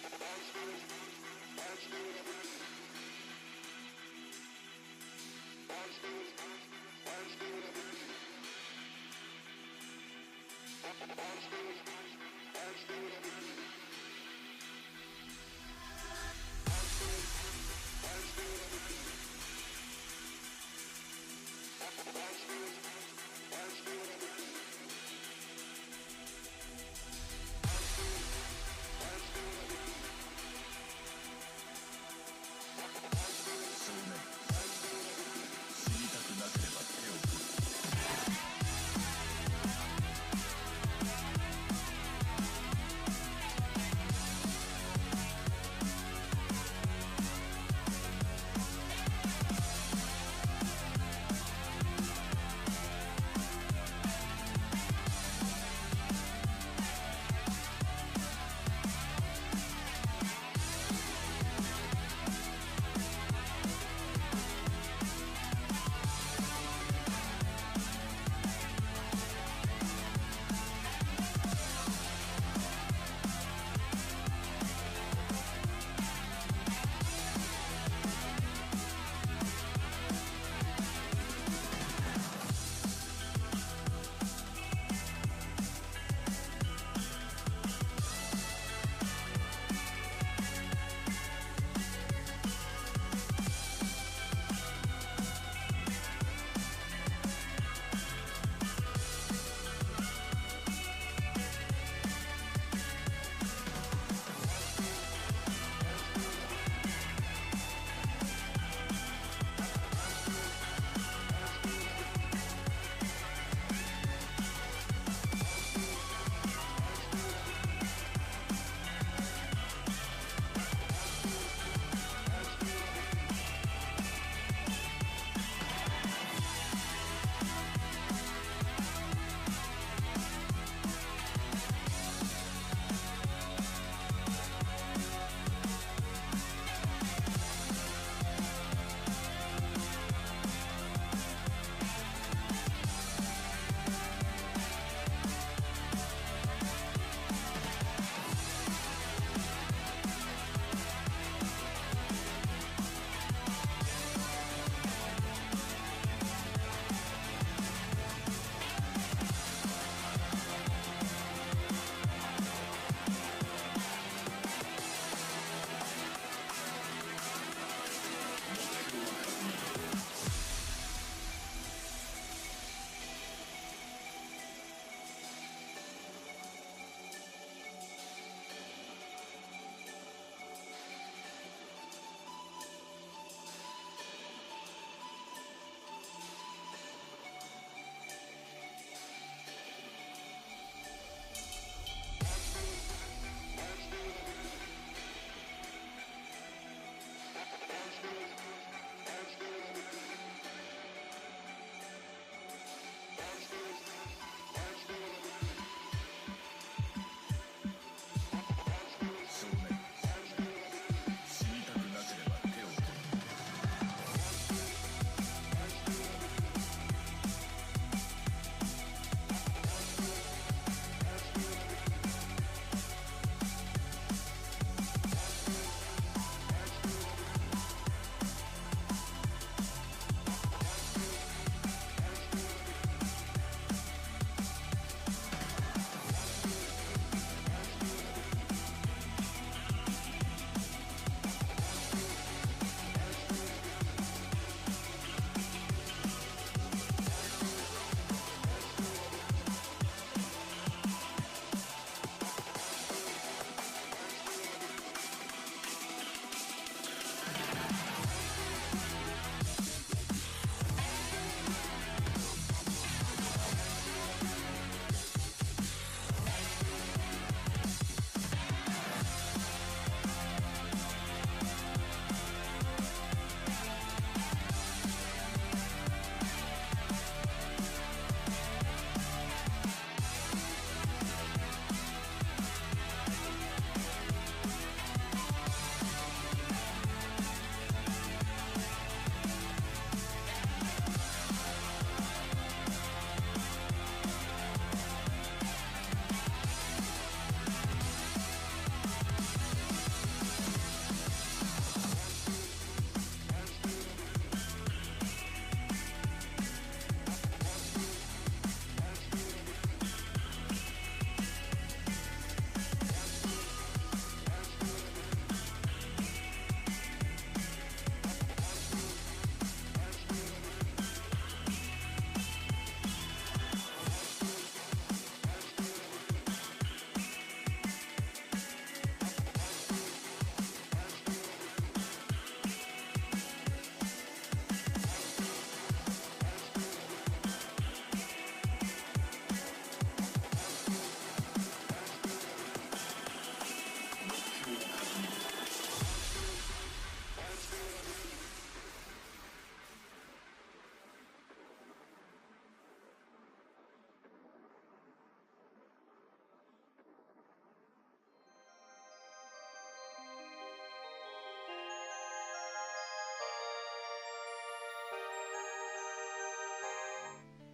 「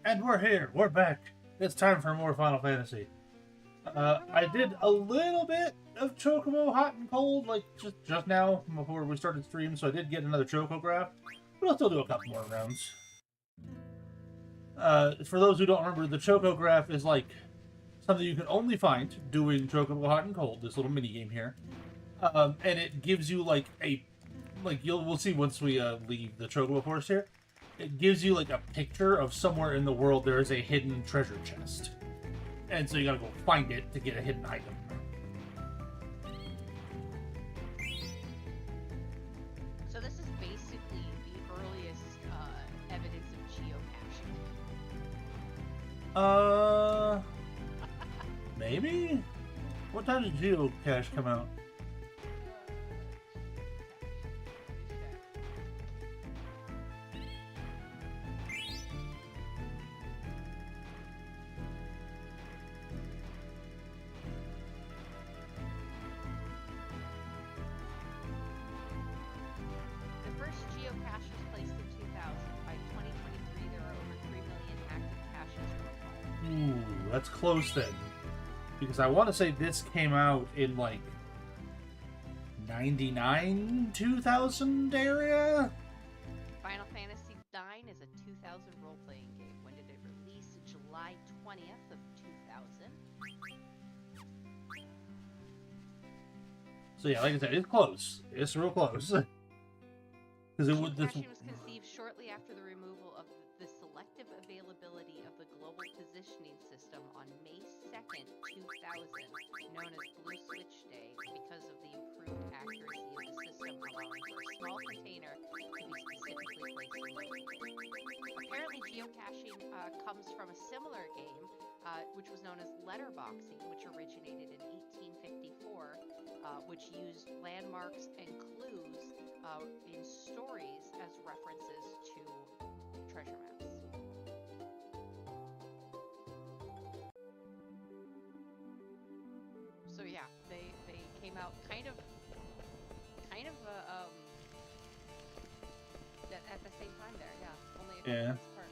And we're here. We're back. It's time for more Final Fantasy. I did a little bit of Chocobo Hot and Cold, like just now before we started stream, so I did get another Chocograph, but I'll still do a couple more rounds. For those who don't remember, the Chocograph is like something you can only find doing Chocobo Hot and Cold, this little mini game here, and it gives you like we'll see once we leave the Chocobo Forest here. It gives you like a picture of somewhere in the world there is a hidden treasure chest. And so you gotta go find it to get a hidden item. So this is basically the earliest evidence of geocaching. Maybe? What time did geocache come out? That's close then, because I want to say this came out in like 99, 2000 area. Final Fantasy IX is a 2000 role-playing game. When did it release? July 20th of 2000. So yeah, like I said, it's close. It's real close. Because Geocaching was conceived shortly after the removal of the selective availability of the global positioning system on May 2nd, 2000, known as Blue Switch Day, because of the improved accuracy of the system, allowing for a small container to be specifically placed in memory. Apparently, geocaching comes from a similar game, which was known as letterboxing, which originated in 1854, which used landmarks and clues in stories as references to treasure maps. So yeah, they came out kind of at the same time there. Yeah, only a couple months apart.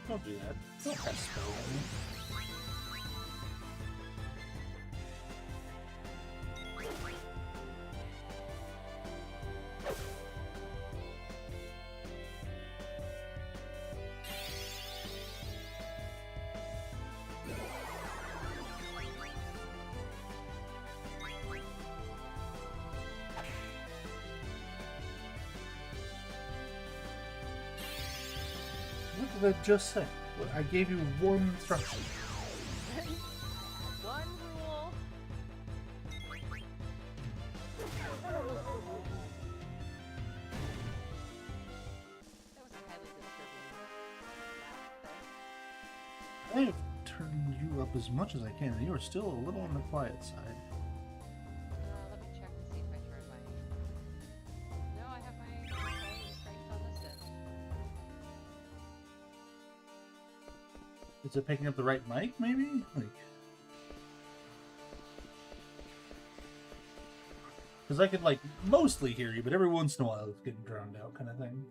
Don't do that. Don't press spell. What did I just say? I gave you one instruction. One rule. That was a highly disturbing. I have turned you up as much as I can, and you are still a little on the quiet side. Let me check and see if I turned my... No, I have my volume cranked on this end. Is it picking up the right mic, maybe? Like, because I could, like, mostly hear you, but every once in a while it's getting drowned out, kind of thing.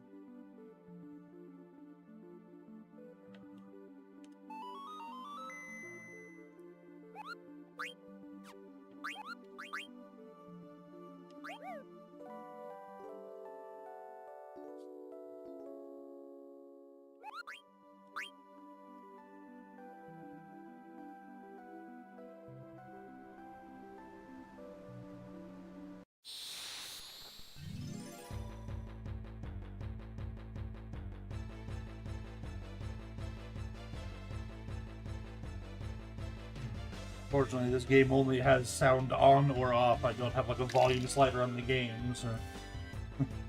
Fortunately, this game only has sound on or off. I don't have like a volume slider on the game, so...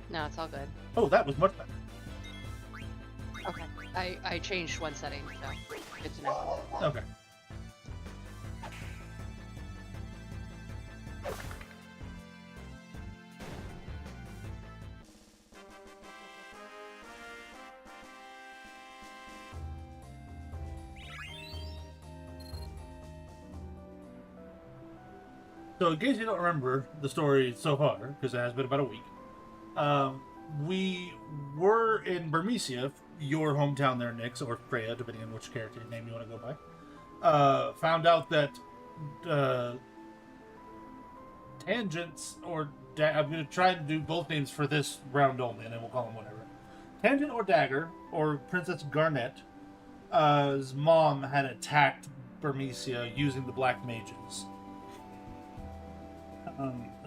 No, it's all good. Oh, that was much better. Okay. I changed one setting, so good to know. Okay. So, in case you don't remember the story so far, because it has been about a week, we were in Burmecia, your hometown there, Nyx, or Freya, depending on which character name you want to go by. Found out that Tangents, or I'm going to try and do both names for this round only, and then we'll call them whatever. Tangent or Dagger, or Princess Garnet, his mom had attacked Burmecia using the Black Mages.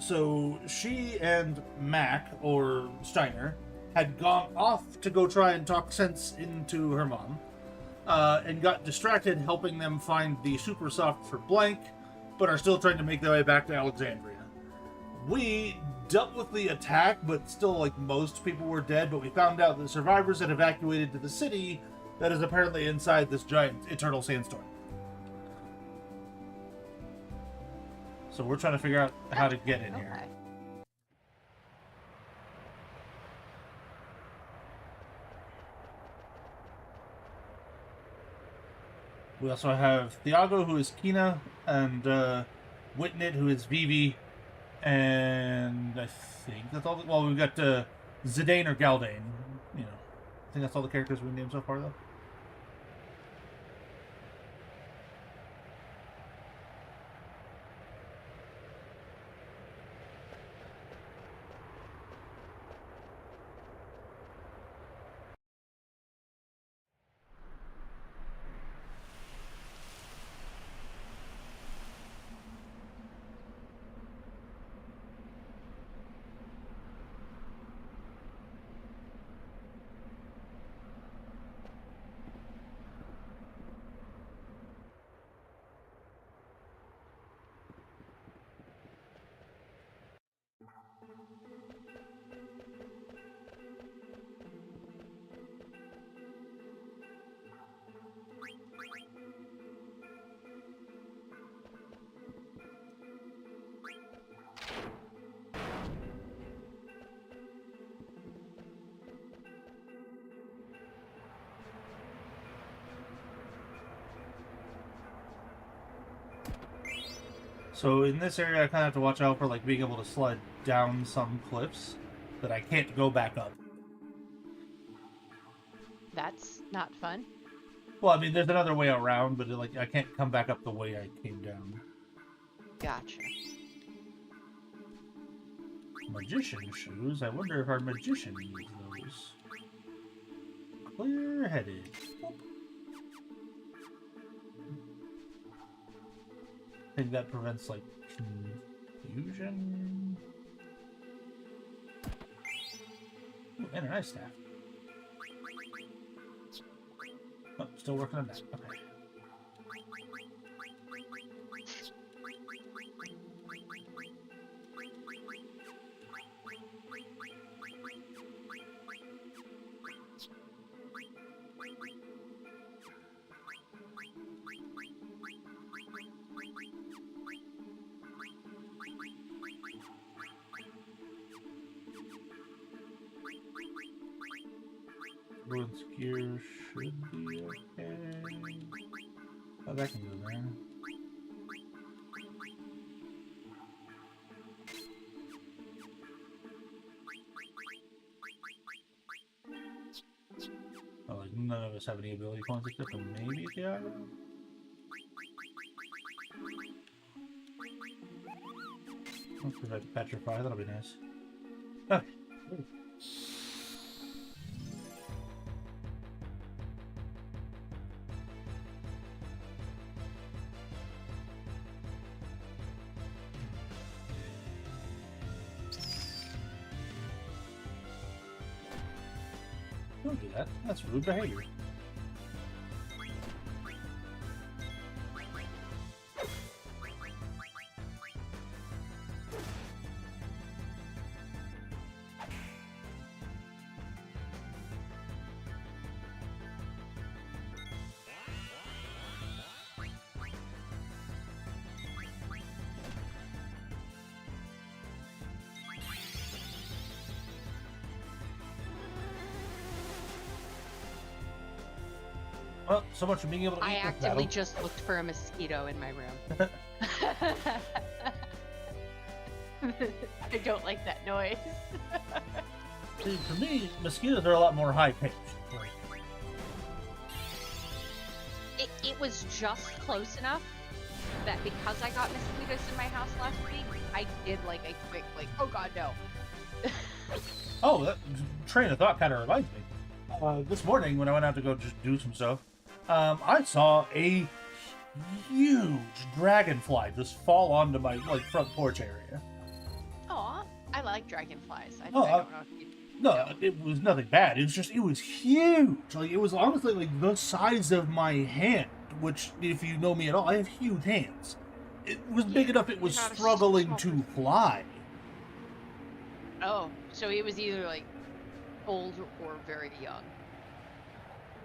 So she and Mac, or Steiner, had gone off to go try and talk sense into her mom, and got distracted helping them find the super soft for Blank, but are still trying to make their way back to Alexandria. We dealt with the attack, but still, like, most people were dead, but we found out that survivors had evacuated to the city that is apparently inside this giant eternal sandstorm. So we're trying to figure out how to get in here. We also have Thiago, who is Kina, and Whitnit, who is Vivi, and I think that's all. Well, we've got Zidane or Galdane. You know, I think that's all the characters we've named so far, though. So in this area, I kind of have to watch out for like being able to slide down some cliffs that I can't go back up. That's not fun. Well, I mean, there's another way around, but like I can't come back up the way I came down. Gotcha. Magician shoes. I wonder if our magician needs those. Clear-headed. I think that prevents, like, confusion. Ooh, and a nice staff. Oh, still working on that. Okay. Everyone's gear should be okay. Oh, that can go there. Oh, like none of us have any ability points except for maybe Thiago? Let's prevent petrify, that'll be nice. Okay. Ooh. Don't do that. That's rude behavior. Well, so much for being able to I eat this actively battle. just looked for a mosquito in my room. I don't like that noise. See, for me, mosquitoes are a lot more high-pitched. Like, It was just close enough that because I got mosquitoes in my house last week, I did like a quick, like, oh god, no. oh, that train of thought kind of reminds me. This morning, when I went out to go just do some stuff, I saw a huge dragonfly just fall onto my front porch area. Aw, I like dragonflies. I Oh, don't know if you No, know. it was nothing bad. It was huge. Like, it was honestly like the size of my hand, which, if you know me at all, I have huge hands. It was big enough it was You're not a struggling small to person. fly. Oh, so he was either like old or very young.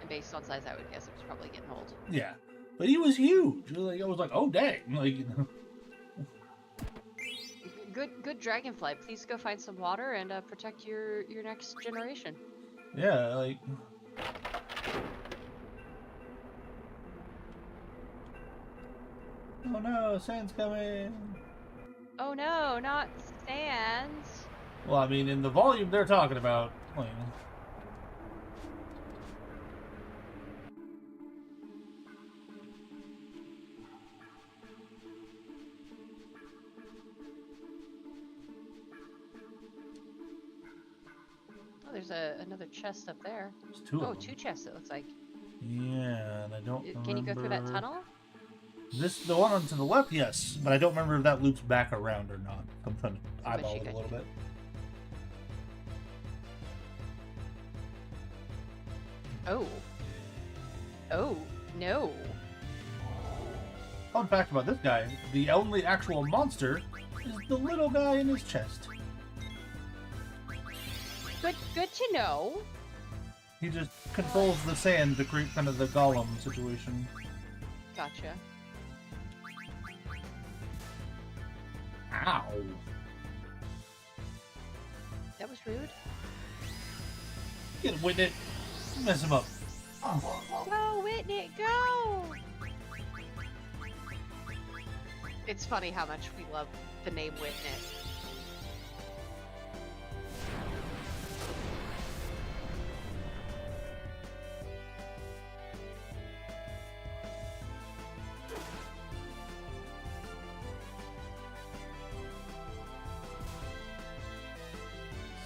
And based on size, I would guess it was probably getting old. Yeah. But he was huge. Like, I was like, oh, dang. Like, Good dragonfly. Please go find some water and protect your next generation. yeah, like... Oh no, sand's coming. Oh no, not sand. Well, I mean, in the volume they're talking about, like... Oh, there's another chest up there. There's two Oh, of them. two chests it looks like. Yeah, and I don't Can you go through that remember- tunnel? The one on to the left, yes, but I don't remember if that loops back around or not. I'm trying to eyeball it a little bit. Oh. Oh, no. Fun fact about this guy, the only actual monster is the little guy in his chest. Good to know. He just controls the sand to create kind of the golem situation. Gotcha. Ow. That was rude. Get him with it. Mess him up. Go, Whitney, go! It's funny how much we love the name Whitney.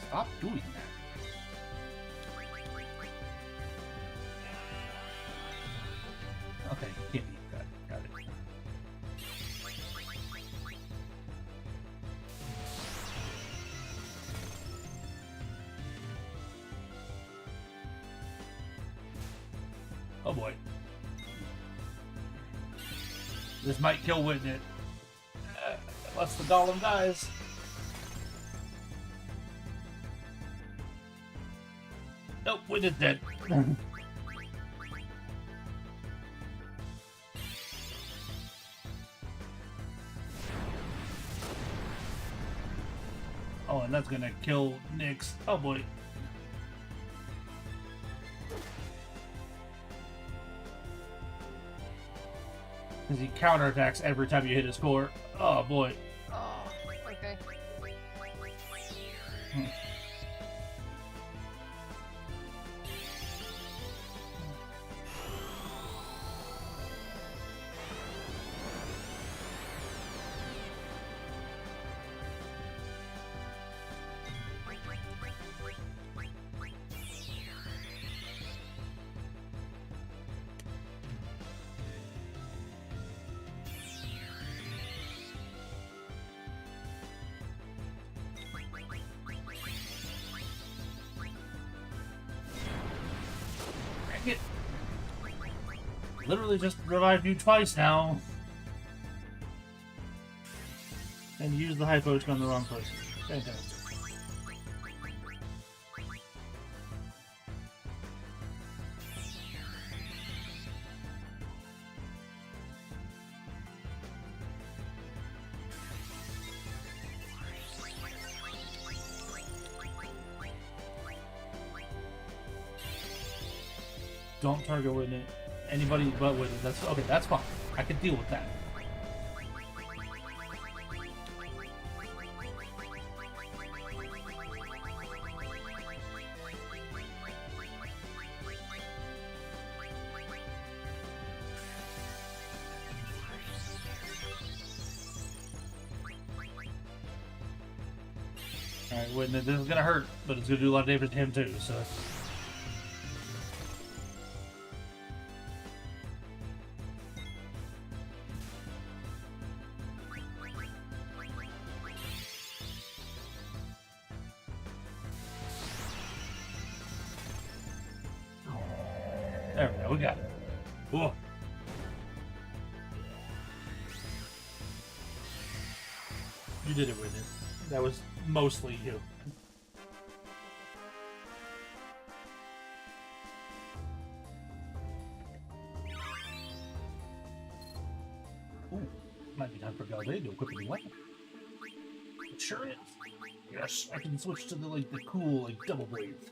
Stop doing that. Okay, you can't eat that. Got it. Oh boy. This might kill Witnit. Unless the golem dies. Nope, Witnit's dead. Oh, and that's gonna kill Nyx. Oh boy. Because he counterattacks every time you hit his core. Oh boy. Oh, okay. Dang it. Literally just revived you twice now. And used the high potion on the wrong person. Fantastic. Don't target Witnit. Anybody but with it. That's okay. That's fine. I can deal with that. Alright, well, this is gonna hurt, but it's gonna do a lot of damage to him too, so. There we go, we got it. Whoa. You did it with it. That was mostly you. Ooh, might be time for Galde to equip a new weapon. It sure is. Yes, I can switch to the cool double blades.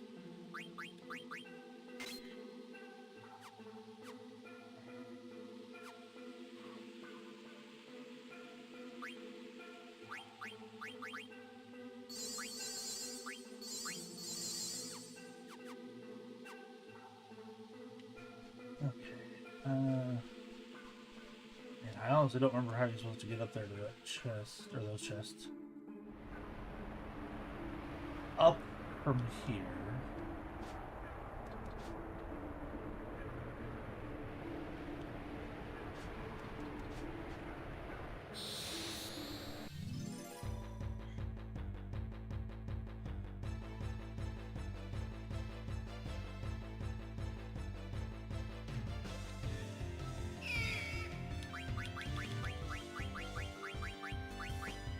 I honestly don't remember how you're supposed to get up there to that chest, or those chests. Up from here.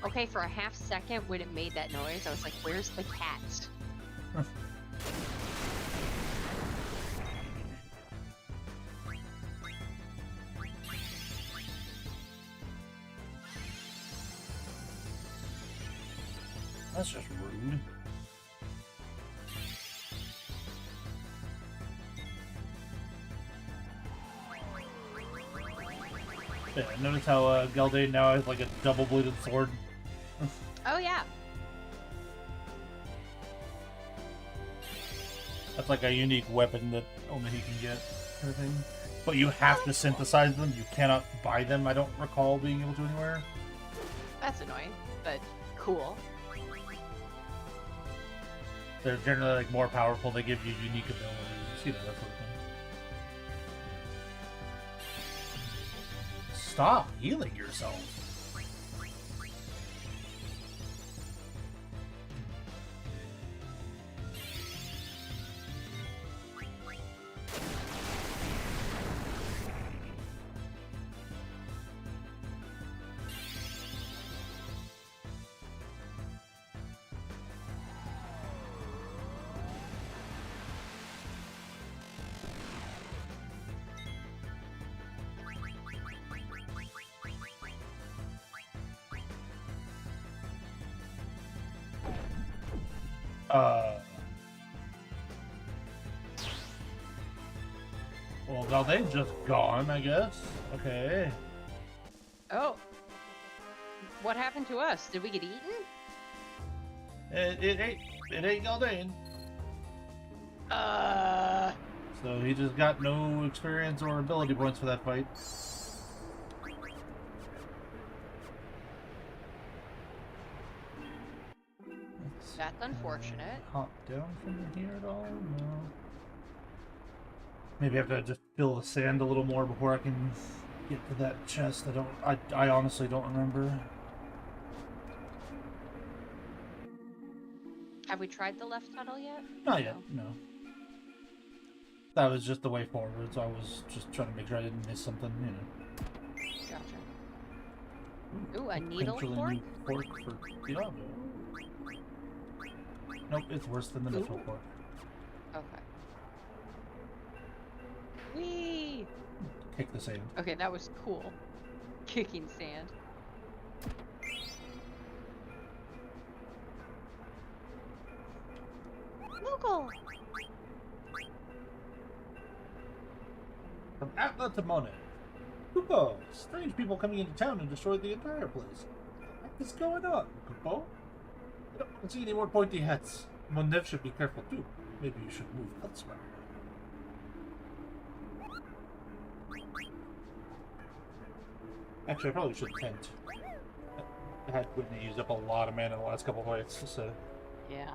Okay, for a half second when it made that noise, I was like, where's the cat? That's just rude. Yeah, notice how Galdane now has like a double-bladed sword. Oh yeah. That's like a unique weapon that only he can get, kind of thing. But you have to synthesize them. You cannot buy them. I don't recall being able to anywhere. That's annoying, but cool. They're generally like more powerful. They give you unique abilities. You know, that sort of thing. Stop healing yourself. Well, Galdane's just gone, I guess. Okay. Oh. What happened to us? Did we get eaten? It ain't Galdane. So he just got no experience or ability points for that fight. That's unfortunate. Hop down from here at all? No. Maybe I have to just fill the sand a little more before I can get to that chest. I honestly don't remember. Have we tried the left tunnel yet? Not yet, no. That was just the way forward, so I was just trying to make sure I didn't miss something, you know. Gotcha. Ooh, a needle fork? Fork for Diablo. Nope, it's worse than the mithril fork. Okay. Whee! Kick the sand. Okay, that was cool. Kicking sand. Moogle! Atla Timone. Kupo, strange people coming into town and destroyed the entire place. What is going on, Kupo? I don't want to see any more pointy hats. Mondev should be careful too. Maybe you should move elsewhere. Actually, I probably should tent. I had Whitney use up a lot of mana in the last couple of fights, so... Yeah.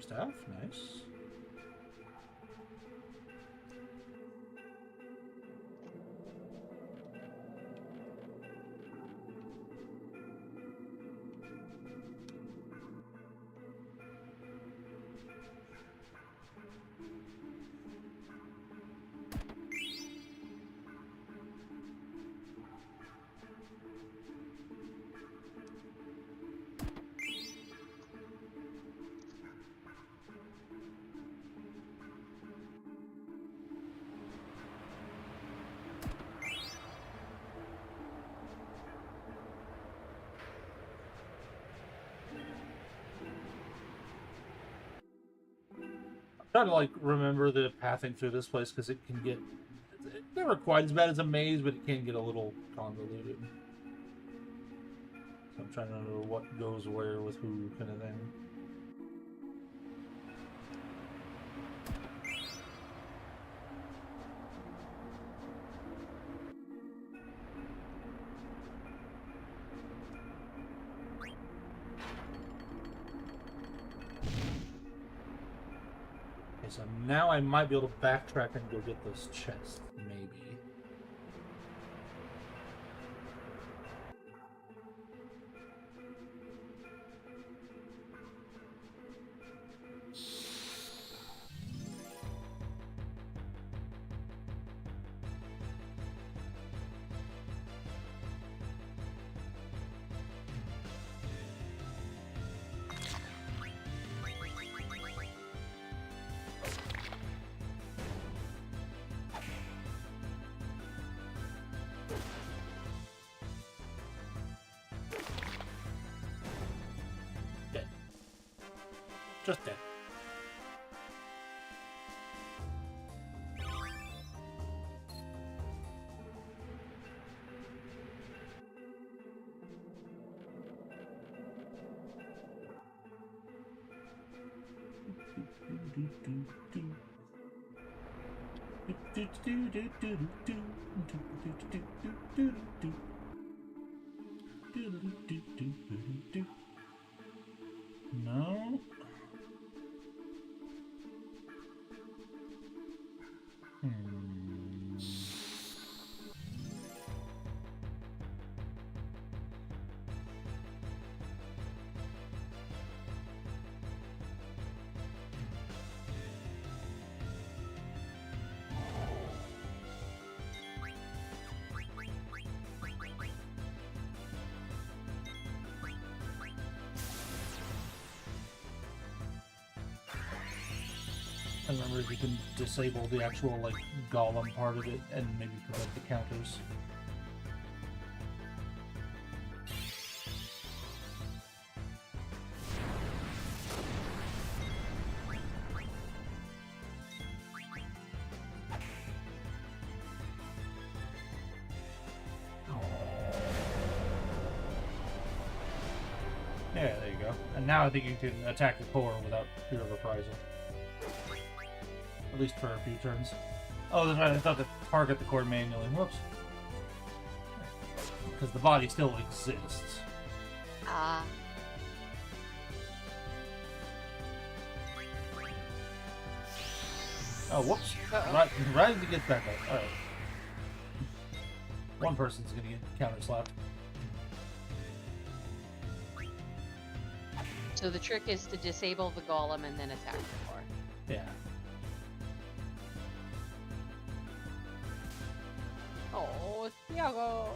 Staff, nice. Try to like remember the pathing through this place because it can get it's never quite as bad as a maze, but it can get a little convoluted. So I'm trying to remember what goes where with who, kind of thing. So now I might be able to backtrack and go get those chests, maybe. Just dead. No. I don't remember if you can disable the actual, like, golem part of it and maybe prevent the counters. Yeah, there you go. And now I think you can attack the core without fear of reprisal. At least for a few turns. Oh, that's right, I thought to target the core manually. Whoops. Because the body still exists. Ah. Oh, whoops. Right as he gets back up. Alright. One person's gonna get counter-slapped. So the trick is to disable the golem and then attack the core. Yeah. Oh, Thiago!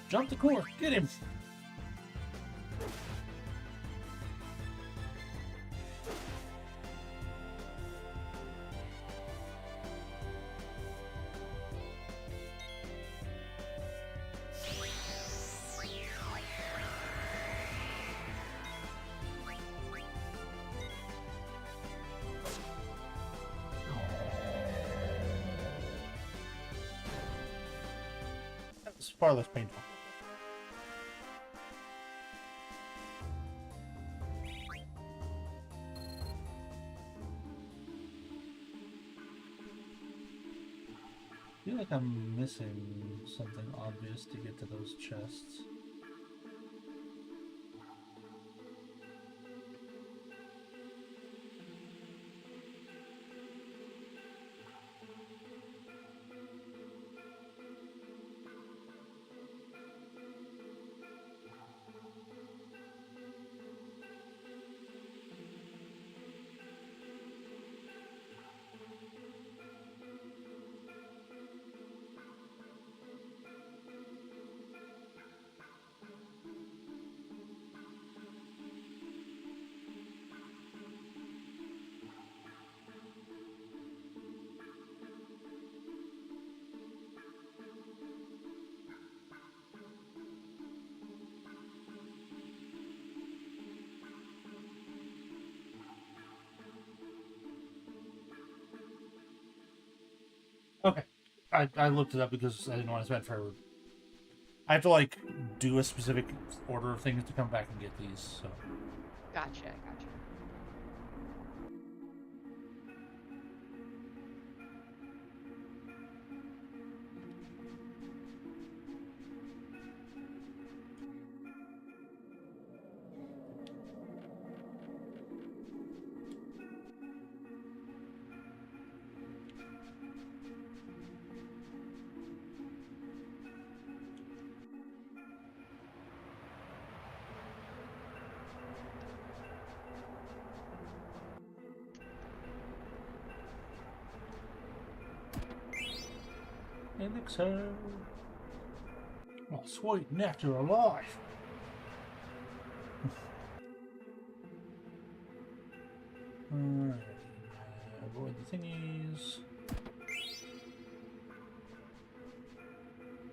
Jump the course. Get him. It's far less painful. I feel like I'm missing something obvious to get to those chests. Okay. I looked it up because I didn't want to spend forever. I have to, like, do a specific order of things to come back and get these, so. Gotcha. Elixir. Oh, sweet nectar alive. Alright. Avoid the thingies.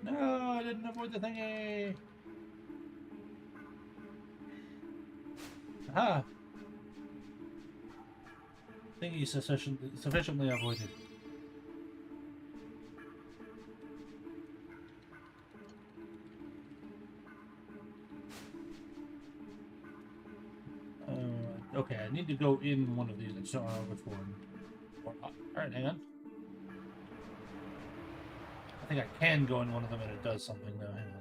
No, I didn't avoid the thingy. Aha. Thingy sufficiently avoided. Okay, I need to go in one of these. I just don't know which one. Alright, hang on. I think I can go in one of them and it does something though. Hang on.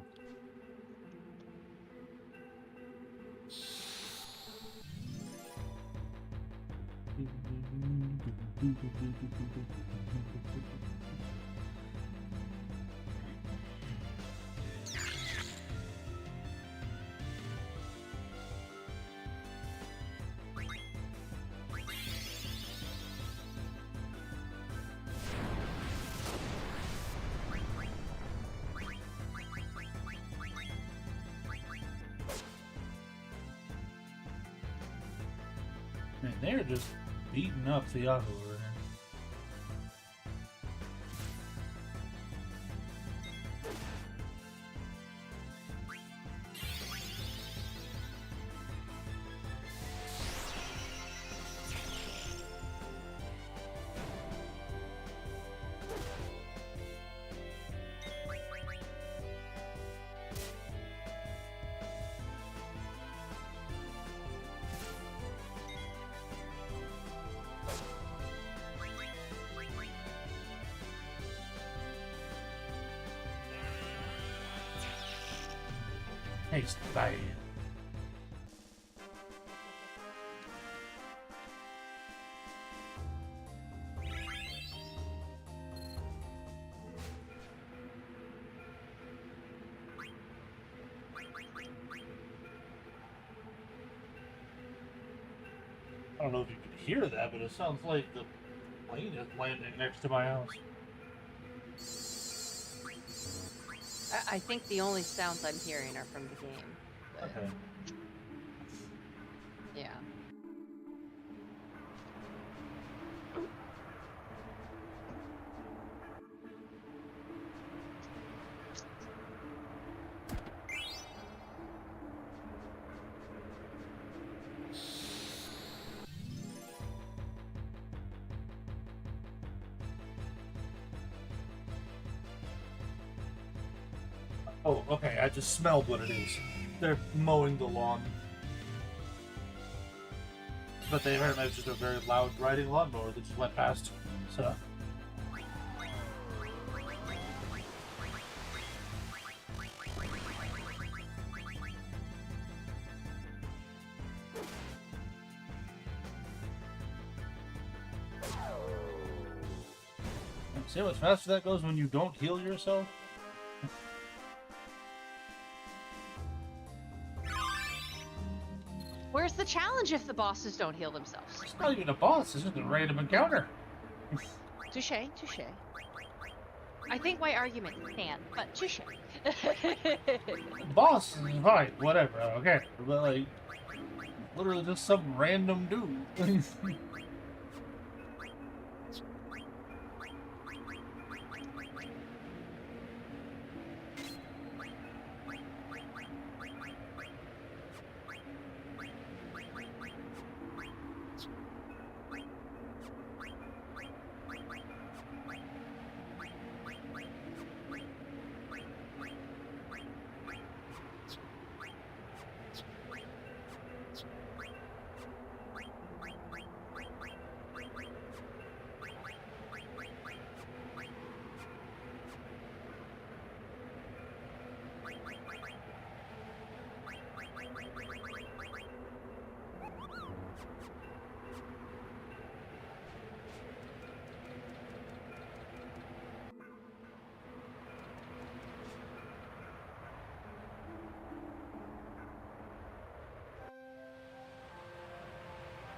Man, they're just beating up the auto over here. Haste bad. I don't know if you can hear that, but it sounds like the plane is landing next to my house. I think the only sounds I'm hearing are from the game. But, Okay. yeah. Oh, okay. I just smelled what it is. They're mowing the lawn. But they apparently have just a very loud riding lawnmower that just went past. So. See how much faster that goes when you don't heal yourself? Where's the challenge if the bosses don't heal themselves? It's not even a boss, it's just a random encounter. Touche, touche. I think my argument stand, but touche. Boss is fine, whatever, okay. But like, literally just some random dude.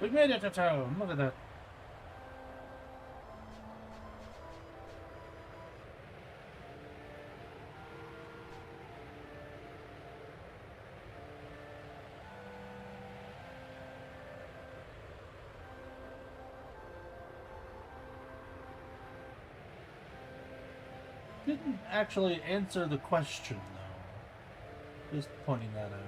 We made it to town. Look at that. Didn't actually answer the question, though. Just pointing that out.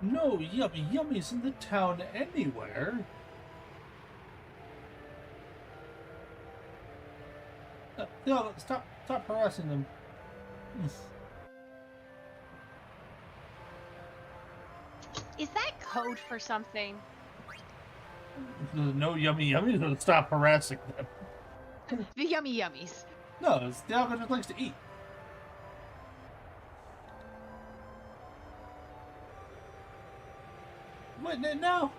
No yummy yummies in the town anywhere. No, stop harassing them. Is that code for something? No yummy yummies, so stop harassing them. The yummy yummies. No, it's the algorithm just likes to eat. What no?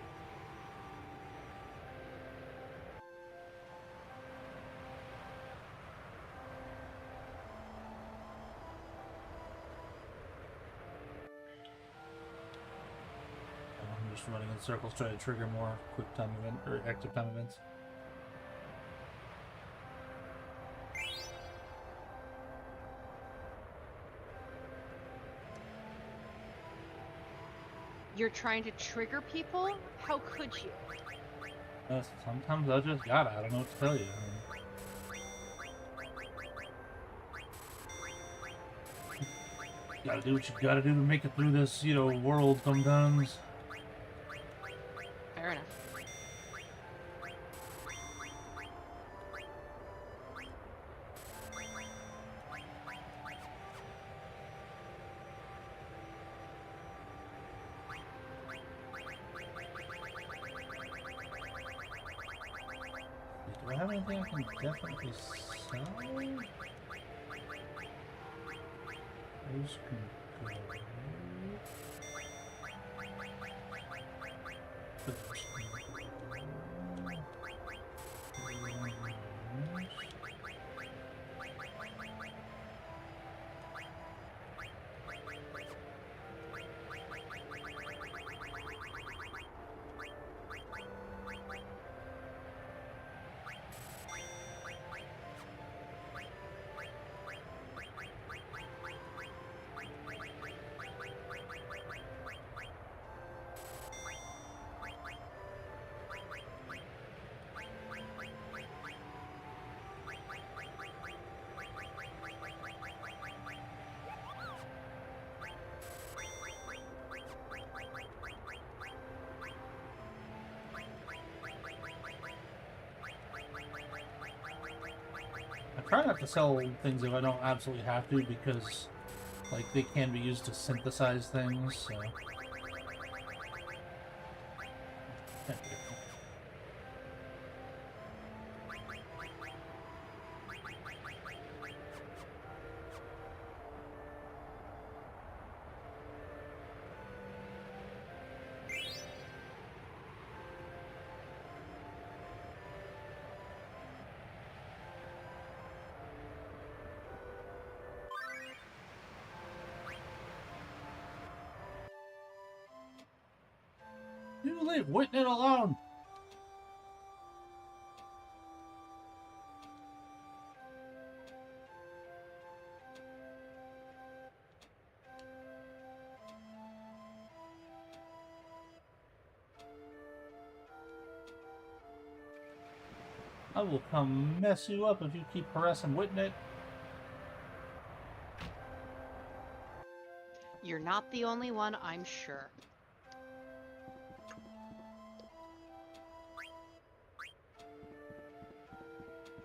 I'm just running in circles trying to trigger more quick time event or active time events. You're trying to trigger people? How could you? Sometimes I just gotta. I don't know what to tell you. Gotta do what you gotta do to make it through this, world sometimes. Fair enough. have anything I can definitely sell? Those can go. Put those I try not to sell things if I don't absolutely have to, because, like, they can be used to synthesize things, so... You leave Whitney alone! I will come mess you up if you keep harassing Whitney. You're not the only one, I'm sure.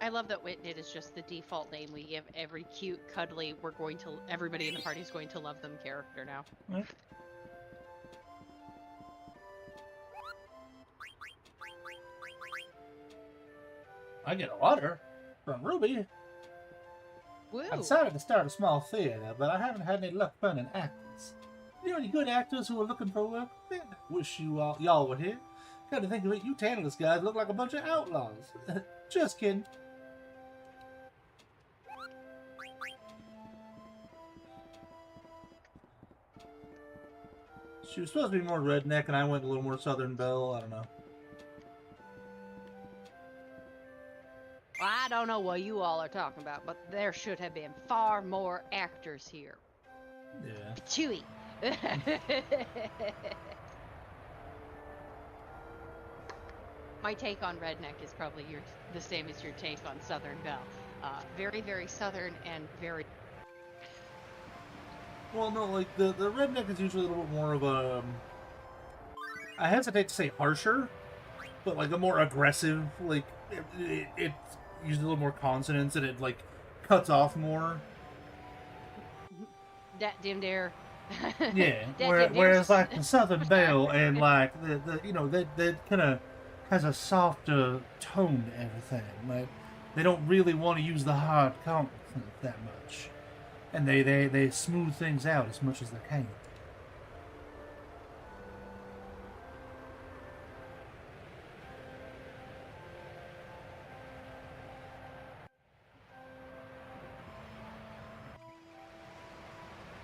I love that Whitnit is just the default name we give every cute, cuddly, everybody in the party is going to love them character now. Yeah. I get a letter from Ruby. Woo! I decided to start a small theater, but I haven't had any luck finding actors. You know any good actors who are looking for work? Man, I wish y'all were here. Come to think of it, you Tantalus guys look like a bunch of outlaws. Just kidding. She was supposed to be more redneck, and I went a little more Southern Belle. I don't know. Well, I don't know what you all are talking about, but there should have been far more actors here. Yeah. Chewy. My take on redneck is probably the same as your take on Southern Belle. Very, very Southern and very... Well, no, like, the redneck is usually a little bit more of a... I hesitate to say harsher, but, like, a more aggressive, like, it uses a little more consonants, and it, like, cuts off more. Dat dim dare. Yeah, whereas, like, the Southern Belle and, like, the you know, that kind of has a softer tone to everything. Like, they don't really want to use the hard content that much. And they smooth things out as much as they can.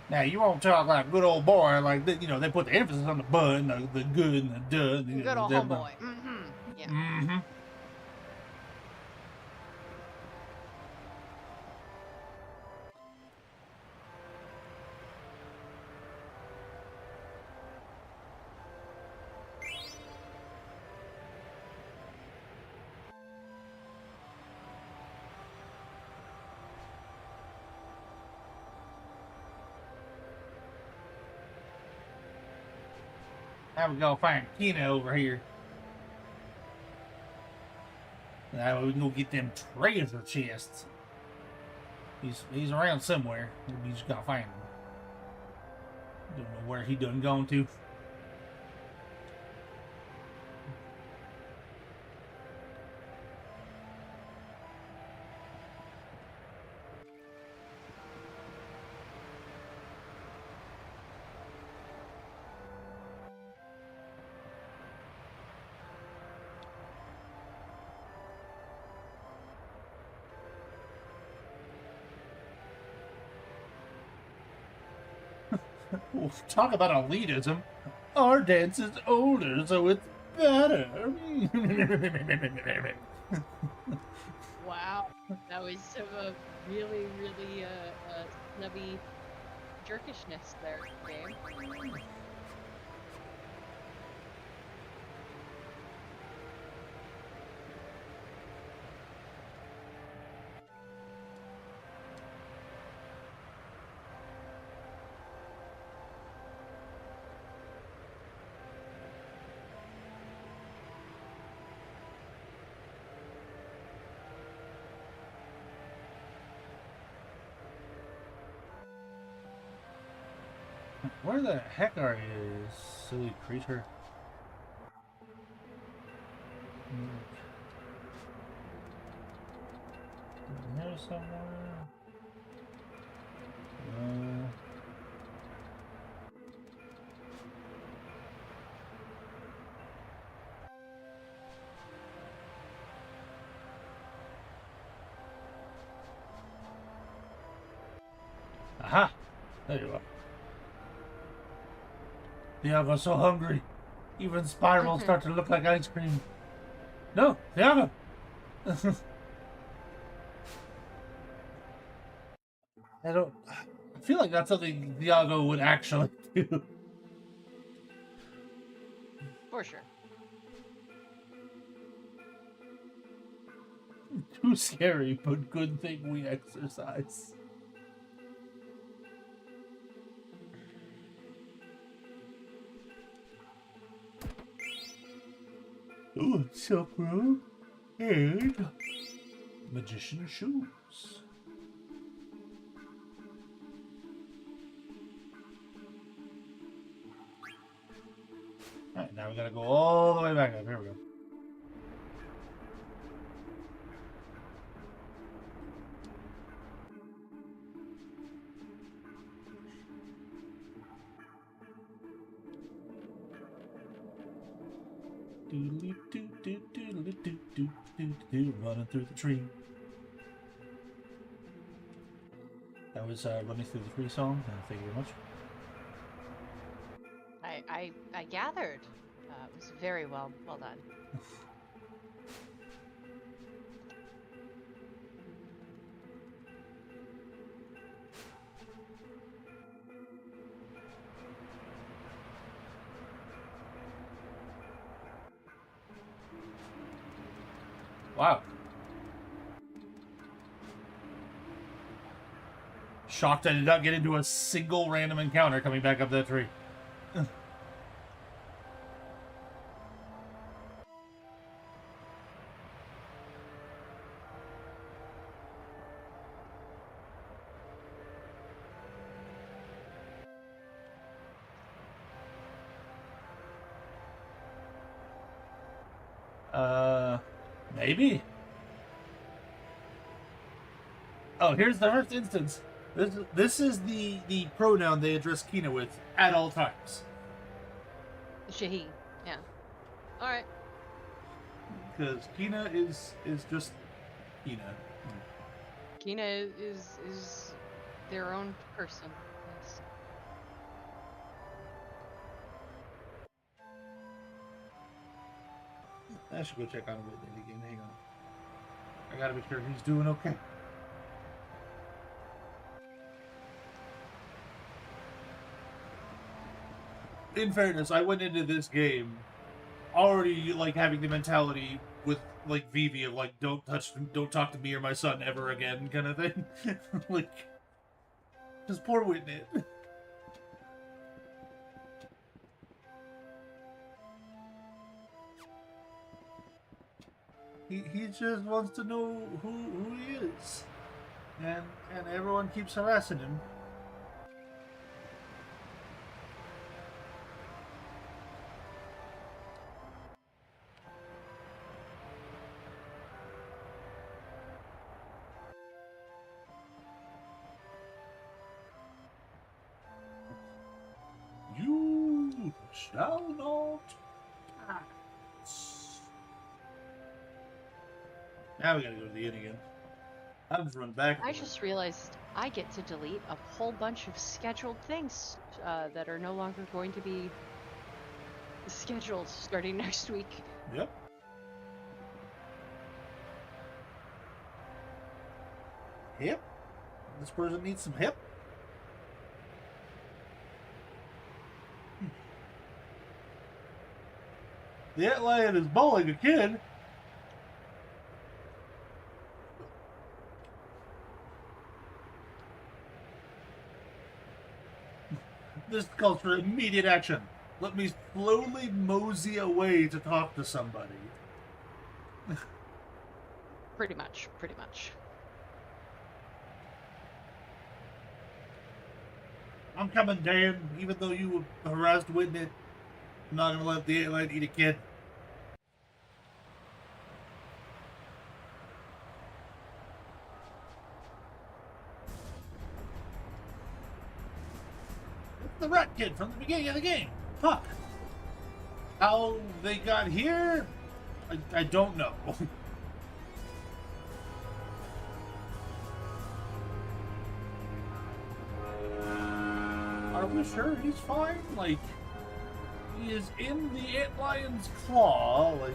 Now, you won't talk like a good old boy, like, you know, they put the emphasis on the bud, and the good, and the duh. Good old homeboy. Mm-hmm. Yeah. Mm-hmm. Now we go find Keno over here. Now we can go get them treasure chests. He's around somewhere. We just gotta find him. Don't know where he done gone to. Talk about elitism. Our dance is older, so it's better. Wow, that was some really, really snubby jerkishness there, game. Where the heck are you, silly creature? In here somewhere? Aha! There you are. Diago's so hungry. Even spirals start to look like ice cream. No, Diago! I feel like that's something Diago would actually do. For sure. Too scary, but good thing we exercise. Oh, what's up, bro? And magician shoes. Alright, now we gotta go all the way back up. Here we go. Running through the tree. That was Running Through the Tree song. Thank you very much. I gathered. It was very well done. Wow. Shocked I did not get into a single random encounter coming back up that tree. Maybe. Oh, here's the first instance. This is the pronoun they address Kina with at all times. Shahi. Yeah. All right. Because Kina is just Kina. Kina is their own person. Yes. I should go check on him again. Hang on. I gotta be sure he's doing okay. In fairness, I went into this game already like having the mentality with like Vivi of like don't talk to me or my son ever again kind of thing. Like, just poor Whitney. He just wants to know who he is, and everyone keeps harassing him. You shall not pass. Now we gotta go to the inn again. I'm just running back. I just realized I get to delete a whole bunch of scheduled things that are no longer going to be scheduled starting next week. Yep. Hip? This person needs some hip? The ant lion is bowling a kid. This calls for immediate action. Let me slowly mosey away to talk to somebody. Pretty much, pretty much. I'm coming, Dan. Even though you harassed Whitney, I'm not gonna let the ant lion eat a kid. It's the rat kid from the beginning of the game. Fuck. How they got here, I don't know. Are we sure he's fine? Like, he is in the ant lion's claw, like...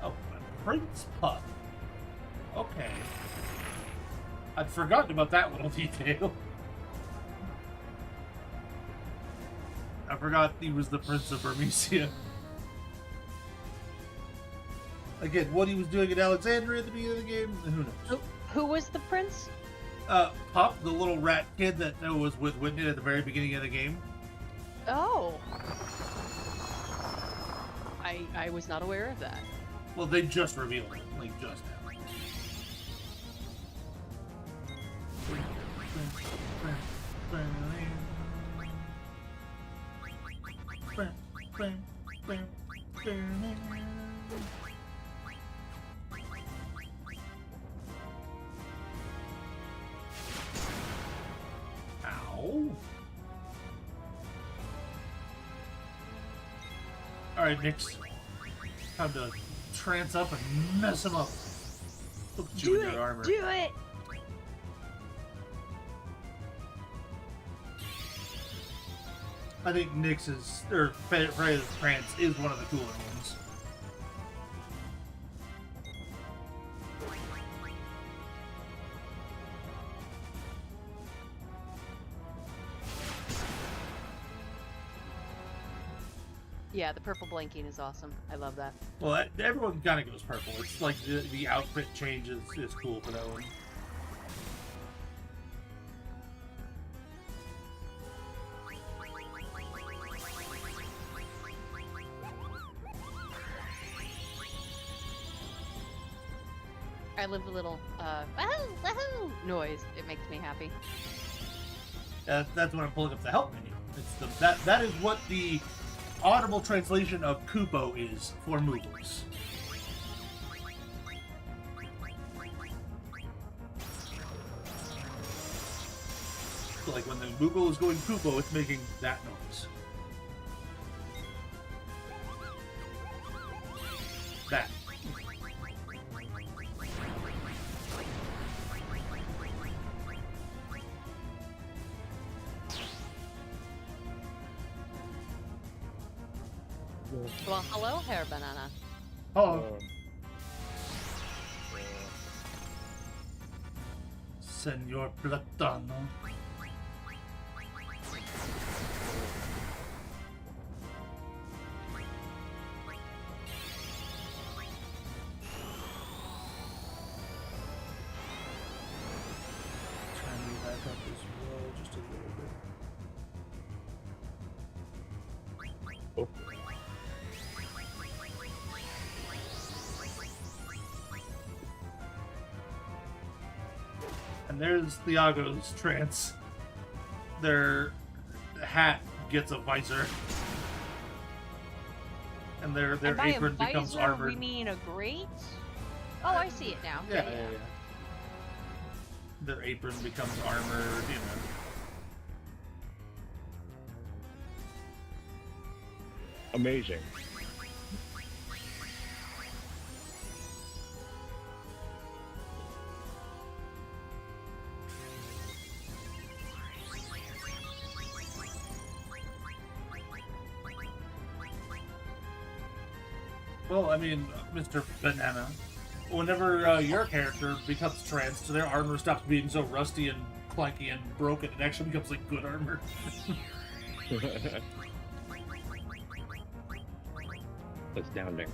Oh, Prince Pup. Okay. I'd forgotten about that little detail. I forgot he was the Prince of Burmecia. Again, what he was doing in Alexandria at the beginning of the game, who knows? Who was the prince? Pup, the little rat kid that was with Whitney at the very beginning of the game. Oh. I was not aware of that. Well, they just revealed it, like just now. Ow. Alright, Nix. Time to trance up and mess him up. Look at you in your armor. Do it! I think Nix's, or Freya's trance is one of the cooler ones. Yeah, the purple blinking is awesome. I love that. Well, everyone kind of goes purple. It's like the outfit change is cool for that one. I love the little wahoo, wahoo noise. It makes me happy. That's when I'm pulling up the help menu. It's that is what the audible translation of Kupo is for Moogles. So like when the Moogle is going Kupo, it's making that noise. That. Well, hello, Hair Banana. Oh. Senor Platano. Try and move back up this road just a little bit. Oh. And there's Thiago's trance. Their hat gets a visor. And their And by apron a becomes visor, armored. we mean a grate? Oh, I see it now. Yeah. Their apron becomes armored, you know. Amazing. Well, I mean, Mr. Banana, whenever your character becomes trans, their armor stops being so rusty and clunky and broken. It actually becomes like good armor. Astounding.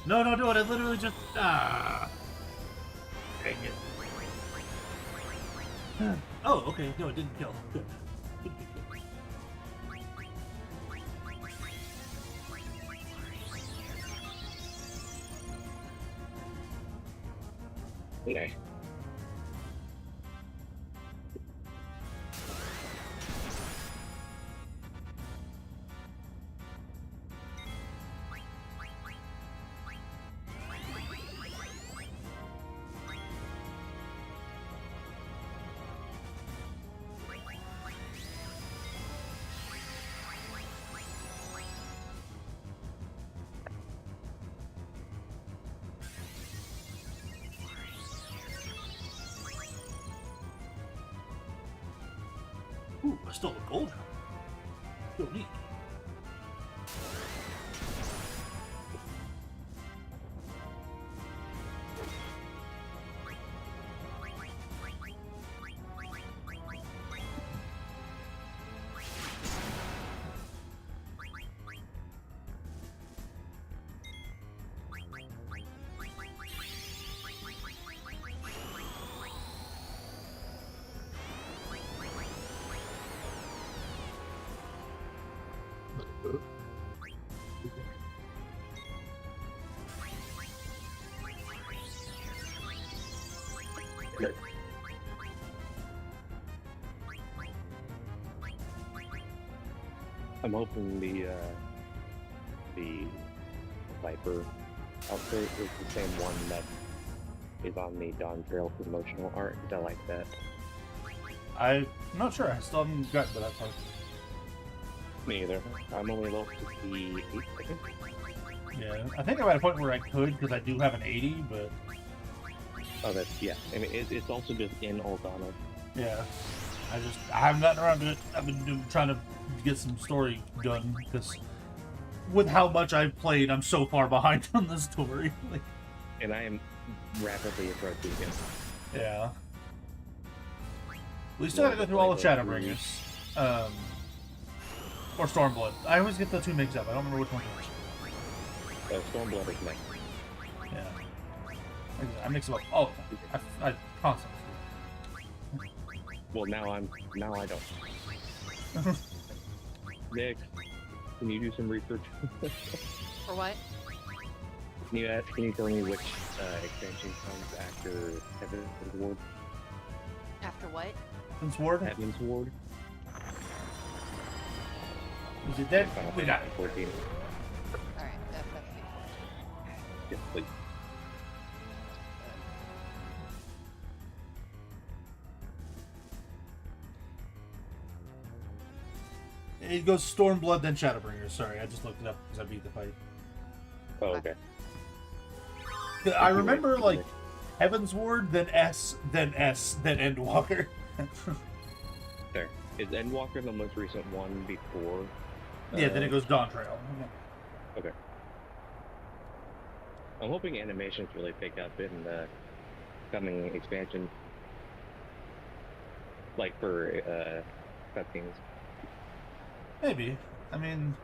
No, don't do it. I literally just dang it. Oh, okay. No, it didn't kill. Good. Good, good, good. Okay. Ooh, I stole a gold helmet. So neat. I'm hoping the Viper outfit is the same one that is on the Dawn Trail promotional art. I like that. I'm not sure. I still haven't gotten to that part. Me either. I'm only level 58, I think. Yeah, I think I'm at a point where I could because I do have an 80, but Oh, that's, yeah. I mean, it's also just in Aldana. yeah, I haven't gotten around to it. I've been trying to get some story done because with how much I've played, I'm so far behind on the story. Like, And I am rapidly approaching him. yeah. We still gotta go through all of Shadowbringers. Or Stormblood. I always get the two mixed up. I don't remember which one it was. Stormblood is next. Yeah. I mix them up all the time. I constantly Well, now I don't. do. Nick, can you do some research? For what? Can you tell me which expansion comes after Heaven's Ward? After what? Heaven's Ward? Heaven's Ward? Is it dead? Final We got it. Fantasy 14. Alright, FFIX. Yes, please. It goes Stormblood, then Shadowbringers. Sorry, I just looked it up because I beat the fight. Oh, okay. I remember, like, Heaven's Ward, then S, then Endwalker. There. Is Endwalker the most recent one before? Yeah, then it goes Dawn Trail. Okay. I'm hoping animations really pick up in the coming expansion. Like for cutscenes. Maybe. I mean,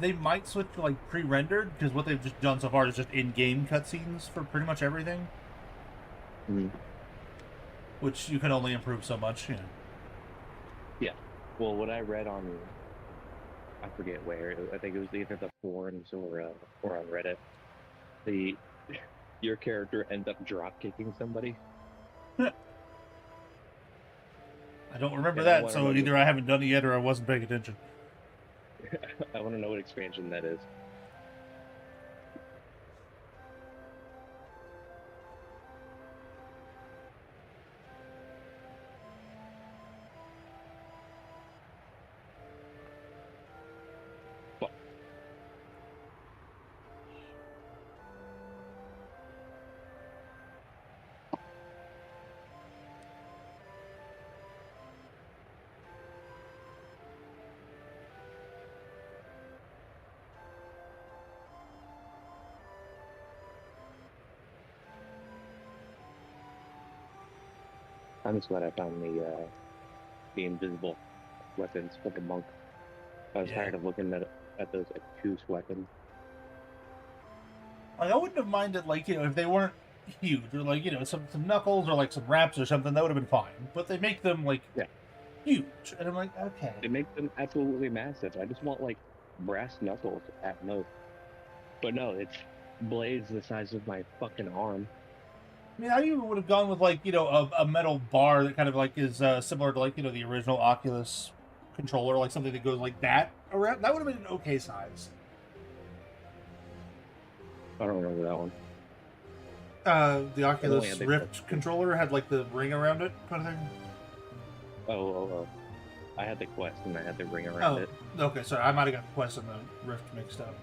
they might switch to, like, pre-rendered, because what they've just done so far is just in-game cutscenes for pretty much everything. Mm-hmm. Which you can only improve so much, you know. Yeah. Well, what I read on, I forget where, I think it was either the forums or on Reddit, your character ends up drop kicking somebody. I don't remember And I that, wanna so know- either I haven't done it yet or I wasn't paying attention. I want to know what expansion that is. Fuck. I'm just glad I found the invisible weapons for the monk. I was Yeah. tired of looking at those obtuse weapons. Like, I wouldn't have minded, like, if they weren't huge, or like, some knuckles or like some wraps or something, that would have been fine. But they make them like Yeah. huge, and I'm like, okay. It makes them absolutely massive. I just want like brass knuckles at most. But no, it's blades the size of my fucking arm. I mean, I even would have gone with like a metal bar that kind of like is similar to like the original Oculus controller, like something that goes like that around. That would have been an okay size. I don't remember that one. The Oculus had the Rift Quest. controller had like the ring around it, kind of thing. Oh. I had the Quest and I had the ring around it. Okay, sorry, I might have got the Quest and the Rift mixed up.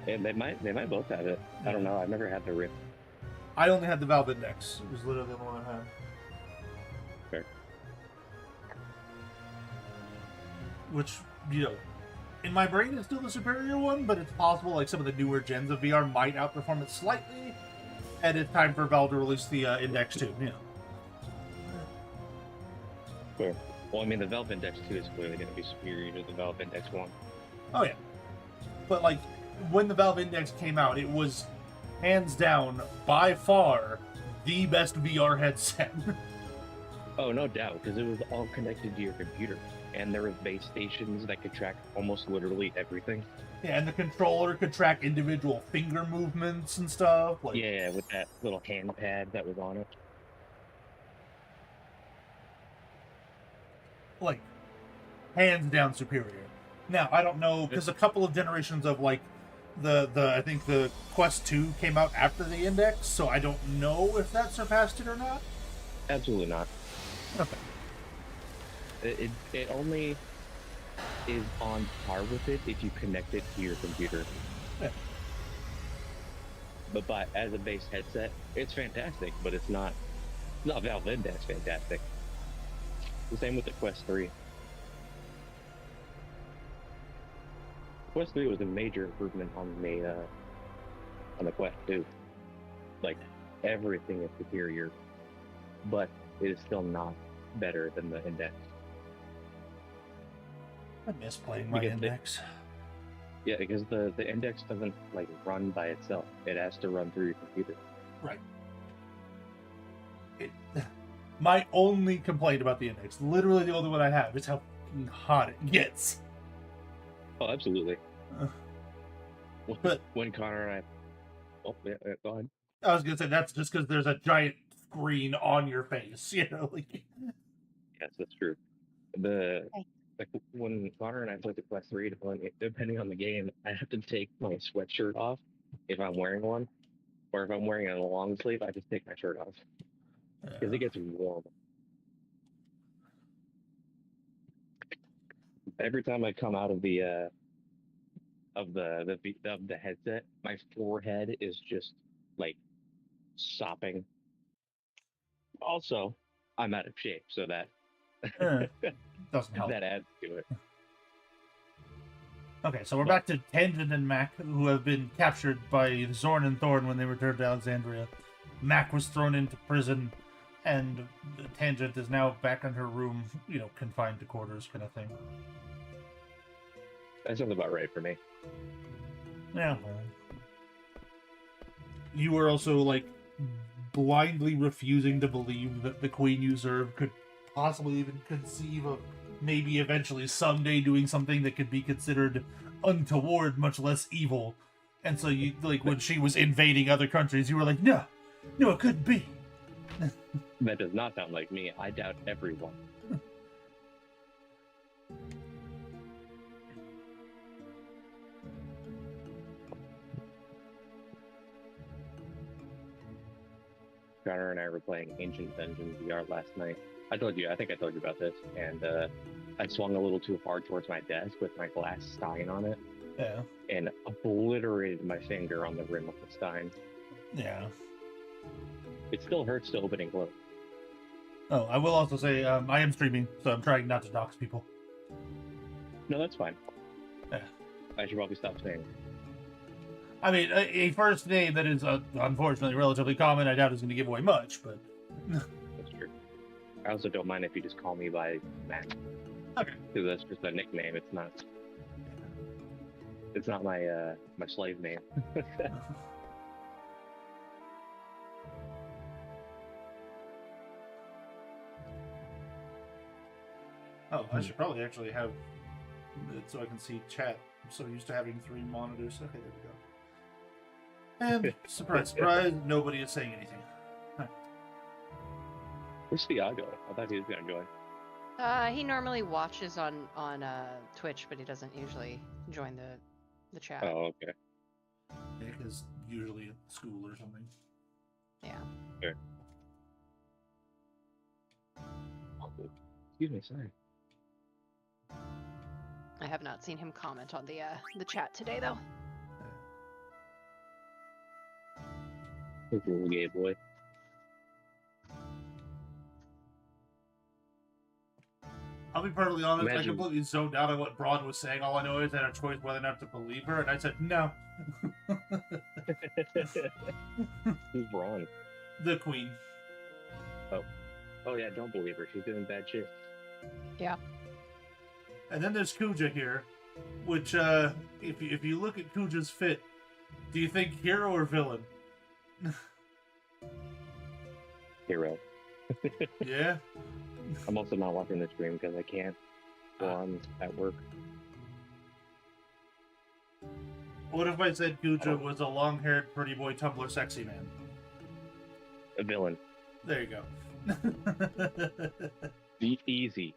And they might both have it. I don't know. I've never had the Rift. I only had the Valve Index. It was literally the only one I had. Fair. Which, in my brain is still the superior one, but it's possible like some of the newer gens of VR might outperform it slightly, and it's time for Valve to release the Index 2. Fair. Well, I mean, the Valve Index 2 is clearly going to be superior to the Valve Index 1. Oh yeah, but like when the Valve Index came out, it was hands down by far the best VR headset. Oh, no doubt, because it was all connected to your computer, and there was base stations that could track almost literally everything. Yeah, and the controller could track individual finger movements and stuff. Like, Yeah, with that little hand pad that was on it. like hands down superior. Now I don't know because a couple of generations of like the I think the Quest 2 came out after the Index, so I don't know if that surpassed it or not. Absolutely not. Okay. It only is on par with it if you connect it to your computer. Yeah. But as a base headset, it's fantastic, but it's not Valve Index fantastic. The same with the Quest 3. Quest 3 was a major improvement on the Quest 2. Like, everything is superior, but it is still not better than the Index. I miss playing my Index. Yeah, because the Index doesn't like run by itself. It has to run through your computer. Right. My only complaint about the Index, literally the only one I have, is how fucking hot it gets. Oh, absolutely. But when Connor and I, go ahead. I was gonna say that's just because there's a giant screen on your face, like. Yes, that's true. Like when Connor and I played the Quest 3, depending on the game, I have to take my sweatshirt off if I'm wearing one, or if I'm wearing a long sleeve, I just take my shirt off because it gets warm. Every time I come out of the headset, my forehead is just like sopping. Also, I'm out of shape, so that doesn't help. That adds to it. Okay, so we're back to Tangent and Mac, who have been captured by Zorn and Thorn when they returned to Alexandria. Mac was thrown into prison, and Tangent is now back in her room, confined to quarters kind of thing. That sounds about right for me. Yeah. You were also, like, blindly refusing to believe that the Queen you serve could possibly even conceive of maybe eventually someday doing something that could be considered untoward, much less evil. And so you, like, when she was invading other countries, you were like, no, it couldn't be. That does not sound like me. I doubt everyone. Connor and I were playing Ancient Dungeon VR last night. I think I told you about this, and I swung a little too hard towards my desk with my glass stein on it. Yeah. And obliterated my finger on the rim of the stein. Yeah. It still hurts to open and close. Oh, I will also say, I am streaming, so I'm trying not to dox people. No, that's fine. Yeah. I should probably stop saying. I mean, a first name that is, unfortunately, relatively common, I doubt is going to give away much, but... That's true. I also don't mind if you just call me by Matt. Okay. Because that's just a nickname. It's not. It's not my my slave name. Oh, I should probably actually have it so I can see chat. I'm so used to having 3 monitors. Okay, there we go. And surprise, surprise, nobody is saying anything. Where's Thiago? I thought he was gonna join. He normally watches on Twitch, but he doesn't usually join the chat. Oh, okay. Yeah, because usually at school or something. Yeah. Sure. Excuse me, sorry. I have not seen him comment on the chat today, though. Little gay boy. I'll be perfectly honest, I Imagine- completely zoned out on what Braun was saying. All I know is I had a choice whether or not to believe her, and I said no. Who's Braun? The Queen. Oh yeah, don't believe her. She's doing bad shit. Yeah. And then there's Kuja here, which, if you look at Kuja's fit, do you think hero or villain? Hero. Yeah? I'm also not watching the stream because I can't while I'm at work. What if I said Kuja was a long-haired, pretty boy, Tumblr sexy man? A villain. There you go. Easy.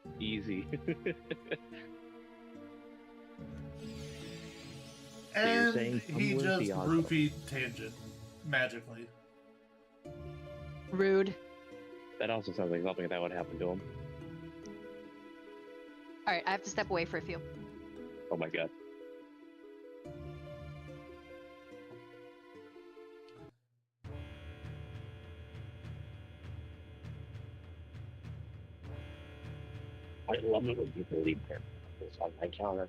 And saying he Tumblr just Thiago. roofied Tangent magically. Rude. That also sounds like something that would happen to him. All right, I have to step away for a few. Oh my god. I love it when people leave their this on my counter.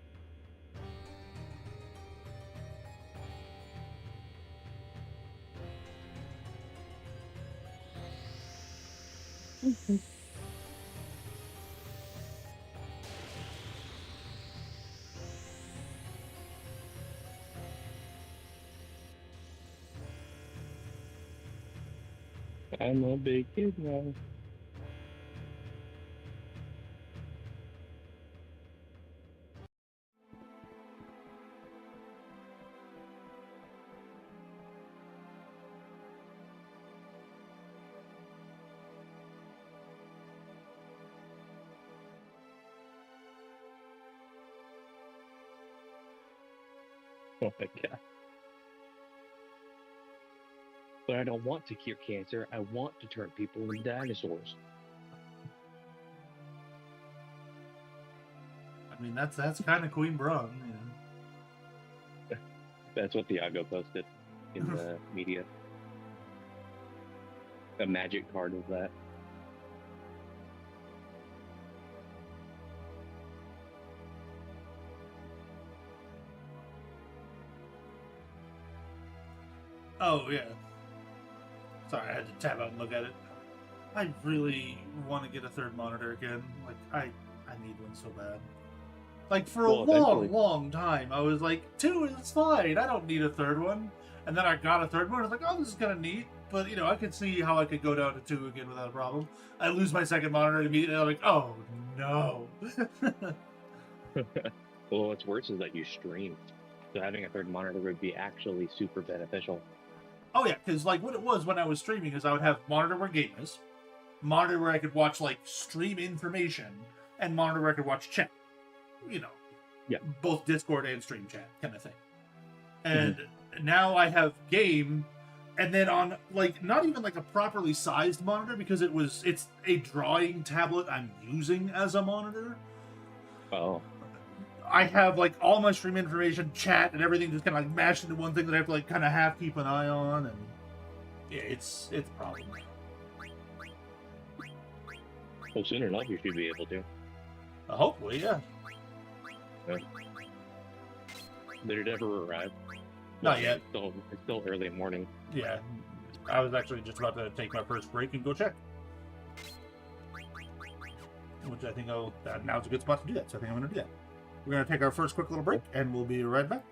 I'm a big kid now. Oh my god. But I don't want to cure cancer. I want to turn people into dinosaurs. I mean, that's kind of Queen Braun, you know. That's what Thiago posted in the media. A magic card of that. Oh, yeah. Sorry, I had to tab out and look at it. I really want to get a third monitor again. Like, I need one so bad. Like, for a long time, I was like, 2 is fine. I don't need a third one. And then I got a third one. I was like, oh, this is kind of neat. But, you know, I could see how I could go down to 2 again without a problem. I lose my second monitor immediately. I'm like, oh, no. Well, what's worse is that you stream. So having a third monitor would be actually super beneficial. Oh, yeah, because, like, what it was when I was streaming is I would have monitor where game is, monitor where I could watch, like, stream information, and monitor where I could watch chat. You know. Yeah. Both Discord and stream chat kind of thing. And now I have game, and then on, like, not even, like, a properly sized monitor, because it's a drawing tablet I'm using as a monitor. Oh. I have, like, all my stream information, chat, and everything just kind of, like, mashed into one thing that I have to, like, kind of half keep an eye on, and yeah, it's a problem. Well, soon enough, you should be able to. Hopefully, yeah. Did it ever arrive? Not yet. It's still early morning. Yeah. I was actually just about to take my first break and go check. which I think now's a good spot to do that. So I think I'm going to do that. We're going to take our first quick little break, and we'll be right back.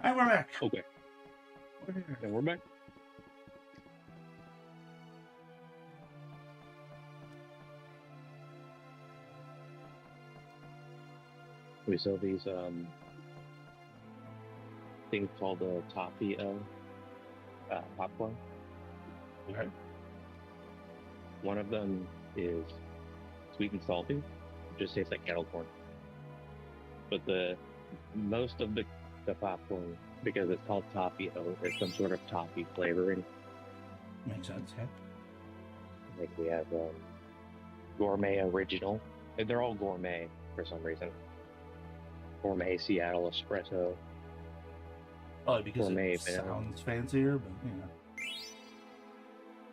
And we're back. Okay. And we're back. we sell these things called toffee popcorn. Okay. One of them is sweet and salty. It just tastes like kettle corn. But the most of the popcorn, because it's called toffee, is some sort of toffee flavoring. Makes sense, yeah. Like we have gourmet original. They're all gourmet for some reason. Gourmet Seattle espresso. Probably because Gourmet it vanilla. sounds fancier, but you know.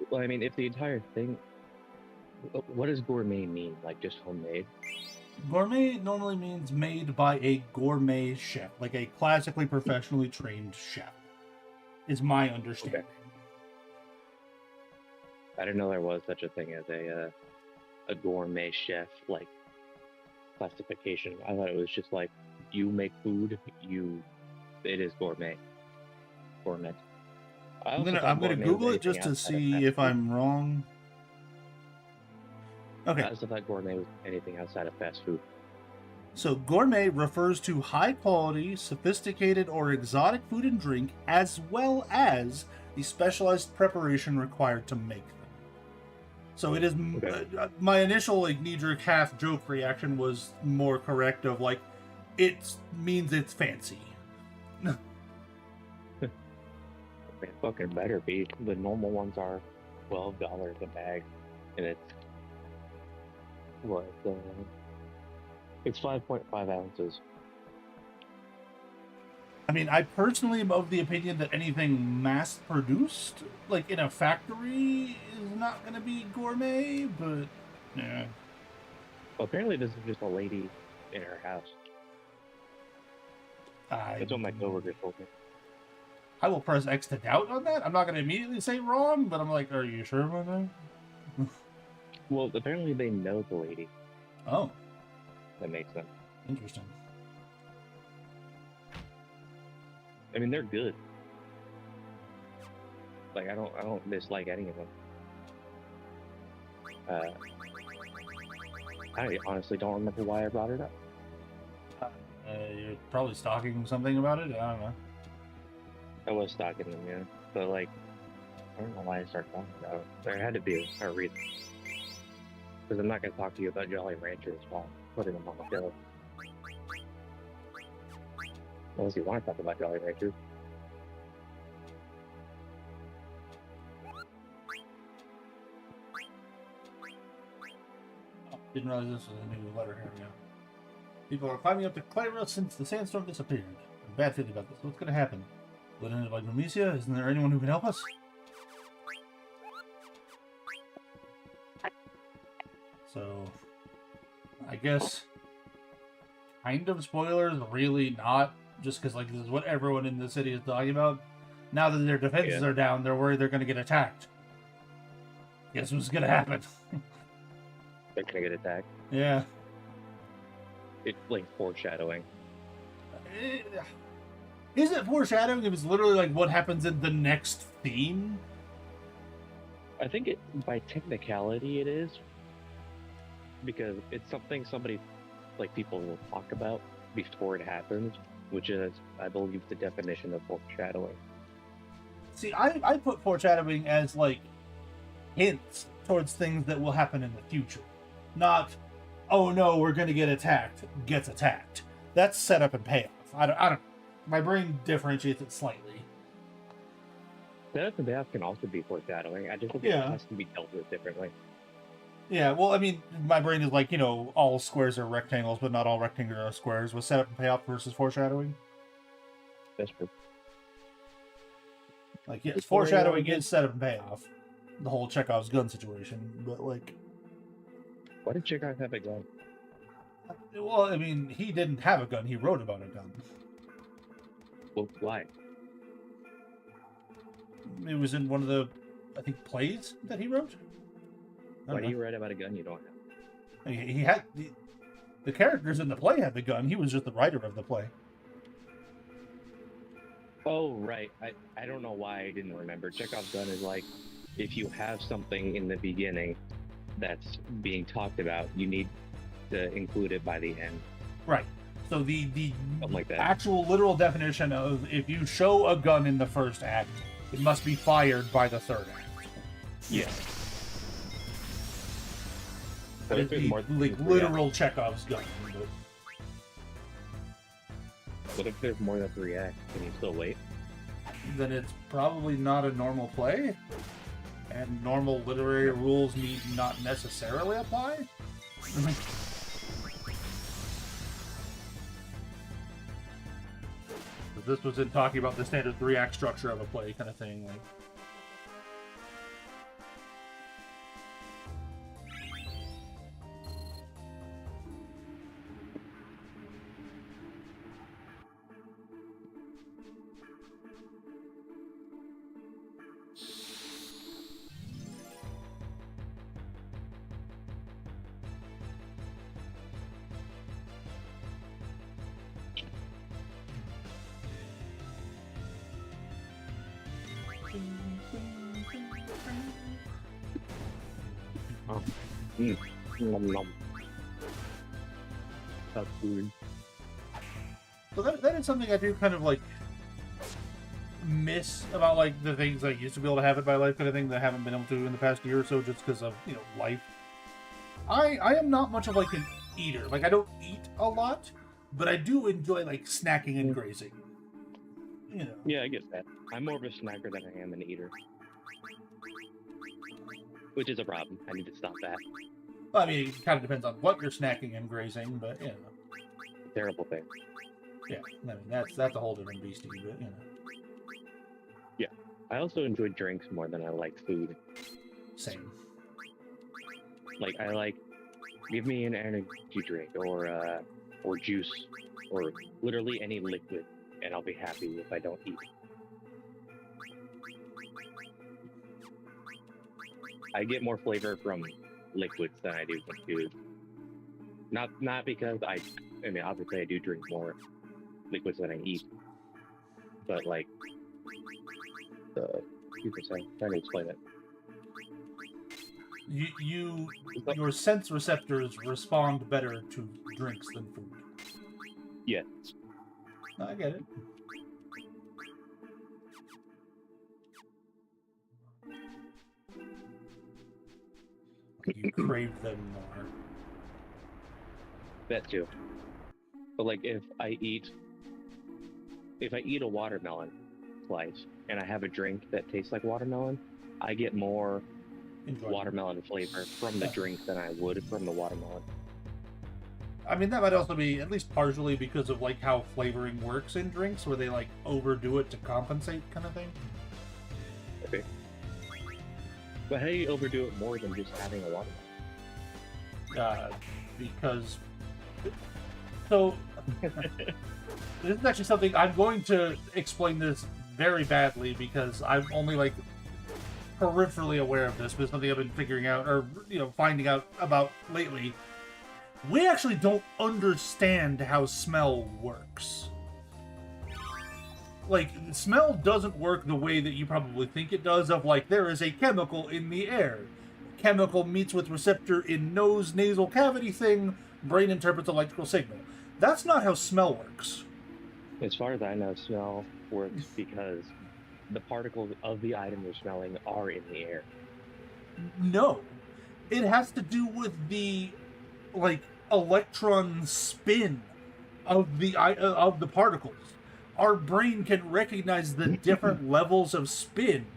Well, I mean, if the entire thing, what does gourmet mean? Like just homemade? Gourmet normally means made by a gourmet chef, like a classically professionally trained chef, is my understanding. Okay. I didn't know there was such a thing as a gourmet chef like classification. I thought it was just like you make food, it is gourmet. Gourmet. I'm gonna Google it just to see if I'm wrong. Okay. I also thought gourmet was anything outside of fast food. So gourmet refers to high quality, sophisticated, or exotic food and drink, as well as the specialized preparation required to make them. So it is my initial like knee-jerk half joke reaction was more correct of like it means it's fancy. It fucking better be. The normal ones are $12 a bag, and it's what? It's 5.5 ounces. I mean, I personally am of the opinion that anything mass-produced, like in a factory, is not going to be gourmet, but yeah. Well, apparently this is just a lady in her house. That's what my coworker told me. I will press X to doubt on that. I'm not going to immediately say wrong, but I'm like, are you sure about that? Well, apparently they know the lady. Oh. That makes sense. Interesting. I mean, they're good. Like, I don't dislike any of them. I honestly don't remember why I brought it up. You're probably stalking something about it? I don't know. I was stalking them, yeah. But, like, I don't know why I started talking about it. There had to be a reason. Because I'm not going to talk to you about Jolly Ranchers while putting them on the show. Unless you want to talk about Jolly Ranchers. Oh, didn't realize this was a new letter here. Yeah. People are climbing up to Clara since the sandstorm disappeared. I'm bad feeling about this. What's going to happen? Will it end up like Mamicia? Isn't there anyone who can help us? So, I guess kind of spoilers, really not. Just because like this is what everyone in the city is talking about. Now that their defenses are down, they're worried they're going to get attacked. Guess what's going to happen? They're going to get attacked. Yeah. It's like foreshadowing. Is it foreshadowing? It was literally like what happens in the next theme. I think it, by technicality, it is. Because it's something like people will talk about before it happens, which is, I believe, the definition of foreshadowing. See, I put foreshadowing as like hints towards things that will happen in the future, not, oh no, we're gonna get attacked, gets attacked. That's setup and payoff. I don't. My brain differentiates it slightly. Setup and payoff can also be foreshadowing. I just think it has to be dealt with differently. Yeah, well, I mean, my brain is like, all squares are rectangles, but not all rectangles are squares. With setup and payoff versus foreshadowing. That's true. Like, yes, foreshadowing is setup and payoff. The whole Chekhov's gun situation, but like... Why did Chekhov have a gun? Well, I mean, he didn't have a gun. He wrote about a gun. Well, why? It was in one of the, I think, plays that he wrote. Why do you write about a gun you don't have? He had... The characters in the play had the gun. He was just the writer of the play. Oh, right. I don't know why I didn't remember. Chekhov's gun is like, if you have something in the beginning that's being talked about, you need to include it by the end. Right. So the Something like that. actual literal definition of if you show a gun in the first act, it must be fired by the third act. Yeah. That is the literal Chekhov's gun. But What if there's more than 3 acts? Can you still wait? then it's probably not a normal play, and normal literary rules need not necessarily apply. This was in talking about the standard 3-act structure of a play kind of thing. Like, Oh. Nom nom. That's food. so that is something I do kind of like miss about like the things I used to be able to have in my life kind of thing that I haven't been able to in the past year or so just because of, you know, life. I am not much of like an eater. Like I don't eat a lot, but I do enjoy like snacking and grazing. You know. Yeah, I get that. I'm more of a snacker than I am an eater. Which is a problem. I need to stop that. Well, I mean, it kind of depends on what you're snacking and grazing, but you know. Terrible thing. Yeah, I mean that's a whole different beastie, but you know. Yeah. I also enjoy drinks more than I like food. Same. Like I like give me an energy drink or juice or literally any liquid and I'll be happy if I don't eat. I get more flavor from liquids than I do from food. Not because I mean obviously I do drink more liquids than I eat. But like people say, trying to explain it. Your sense receptors respond better to drinks than food. Yeah. I get it. You crave them more. That too. But like if I eat a watermelon slice and I have a drink that tastes like watermelon, I get more watermelon flavor from the drink than I would from the watermelon. I mean, that might also be at least partially because of like how flavoring works in drinks, where they like overdo it to compensate, kind of thing. Okay. But how do you overdo it more than just having a watermelon? Because so this is actually something I'm going to explain this very badly because I'm only like peripherally aware of this, but it's something I've been figuring out or finding out about lately. We actually don't understand how smell works. Like, smell doesn't work the way that you probably think it does, of like, there is a chemical in the air. Chemical meets with receptor in nose, nasal cavity thing, brain interprets electrical signal. That's not how smell works. As far as I know, smell works because the particles of the item you're smelling are in the air. No. It has to do with the, like, electron spin of the particles. Our brain can recognize the different levels of spin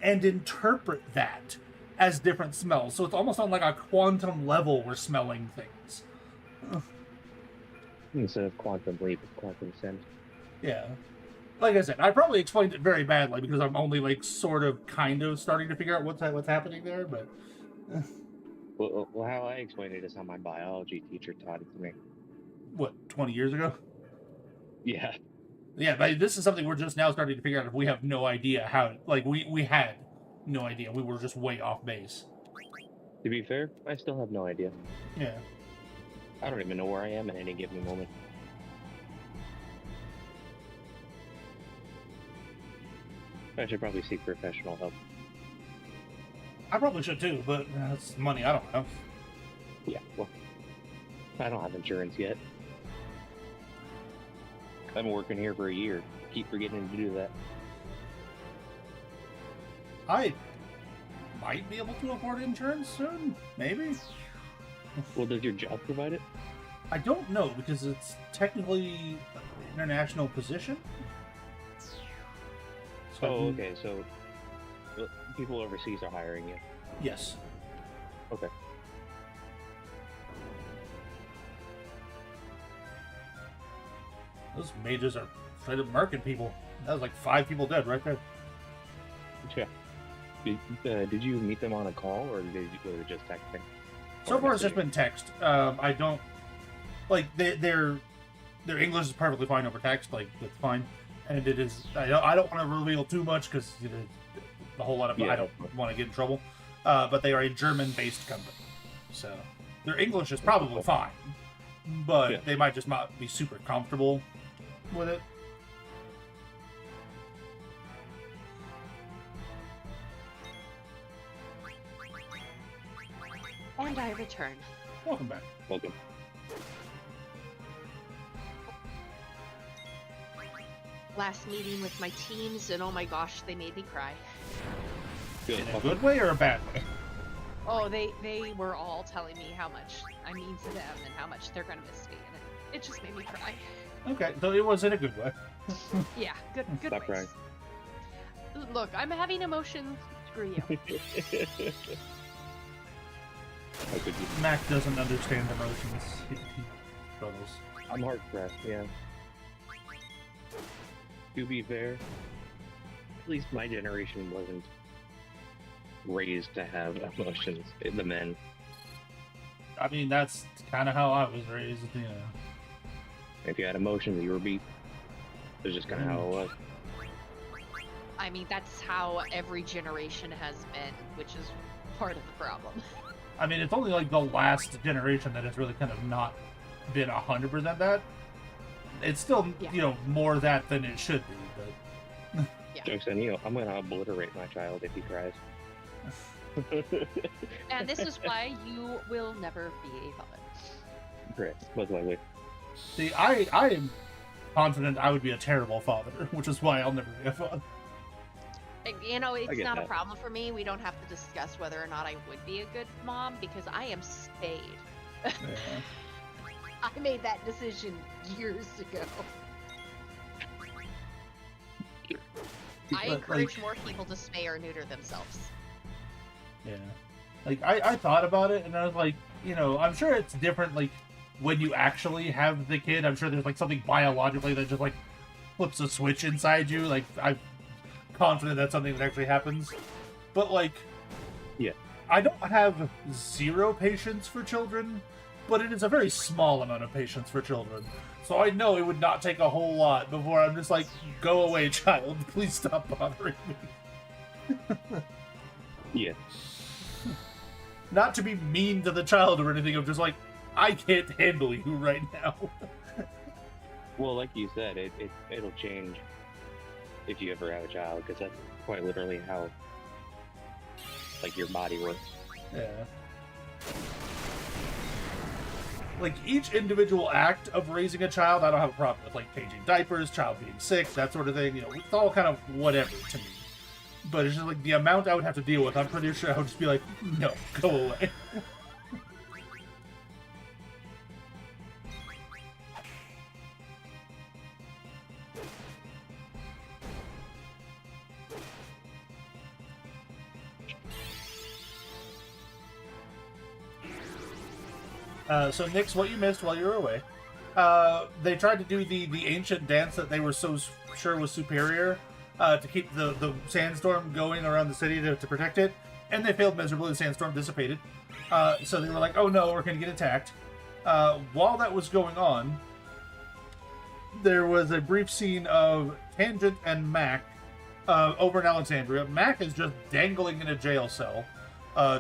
and interpret that as different smells. So it's almost on like a quantum level we're smelling things. Instead of quantum leap, it's quantum sense. Yeah. Like I said, I probably explained it very badly because I'm only like sort of kind of starting to figure out what's happening there, but Well, how I explain it is how my biology teacher taught it to me. What, 20 years ago? Yeah. Yeah, but this is something we're just now starting to figure out if we have no idea how, like, we had no idea. We were just way off base. To be fair, I still have no idea. Yeah. I don't even know where I am at any given moment. I should probably seek professional help. I probably should too, but that's money I don't have. Yeah, well, I don't have insurance yet. I've been working here for a year. Keep forgetting to do that. I might be able to afford insurance soon, maybe. Well, does your job provide it? I don't know because it's technically an international position. So Okay. So people overseas are hiring you. Yes. Okay. Those mages are straight up murking people. That was like 5 people dead right there. Yeah. Did you meet them on a call or was it just texting? So far, it's just been text. I don't like their English is perfectly fine over text. Like it's fine, and it is. I don't want to reveal too much because a whole lot of I don't want to get in trouble. But they are a German-based company, so their English is probably fine, but they might just not be super comfortable with it. And I return. Welcome back. Welcome. Last meeting with my teams, and oh my gosh, they made me cry. Good. In a good way or a bad way? Oh, they were all telling me how much I mean to them and how much they're gonna miss me, and it just made me cry. Okay, so it was in a good way. Yeah, good Stop ways. crying. Look, I'm having emotions. Screw you. How could you? Mac doesn't understand emotions. He struggles. I'm hard pressed. Yeah. To be fair, at least my generation wasn't raised to have emotions. The men. I mean, that's kind of how I was raised, you know. If you had emotions, you were beat. It's just kind of how it was. I mean, that's how every generation has been, which is part of the problem. I mean, it's only like the last generation that has really kind of not been 100% that. It's still, you know, more that than it should be, but... Jokes on you, I'm gonna obliterate my child if he cries. And this is why you will never be a father. Great, most likely. See, I am confident I would be a terrible father, which is why I'll never be a father. You know, it's not that. a problem for me. We don't have to discuss whether or not I would be a good mom because I am spayed. Yeah. I made that decision years ago. I encourage more people to spay or neuter themselves. Yeah. Like, I thought about it, and I was like, you know, I'm sure it's different, like, when you actually have the kid. I'm sure there's, like, something biologically that just, like, flips a switch inside you. Like, I'm confident that's something that actually happens. But, like... Yeah. I don't have zero patience for children, but it is a very small amount of patience for children. So I know it would not take a whole lot before I'm just like, go away, child. Please stop bothering me. Yeah. Not to be mean to the child or anything, I'm just like, I can't handle you right now. Well, like you said, it'll change if you ever have a child, because that's quite literally how, like, your body works. Yeah. Like, each individual act of raising a child, I don't have a problem with, like, changing diapers, child being sick, that sort of thing, you know, it's all kind of whatever to me. But it's just, like, the amount I would have to deal with, I'm pretty sure I would just be like, no, go away. So, Nix, what you missed while you were away, they tried to do the ancient dance that they were so sure was superior to keep the sandstorm going around the city to protect it, and they failed miserably. The sandstorm dissipated. So they were like, oh no, we're going to get attacked. While that was going on, there was a brief scene of Tangent and Mac over in Alexandria. Mac is just dangling in a jail cell,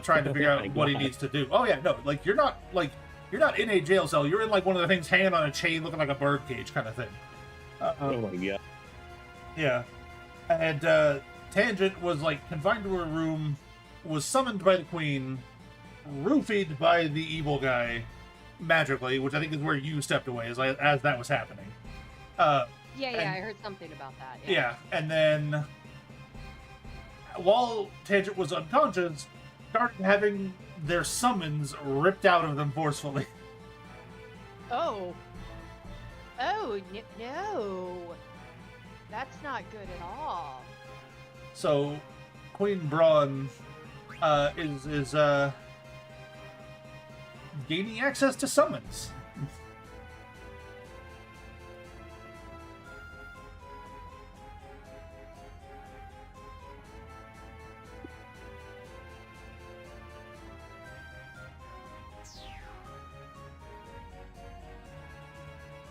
trying to figure out what he needs to do. Oh yeah, no, like you're not in a jail cell. You're in like one of the things hanging on a chain, looking like a bird cage kind of thing. Oh my god. Yeah, and Tangent was like confined to her room, was summoned by the queen, roofied by the evil guy magically, which I think is where you stepped away as that was happening. Yeah, And- I heard something about that. Yeah, and then while Tangent was unconscious, started having their summons ripped out of them forcefully. Oh. Oh, no. That's not good at all. So, Queen Braun is gaining access to summons.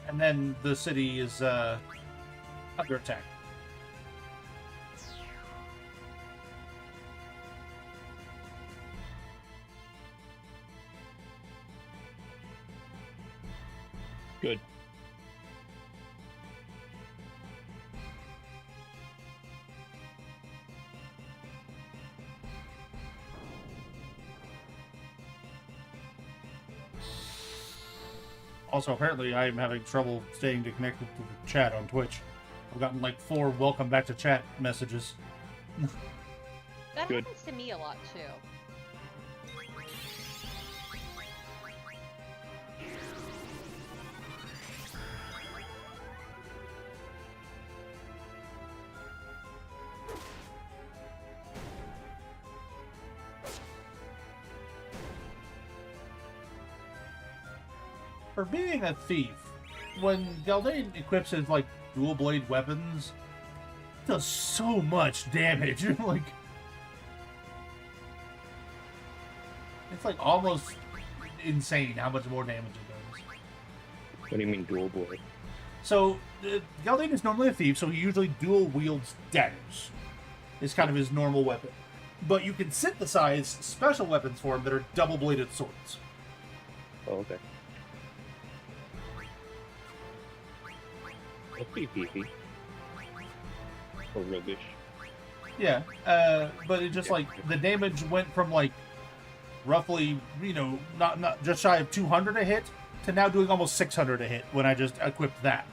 And then the city is under attack. Good. Also, apparently, I am having trouble staying connected to the chat on Twitch. I've gotten like 4 welcome back to chat messages. That Good. happens to me a lot, too. For being a thief, when Galdane equips his like dual blade weapons, it does so much damage. Like, it's like almost insane how much more damage it does. What do you mean dual blade? So Galdane is normally a thief, so he usually dual wields daggers. Is kind of his normal weapon. But you can synthesize special weapons for him that are double bladed swords. Oh, okay. That's pretty beefy. Or roguish. Yeah, but it just Yeah. like the damage went from like roughly, you know, not just shy of 200 a hit to now doing almost 600 a hit when I just equipped that.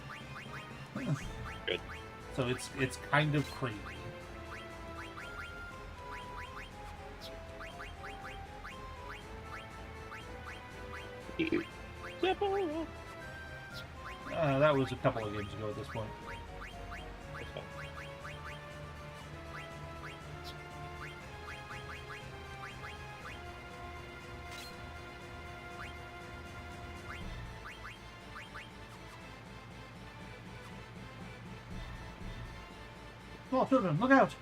Good. So it's kind of crazy. That was a couple of games ago at this point. Oh, children, look out!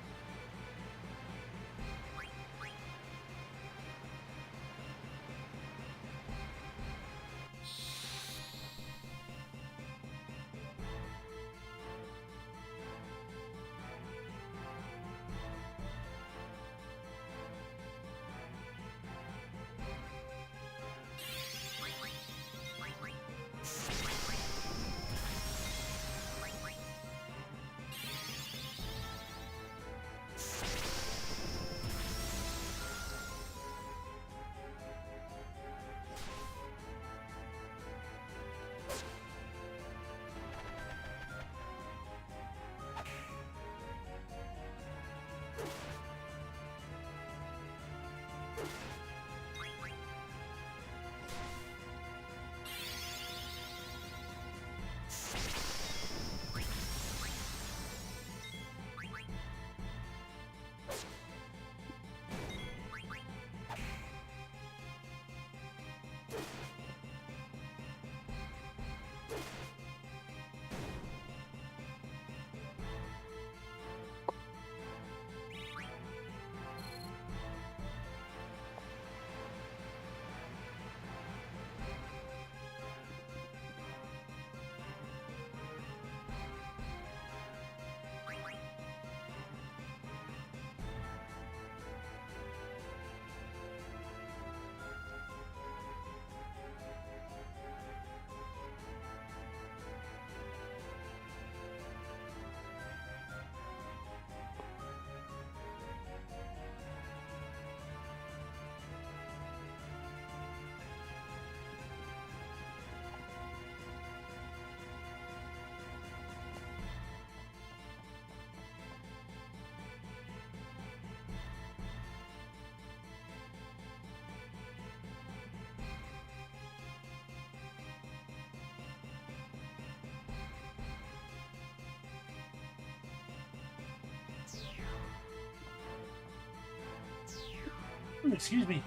Excuse me.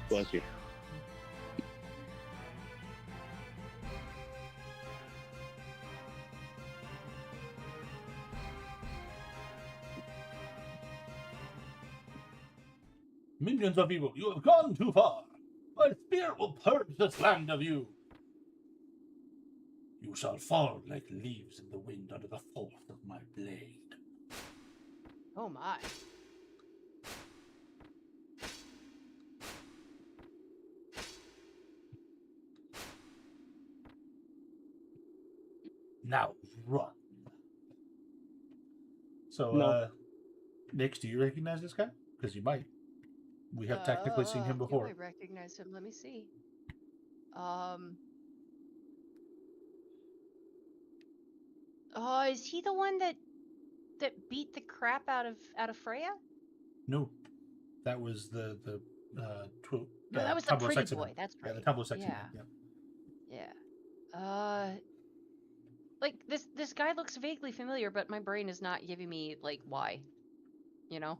Bless you. Minions of evil, you have gone too far. My spirit will purge this land of you. You shall fall like leaves in the wind under the force of my blade. Oh my. Now run. So, No. Nix, do you recognize this guy? Because you might. We have technically seen him before. Do I recognize him? Let me see. Oh, is he the one that beat the crap out of Freya? No, that was the No, that was the Tumblr pretty sexy boy. man. That's right. Yeah, the Tumblr sexy Yeah. man. Yeah. Yeah. Like this guy looks vaguely familiar, but my brain is not giving me like why. You know?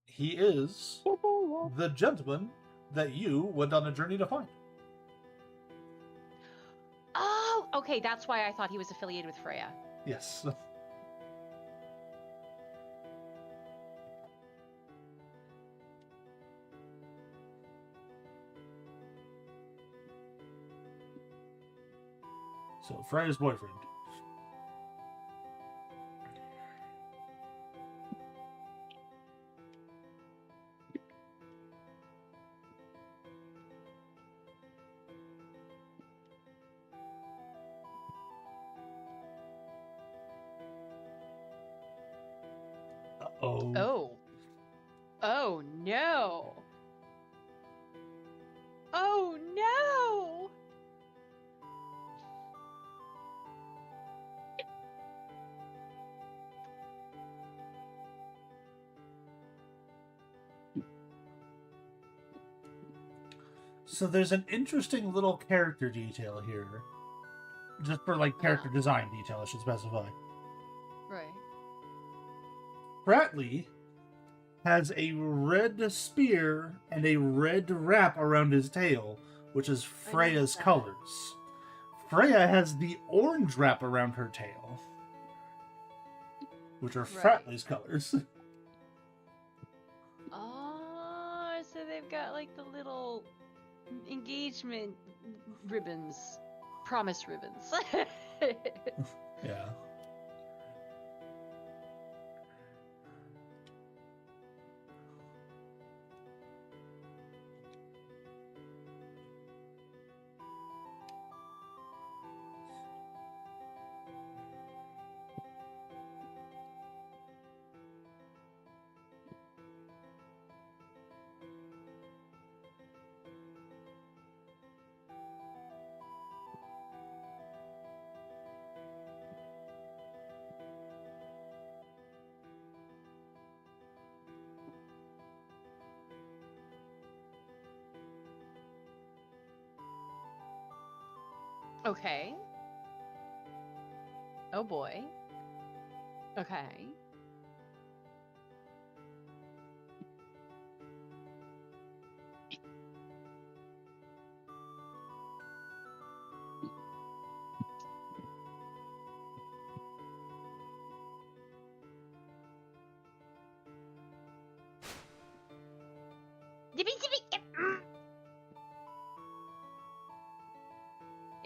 He is the gentleman that you went on a journey to find. Oh, okay. That's why I thought he was affiliated with Freya. Yes. So, Freya's boyfriend. Uh-oh. Oh. Oh no. Oh no. So there's an interesting little character detail here. Just for, like, character design detail, I should specify. Right. Bradley has a red spear and a red wrap around his tail, which is Freya's colors. Freya has the orange wrap around her tail, which are Fratley's colors. Oh, so they've got like the little engagement ribbons, promise ribbons. Yeah. Okay. Oh boy. Okay.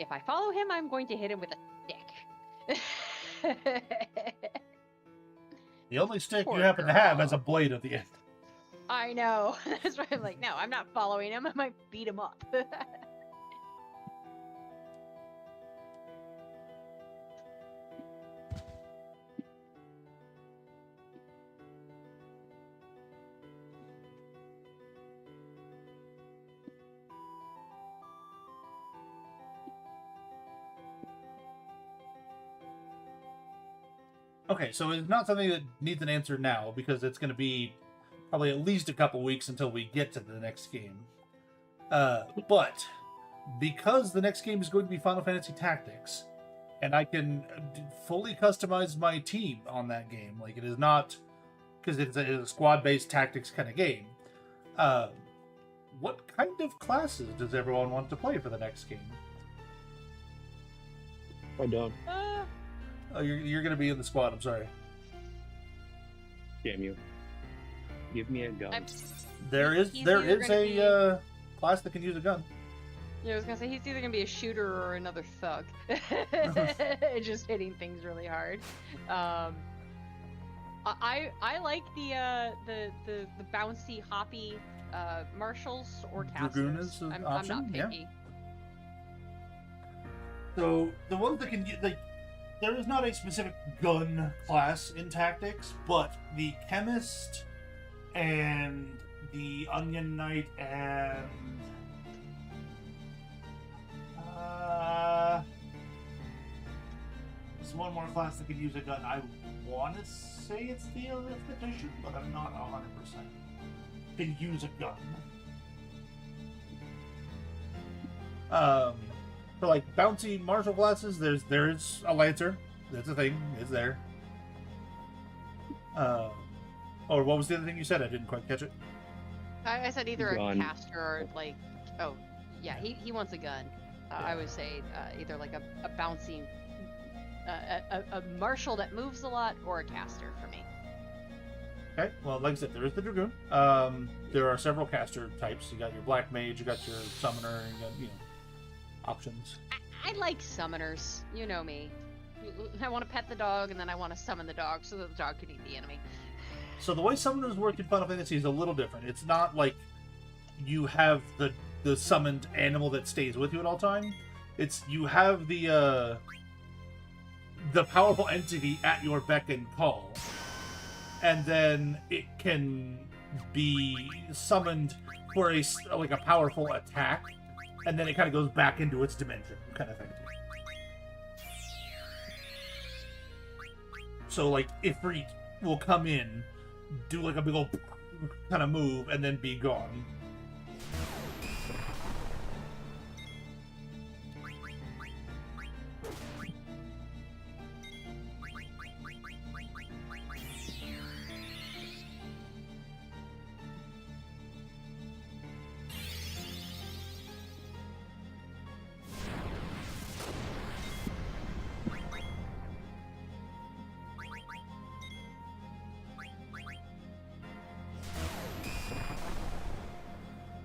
If I follow him, I'm going to hit him with a stick. The only stick Poor you happen to girl. have has a blade at the end. I know. That's why I'm like, no, I'm not following him. I might beat him up. Okay, so it's not something that needs an answer now, because it's going to be probably at least a couple weeks until we get to the next game. But because the next game is going to be Final Fantasy Tactics, and I can fully customize my team on that game, like it is not because it's a squad-based tactics kind of game. What kind of classes does everyone want to play for the next game? I don't. Oh, you're going to be in the squad. I'm sorry. Damn you. Give me a gun. There is a class that can use a gun. Yeah, I was gonna say he's either gonna be a shooter or another thug, just hitting things really hard. I like the bouncy hoppy marshals or Dragoon casters. is an I'm option, not yeah. picky. So the ones that can use, like, there is not a specific gun class in tactics, but the chemist and the onion knight and there's one more class that could use a gun. I want to say it's the arithmetician, but I'm not 100%. Can use a gun. For like bouncy martial classes, there's a lancer. That's a thing. It's there. Or what was the other thing you said? I didn't quite catch it. I said either Gun. a caster or like, oh yeah, he wants a gun. I would say either like a bouncy, a marshal that moves a lot, or a caster for me. Okay, well, like I said, there is the dragoon. There are several caster types. You got your black mage, you got your summoner, you got options. I like summoners. You know me. I want to pet the dog, and then I want to summon the dog so that the dog can eat the enemy. So the way summoners work in Final Fantasy is a little different. It's not like you have the summoned animal that stays with you at all time. It's you have the powerful entity at your beck and call, and then it can be summoned for a powerful attack, and then it kind of goes back into its dimension, kind of thing. So like Ifrit will come in, do like a big old kind of move, and then be gone.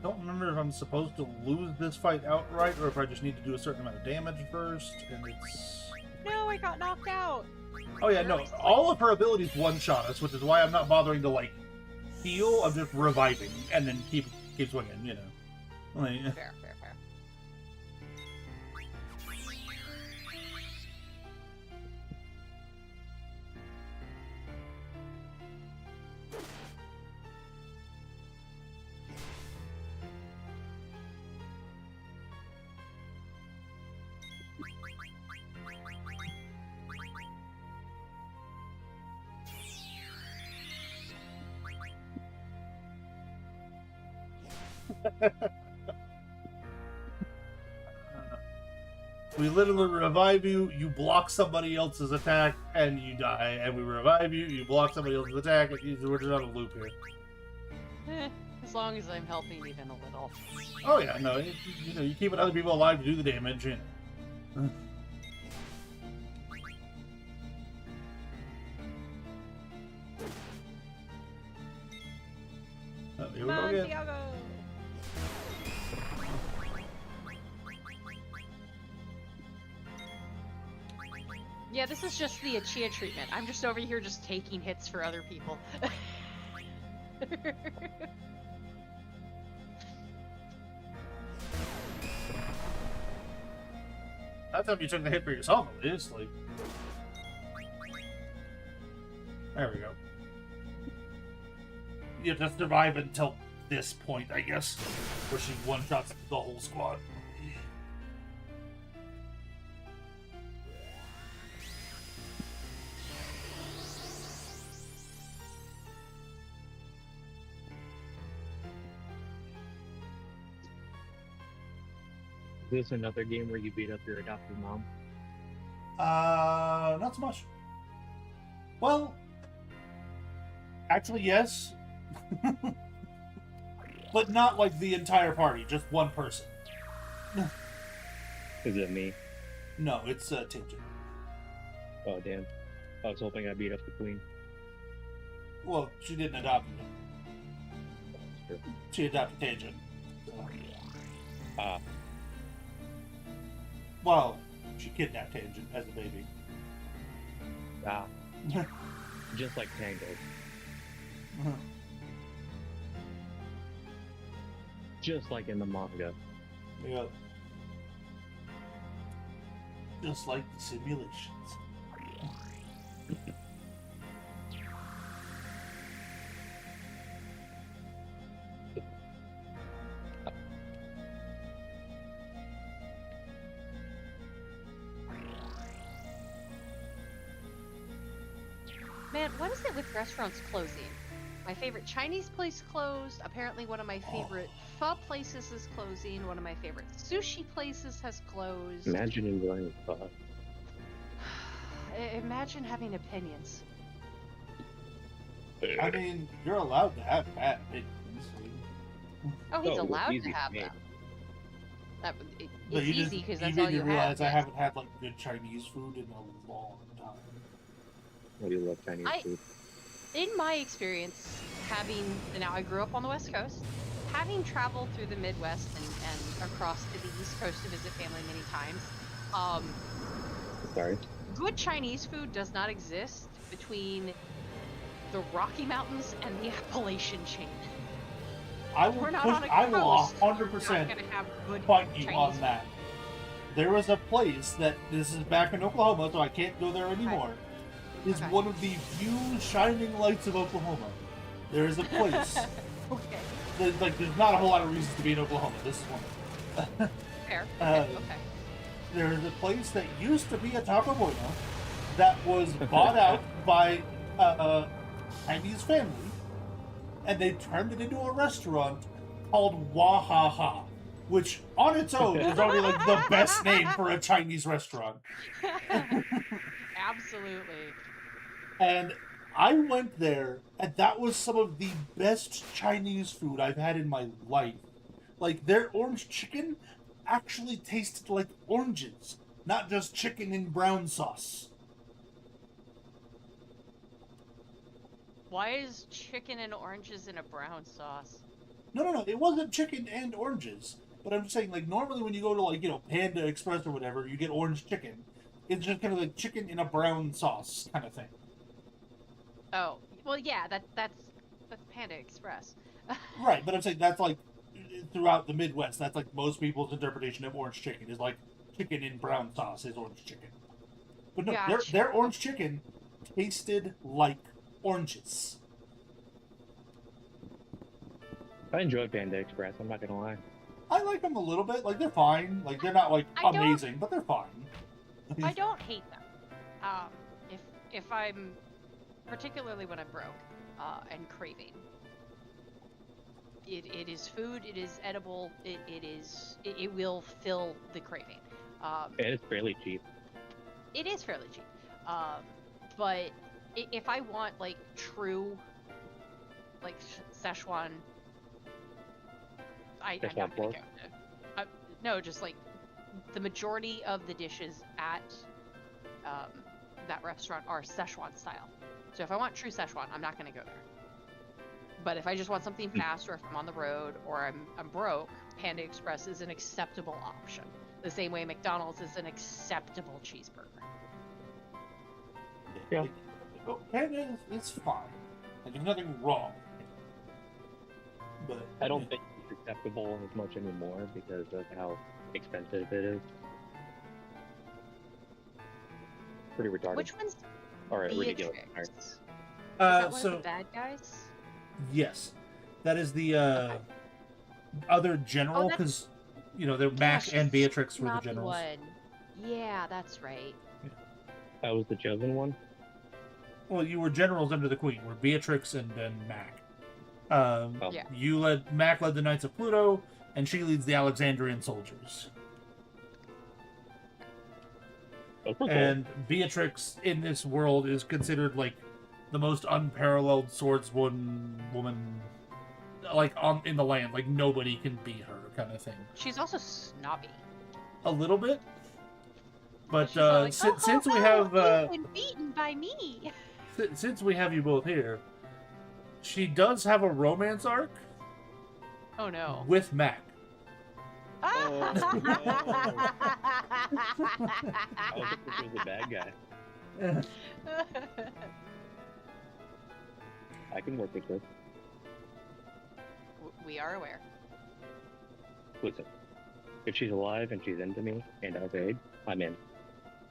Don't remember if I'm supposed to lose this fight outright or if I just need to do a certain amount of damage first, and it's... No, I got knocked out. Oh yeah, no, all of her abilities one-shot us, which is why I'm not bothering to, like, heal. I'm just reviving, and then keep swinging, you know. Like, Fair. we literally revive you, you block somebody else's attack, and you die. And we revive you, you block somebody else's attack, and we're just on a loop here. As long as I'm helping even a little. Oh yeah, no, you keeping other people alive to do the damage, you know. Oh, here we go again. Santiago! Yeah, this is just the Achia treatment. I'm just over here just taking hits for other people. That time you took the hit for yourself, at least. Like, there we go. You have to survive until this point, I guess, where she one-shots the whole squad. Is this another game where you beat up your adopted mom? Not so much. Well, Actually, yes. But not like the entire party, just one person. Is it me? No, it's Tintin. Oh damn! I was hoping I beat up the queen. Well, she didn't adopt him. Sure. She adopted Tajin. Ah, Well, she kidnapped Tajin as a baby. ah, just like Tangled. Just like in the manga. Yeah. Just like the simulations. Man, what is it with restaurants closing? My favorite Chinese place closed. Apparently, one of my favorite pho places is closing. One of my favorite sushi places has closed. Imagine enjoying pho. Imagine having opinions. I mean, you're allowed to have bad opinions. Oh, he's Oh, allowed easy to have for me. them. That, But it's easy because that's you all need you to realize have. I yes. haven't had like good Chinese food in a long time. I do love Chinese food. In my experience, now I grew up on the West Coast, having traveled through the Midwest and across to the East Coast to visit family many times, Sorry. good Chinese food does not exist between the Rocky Mountains and the Appalachian chain. I will We're not push. on a I will coast. 100% You're not gonna have good fight you Chinese on food. that. There was a place that this is back in Oklahoma, so I can't go there anymore. It's Okay. one of the few shining lights of Oklahoma. There is a place. Okay. There's not a whole lot of reasons to be in Oklahoma. This is one. Fair. Uh, Okay. There is a place that used to be a Taco Bueno that was bought out by a Chinese family, and they turned it into a restaurant called Wahaha, which on its own is already like the best name for a Chinese restaurant. Absolutely. And I went there, and that was some of the best Chinese food I've had in my life. Like, their orange chicken actually tasted like oranges, not just chicken in brown sauce. Why is chicken and oranges in a brown sauce? No, it wasn't chicken and oranges. But I'm just saying, like, normally when you go to, like, Panda Express or whatever, you get orange chicken. It's just kind of like chicken in a brown sauce kind of thing. Oh, well, yeah, that's Panda Express. Right, but I'm saying that's like throughout the Midwest. That's like most people's interpretation of orange chicken is like chicken in brown sauce is orange chicken. But no, Gotcha. their orange chicken tasted like oranges. I enjoy Panda Express. I'm not gonna lie. I like them a little bit. Like, they're fine. Like, they're not like I don't- amazing, but they're fine. I don't hate them. If I'm, particularly when I'm broke and craving, it is food. It is edible. It will fill the craving. And it's fairly cheap. It is fairly cheap. But if I want like true, like Szechuan, I'm Szechuan not gonna pork? go. No, just like the majority of the dishes at that restaurant are Szechuan style. So if I want true Szechuan, I'm not gonna go there. But if I just want something fast, or if I'm on the road, or I'm broke, Panda Express is an acceptable option. The same way McDonald's is an acceptable cheeseburger. Yeah. Like, Panda, it's fine. Like, there's nothing wrong. But I don't think it's acceptable as much anymore because of how expensive it is. Pretty retarded. Which one's Or ridiculous. Beatrix? Is Uh, that one so of the bad guys? yes, that is the other general that's- because they're Mac Gosh, and Beatrix were the not the generals. one. Yeah, that's right. That was the chosen one. Well, you were generals under the Queen. Were Beatrix and then Mac. Oh. Yeah. Mac led the Knights of Pluto, and she leads the Alexandrian soldiers. Those were cool. And Beatrix in this world is considered like the most unparalleled swordswoman woman, like in the land. Like nobody can beat her, kind of thing. She's also snobby. A little bit, but She's like, since we oh, have you've been beaten by me. since we have you both here, she does have a romance arc Oh no. with Mac. Oh, no. I was looking for the bad guy. I can work with this. We are aware. Listen, if she's alive and she's into me and of age, I'm in.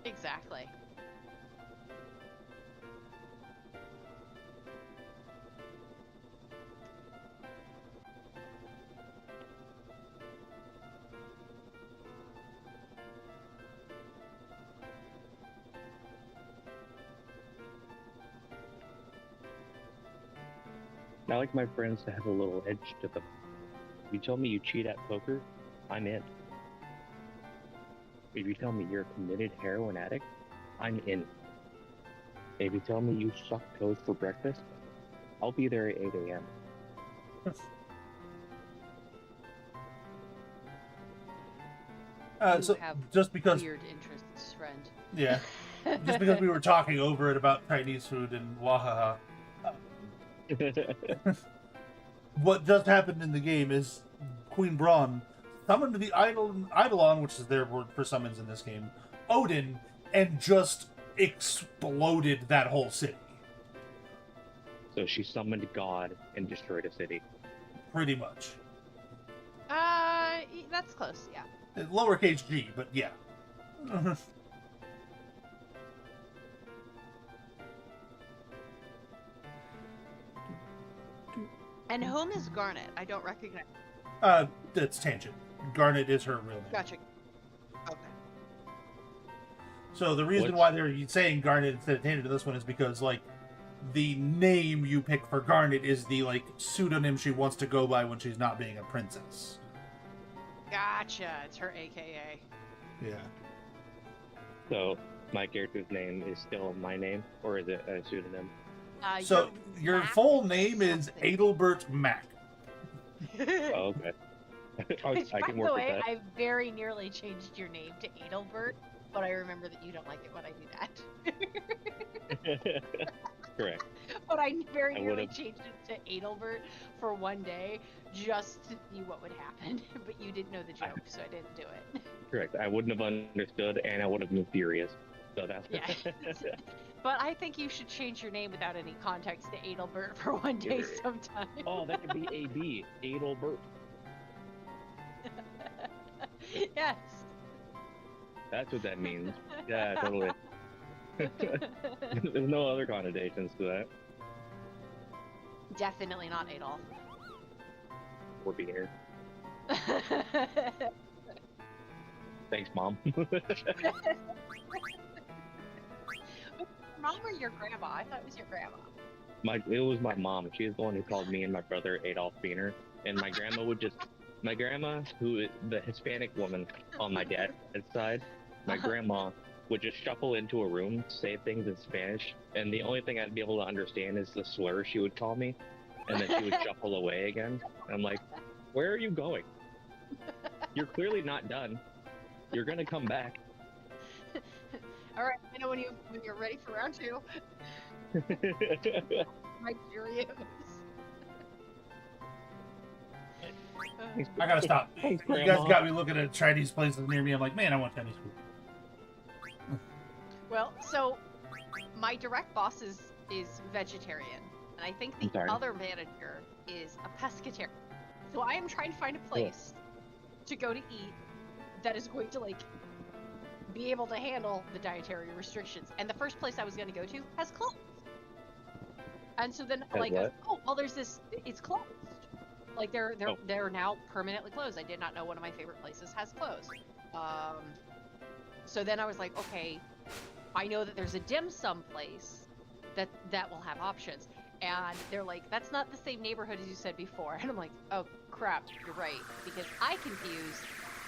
Exactly. I like my friends to have a little edge to them. If you tell me you cheat at poker, I'm in. If you tell me you're a committed heroin addict, I'm in. If you tell me you suck toast for breakfast, I'll be there at 8 a.m. So have just because, weird interests, friend. yeah, just because we were talking over it about Chinese food and wahaha. What does happen in the game is Queen Braun summoned the Eidolon, which is their word for summons in this game, Odin, and just exploded that whole city. So she summoned God and destroyed a city. Pretty much. That's close, yeah. Lowercase g, but yeah. And whom is Garnet? I don't recognize. That's Tangent. Garnet is her real name. Gotcha. Okay. So the reason why they're saying Garnet instead of Tangent in this one is because, like, the name you pick for Garnet is the, like, pseudonym she wants to go by when she's not being a princess. Gotcha. It's her AKA. Yeah. So my character's name is still my name, or is it a pseudonym? So your Mac full name is something. Adelbert Mack. Oh, okay. Which, I by can the work way, with I very nearly changed your name to Adelbert, but I remember that you don't like it when I do that. Correct. But I very I nearly would've- changed it to Adelbert for one day just to see what would happen. But you didn't know the joke, so I didn't do it. Correct. I wouldn't have understood, and I would have been furious. So that's Yeah. But I think you should change your name without any context to Adelbert for one day Yeah. sometime. Oh, that could be AB, Adelbert. Yes. That's what that means. Yeah, totally. There's no other connotations to that. Definitely not Adolf. Or beer. Thanks, Mom. Mom or your grandma? I thought it was your grandma. It was my mom. She was the one who called me and my brother Adolf Beaner. And my grandma my grandma, who is the Hispanic woman on my dad's side, my grandma would just shuffle into a room, say things in Spanish, and the only thing I'd be able to understand is the slur she would call me, and then she would shuffle away again. And I'm like, where are you going? You're clearly not done. You're gonna come back. All right, I know when you're ready for round two. My curious. I gotta stop. Thanks, You guys Grandma. got me looking at Chinese places near me. I'm like, man, I want Chinese food. Well, so my direct boss is vegetarian, and I think the sorry. other manager is a pescatarian. So I am trying to find a place to go to eat that is going to be able to handle the dietary restrictions. And the first place I was going to go to has closed. And so then Has what? oh well, there's this. It's closed. Like they're now permanently closed. I did not know one of my favorite places has closed. So then I was like, okay, I know that there's a dim sum place that will have options. And they're like, that's not the same neighborhood as you said before. And I'm like, oh crap, you're right, because I confuse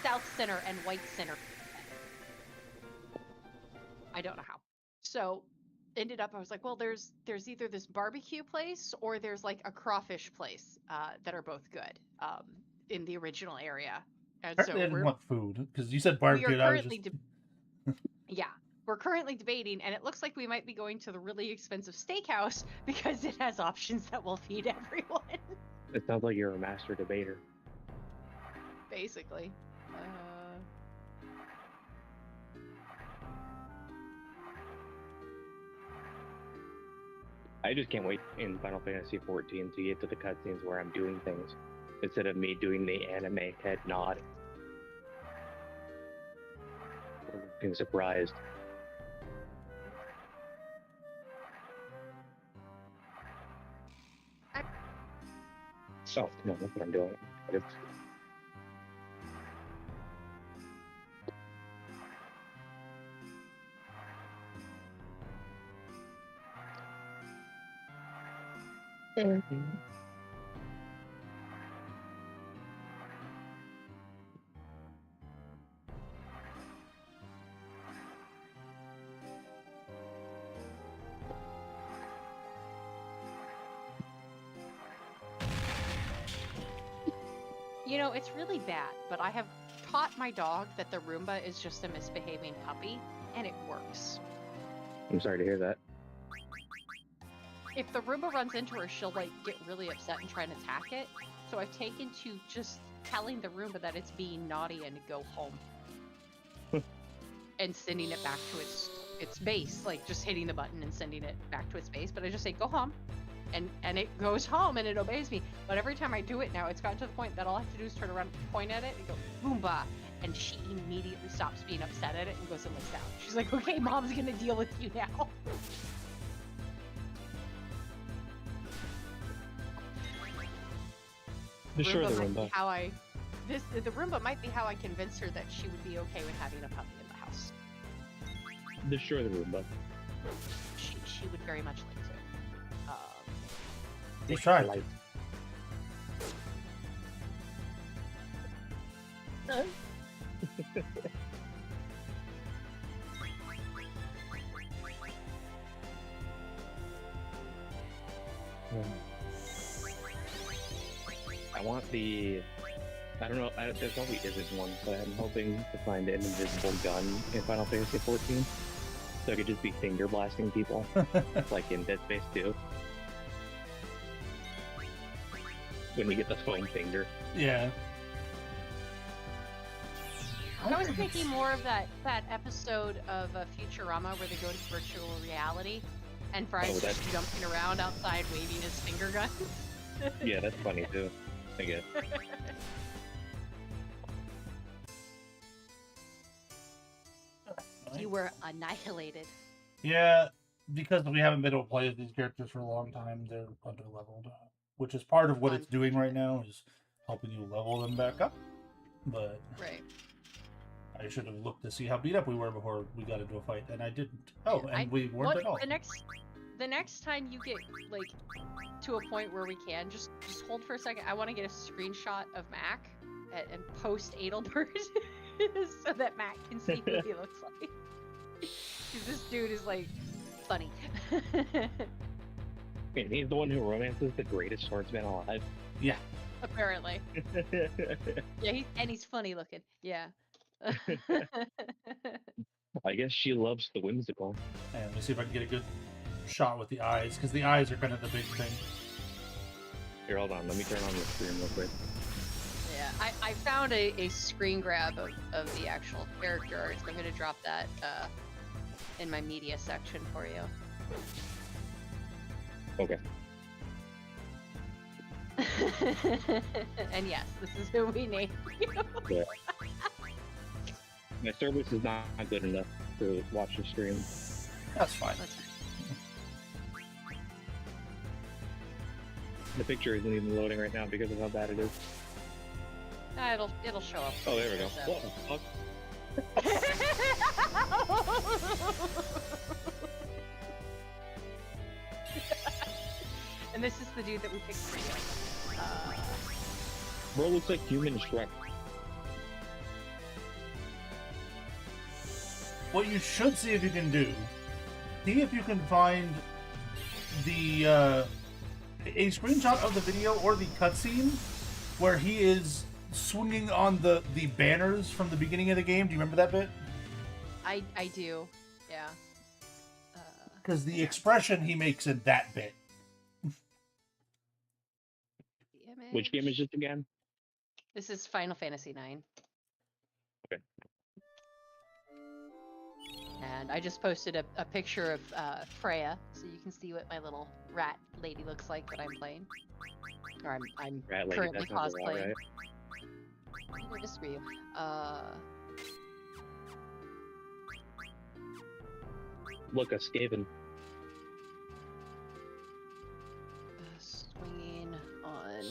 South Center and White Center. I don't know how. So ended up, I was like, well, there's either this barbecue place or there's like a crawfish place that are both good in the original area. And Apparently, I so didn't want food because you said we are barbecue. And I was just currently yeah, we're currently debating, and it looks like we might be going to the really expensive steakhouse because it has options that will feed everyone. It sounds like you're a master debater. Basically. I just can't wait in Final Fantasy 14 to get to the cutscenes where I'm doing things instead of me doing the anime head nod. Being surprised. So, no, that's what I'm doing. You know, it's really bad, but I have taught my dog that the Roomba is just a misbehaving puppy, and it works. I'm sorry to hear that. If the Roomba runs into her, she'll like get really upset and try and attack it. So I've taken to just telling the Roomba that it's being naughty and to go home. And sending it back to its base, like just hitting the button and sending it back to its base. But I just say, go home. And it goes home and it obeys me. But every time I do it now, it's gotten to the point that all I have to do is turn around, point at it, and go, Boomba. And she immediately stops being upset at it and goes and lays down. She's like, okay, Mom's gonna deal with you now. The Roomba might be how I convinced her that she would be okay with having a puppy in the house. Destroy the Roomba. She would very much like to. Let's try. I want the... I don't know, there probably isn't one, but I'm hoping to find an invisible gun in Final Fantasy 14. So I could just be finger blasting people, like in Dead Space 2. When you get the foam finger. Yeah. I was thinking more of that episode of Futurama where they go into virtual reality and Fry's just jumping around outside waving his finger gun. Yeah, that's funny too, I guess. You were annihilated. Yeah, because we haven't been able to play as these characters for a long time, they're under-leveled. Which is part of what it's doing right now, is helping you level them back up. But right. I should have looked to see how beat up we were before we got into a fight, and I didn't. Oh, and we weren't at all. The next time you get like to a point where we can just hold for a second. I want to get a screenshot of Mac and post Adelbert so that Mac can see what he looks like. Because this dude is like funny. And he's the one who romances the greatest swordsman alive. Yeah. Apparently. Yeah, he's funny looking. Yeah. I guess she loves the whimsical. And let me see if I can get a good shot with the eyes, because the eyes are kind of the big thing. Here, hold on. Let me turn on the screen real quick. Yeah, I found a screen grab of the actual character art, so I'm going to drop that in my media section for you. Okay. And yes, this is who we named you. Yeah. My service is not good enough to watch the stream. That's fine. The picture isn't even loading right now because of how bad it is. It'll show up. Oh, there we go. So. What the fuck? And this is the dude that we picked for you. Bro looks like human Shrek. What you should see if you can do see if you can find the a screenshot of the video or the cutscene where he is swinging on the banners from the beginning of the game. Do you remember that bit? I do. Yeah. Because the expression he makes in that bit. Which game is this again? This is Final Fantasy IX. Okay. And I just posted a picture of Freya, so you can see what my little rat lady looks like that I'm playing. Or I'm Rat lady, currently that sounds about cosplaying. right. Just for you. Look, a Skaven. Swinging on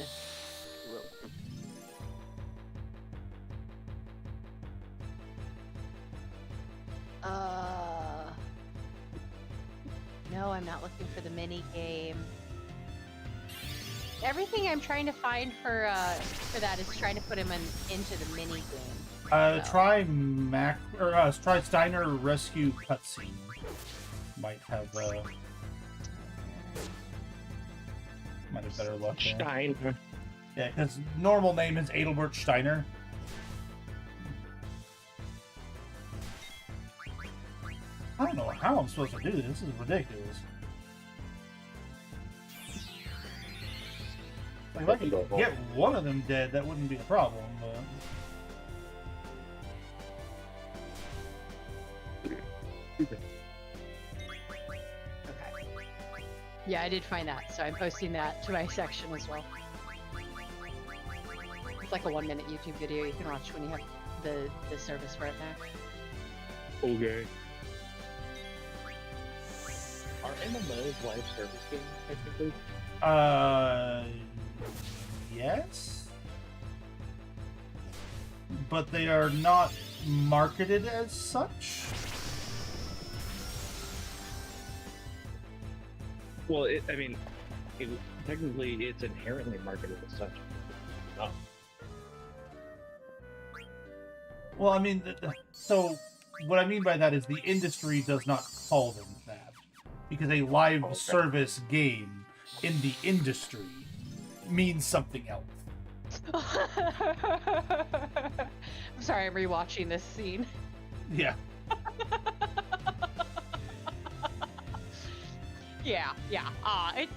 rope. No, I'm not looking for the mini game. Everything I'm trying to find for that is trying to put him into the mini game. Try try Steiner Rescue cutscene. Might have better luck there. Steiner. Yeah, because normal name is Adelbert Steiner. I don't know how I'm supposed to do this. This is ridiculous. Like, if I could get one of them dead, that wouldn't be a problem, but... Okay. Yeah, I did find that, so I'm posting that to my section as well. It's like a 1-minute YouTube video you can watch when you have the service for it back. Okay. Are MMOs live service games, technically? Yes? But they are not marketed as such? Well, technically, it's inherently marketed as such. Oh. Well, I mean, so what I mean by that is the industry does not call them that. Because a live service game in the industry means something else. I'm sorry, I'm rewatching this scene. Yeah. Yeah.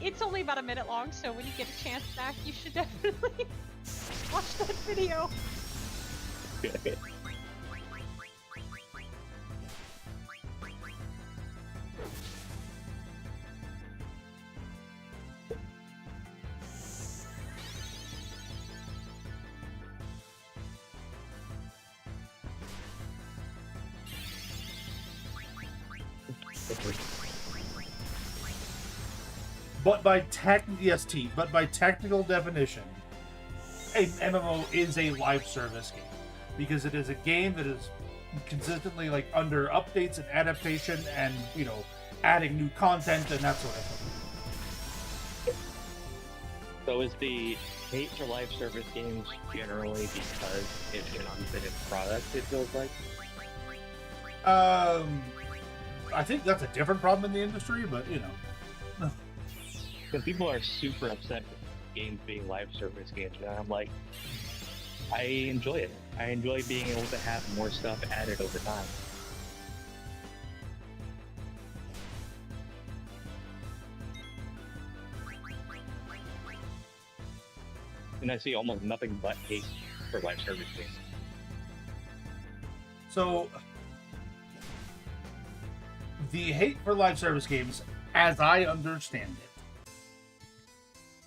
It's only about a minute long, so when you get a chance back, you should definitely watch that video. But by technical definition, a MMO is a live service game because it is a game that is consistently like under updates and adaptation and adding new content and that sort of thing. So is the hate for live service games generally because it's an unfinished product, it feels like? I think that's a different problem in the industry, but Because people are super upset with games being live service games, and I'm like, I enjoy it. I enjoy being able to have more stuff added over time. And I see almost nothing but hate for live service games. So, the hate for live service games, as I understand it,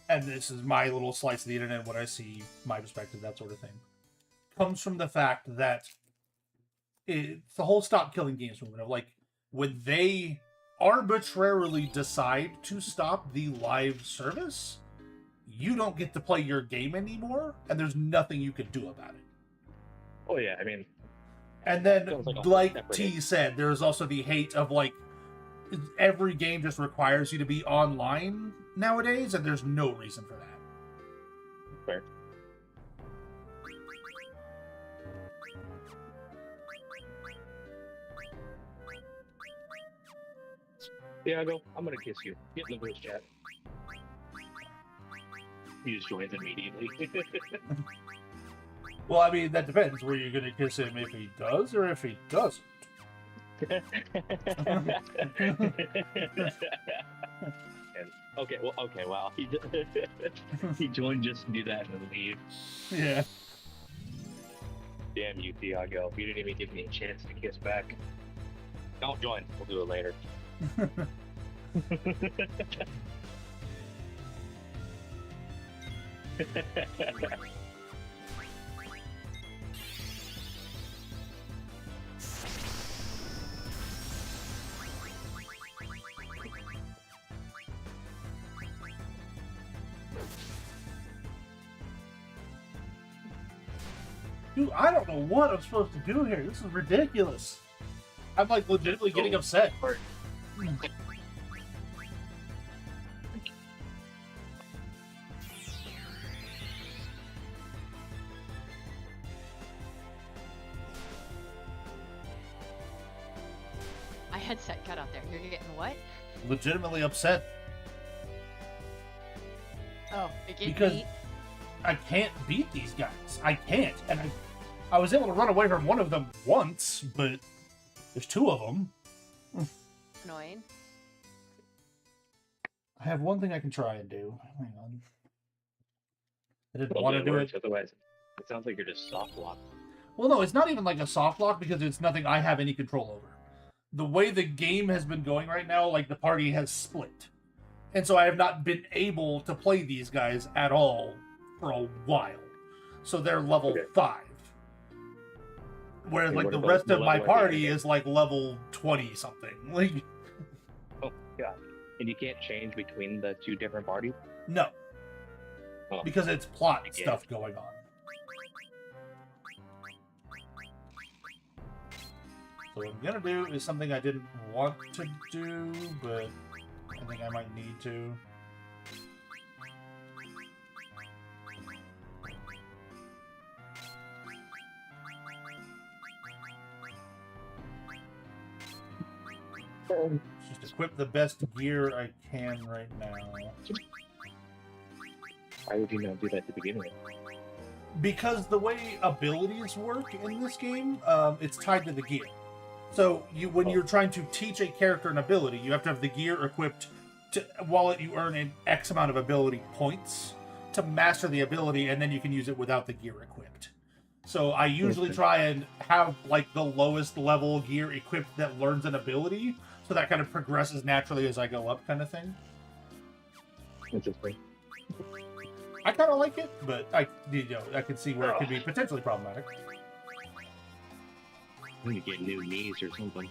and this is my little slice of the internet, what I see, my perspective, that sort of thing, comes from the fact that it's the whole stop killing games movement of like, when they arbitrarily decide to stop the live service, you don't get to play your game anymore, and there's nothing you can do about it. Oh yeah, I mean... And then, like T said, there's also the hate of like, every game just requires you to be online nowadays, and there's no reason for that. Fair. Diago, I'm gonna kiss you. Get in the voice chat. He just joins immediately. Well, I mean, that depends. Were you going to kiss him if he does or if he doesn't? Okay, wow. He joined just to do that and then leave. Yeah. Damn you, Diago. You didn't even give me a chance to kiss back. Don't join. We'll do it later. Dude, I don't know what I'm supposed to do here. This is ridiculous. I'm like legitimately getting upset. My headset cut out there. You're getting what? Legitimately upset. Oh, it gave Because me... I can't beat these guys. I can't. And I was able to run away from one of them once, but there's two of them. Annoying. I have one thing I can try and do. Hang on. I didn't Well, want to it do works, it. otherwise, it sounds like you're just soft locked. Well, no, it's not even like a soft lock because it's nothing I have any control over. The way the game has been going right now, like the party has split. And so I have not been able to play these guys at all for a while. So they're level 5. Whereas And like what the about rest the of my level at the end party of it? is like level 20 something. Like, Oh, God. And you can't change between the two different parties? no. Oh. Because it's plot Again. stuff going on. So what I'm gonna do is something I didn't want to do, but I think I might need to. Just equip the best gear I can right now. Why would you not do that to begin with? Because the way abilities work in this game, it's tied to the gear. So when you're trying to teach a character an ability, you have to have the gear equipped to, while you earn an X amount of ability points to master the ability, and then you can use it without the gear equipped. So I usually try and have like the lowest level gear equipped that learns an ability, so that kind of progresses naturally as I go up, kind of thing. Interesting. I kind of like it, but I can see where it could be potentially problematic. I need to get new knees or something.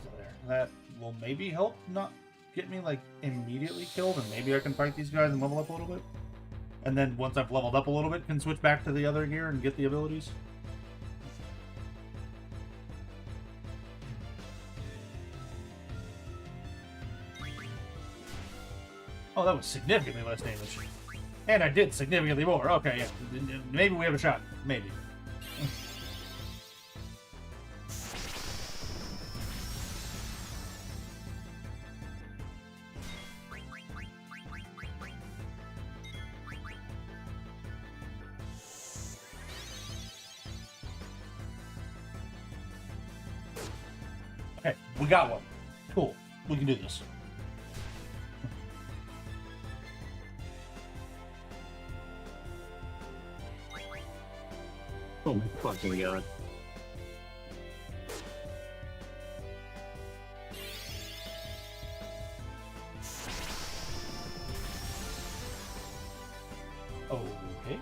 So there. That will maybe help not get me like immediately killed, and maybe I can fight these guys and level up a little bit. And then once I've leveled up a little bit, can switch back to the other gear and get the abilities. Oh, that was significantly less damage. And I did significantly more. Okay, yeah. Maybe we have a shot. Maybe. Okay, we got one. Cool. We can do this. Oh my fucking god. Okay.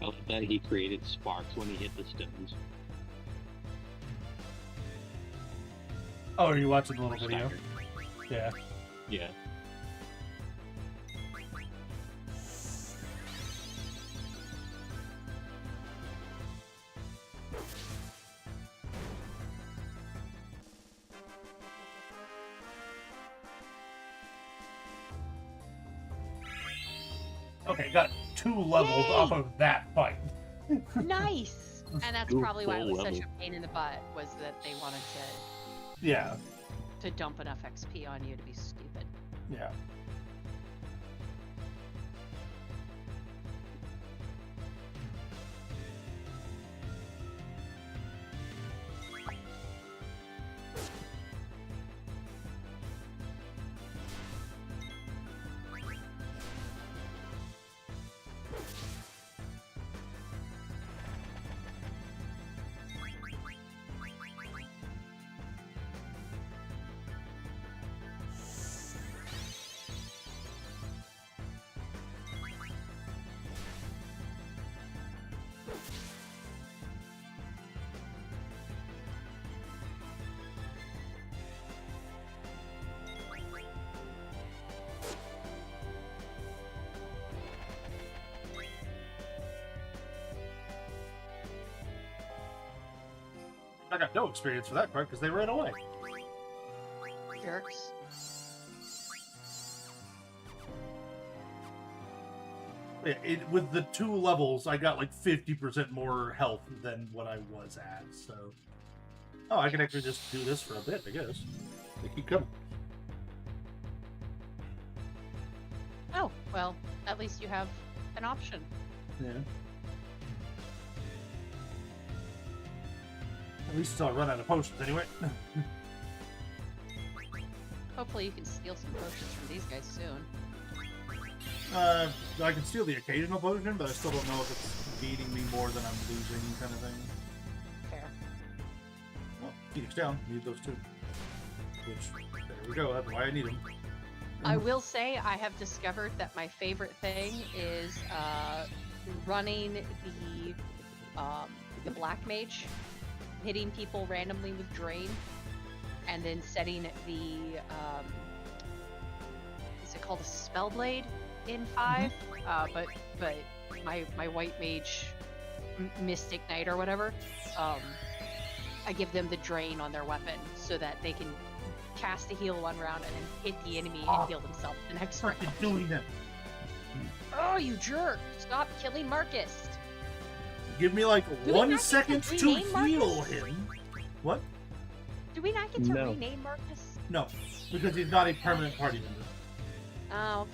I like that he created sparks when he hit the stones. Oh, are you watching the little video? Staggered. Yeah. Yeah. Okay, got 2 levels Yay! off of that fight. Nice! And that's Ooh, probably why it full was such level. a pain in the butt, was that they wanted Yeah, to dump enough XP on you to be stupid. yeah. I got no experience for that part because they ran away. Jerks. Yeah, with the 2 levels, I got like 50% more health than what I was at. So, oh, I can actually just do this for a bit, I guess. They keep coming. Oh, well, at least you have an option. Yeah. At least until I run out of potions, anyway. Hopefully you can steal some potions from these guys soon. I can steal the occasional potion, but I still don't know if it's beating me more than I'm losing, kind of thing. Fair. Well, Phoenix down. Need those 2. Which, there we go. That's why I need them. I will say I have discovered that my favorite thing is running the black mage, hitting people randomly with drain, and then setting the is it called a spell blade in 5? But my white mage mystic knight or whatever, I give them the drain on their weapon so that they can cast a heal 1 round and then hit the enemy and heal themselves the next round. What are you doing that? Oh, you jerk! Stop killing Marcus! Give me like Do we 1 not second get to to rename heal Marcus? him. What? Do we not get to No. rename Marcus? No, because he's not a permanent party member. Oh,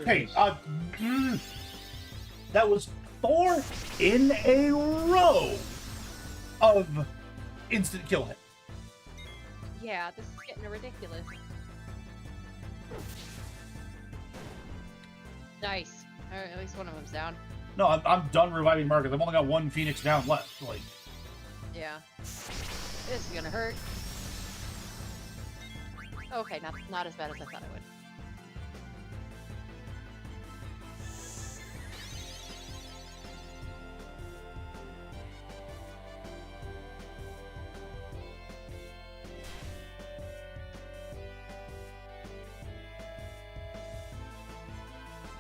okay. Okay, that was 4 in a row of instant kill hit. Yeah, this is getting ridiculous. Nice. Alright, at least one of them's down. No, I'm done reviving Marcus. I've only got 1 Phoenix down left. Like, Yeah. This is gonna hurt. Okay, not as bad as I thought it would.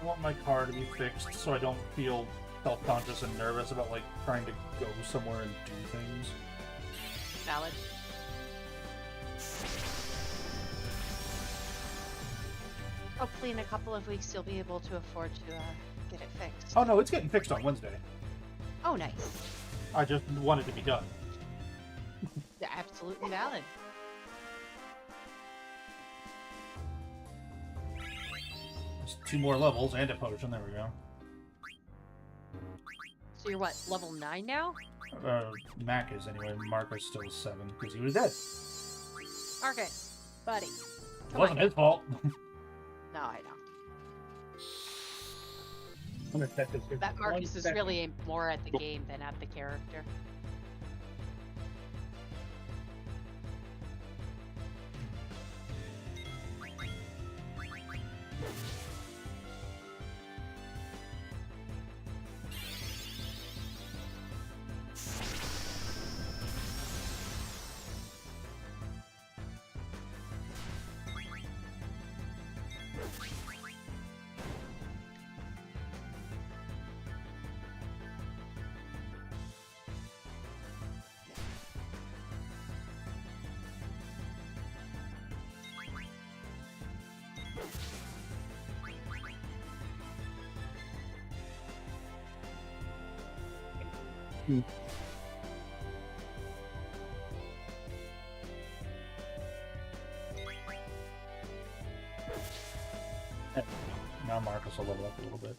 I want my car to be fixed so I don't feel self-conscious and nervous about like trying to go somewhere and do things. Valid. Hopefully in a couple of weeks you'll be able to afford to get it fixed. Oh no, it's getting fixed on Wednesday. Oh, nice. I just want it to be done. Yeah, absolutely valid. Just 2 more levels and a potion. There we go. So you're what, level 9 now? Mac is anyway. Marcus still 7 because he was dead. Marcus, buddy. It Come wasn't on. his fault. No, I know. I'm gonna set this here That for 1 Marcus is second. really aimed more at the game than at the character. Now Marcus will level up a little bit.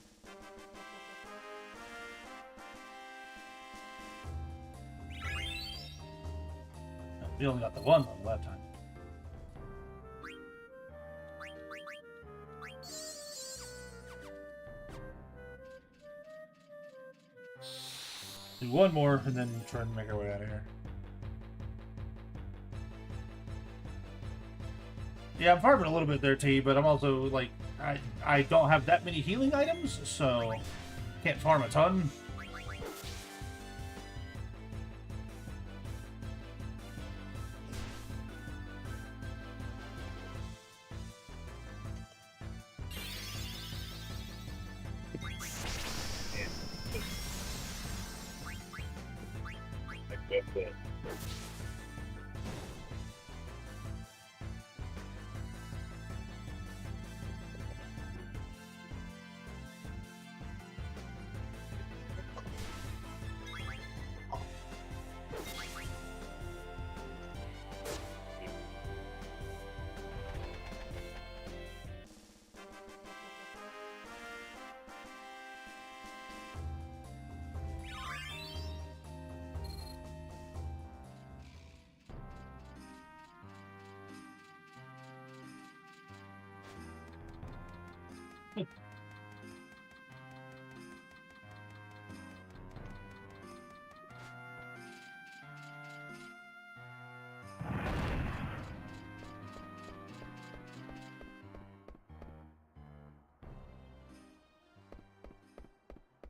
We only got the one level that time. Do one more and then try and make our way out of here. Yeah, I'm farming a little bit there, T, but I'm also like I don't have that many healing items, so can't farm a ton.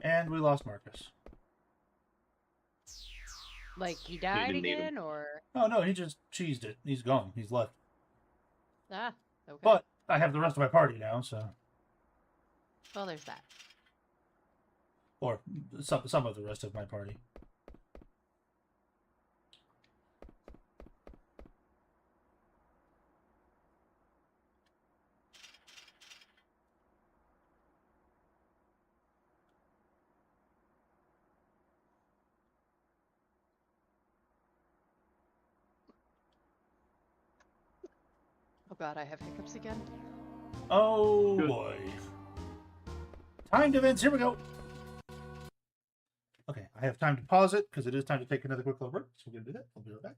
And we lost Marcus. Like he died didn't need again, or Oh no, he just cheesed it. He's gone. He's left. ah, okay. But I have the rest of my party now, so Well, there's that. or some of the rest of my party. Oh god, I have hiccups again. Oh Good. boy. Timed events, here we go. Okay, I have time to pause it because it is time to take another quick little break. So we're gonna do that. I'll be right back.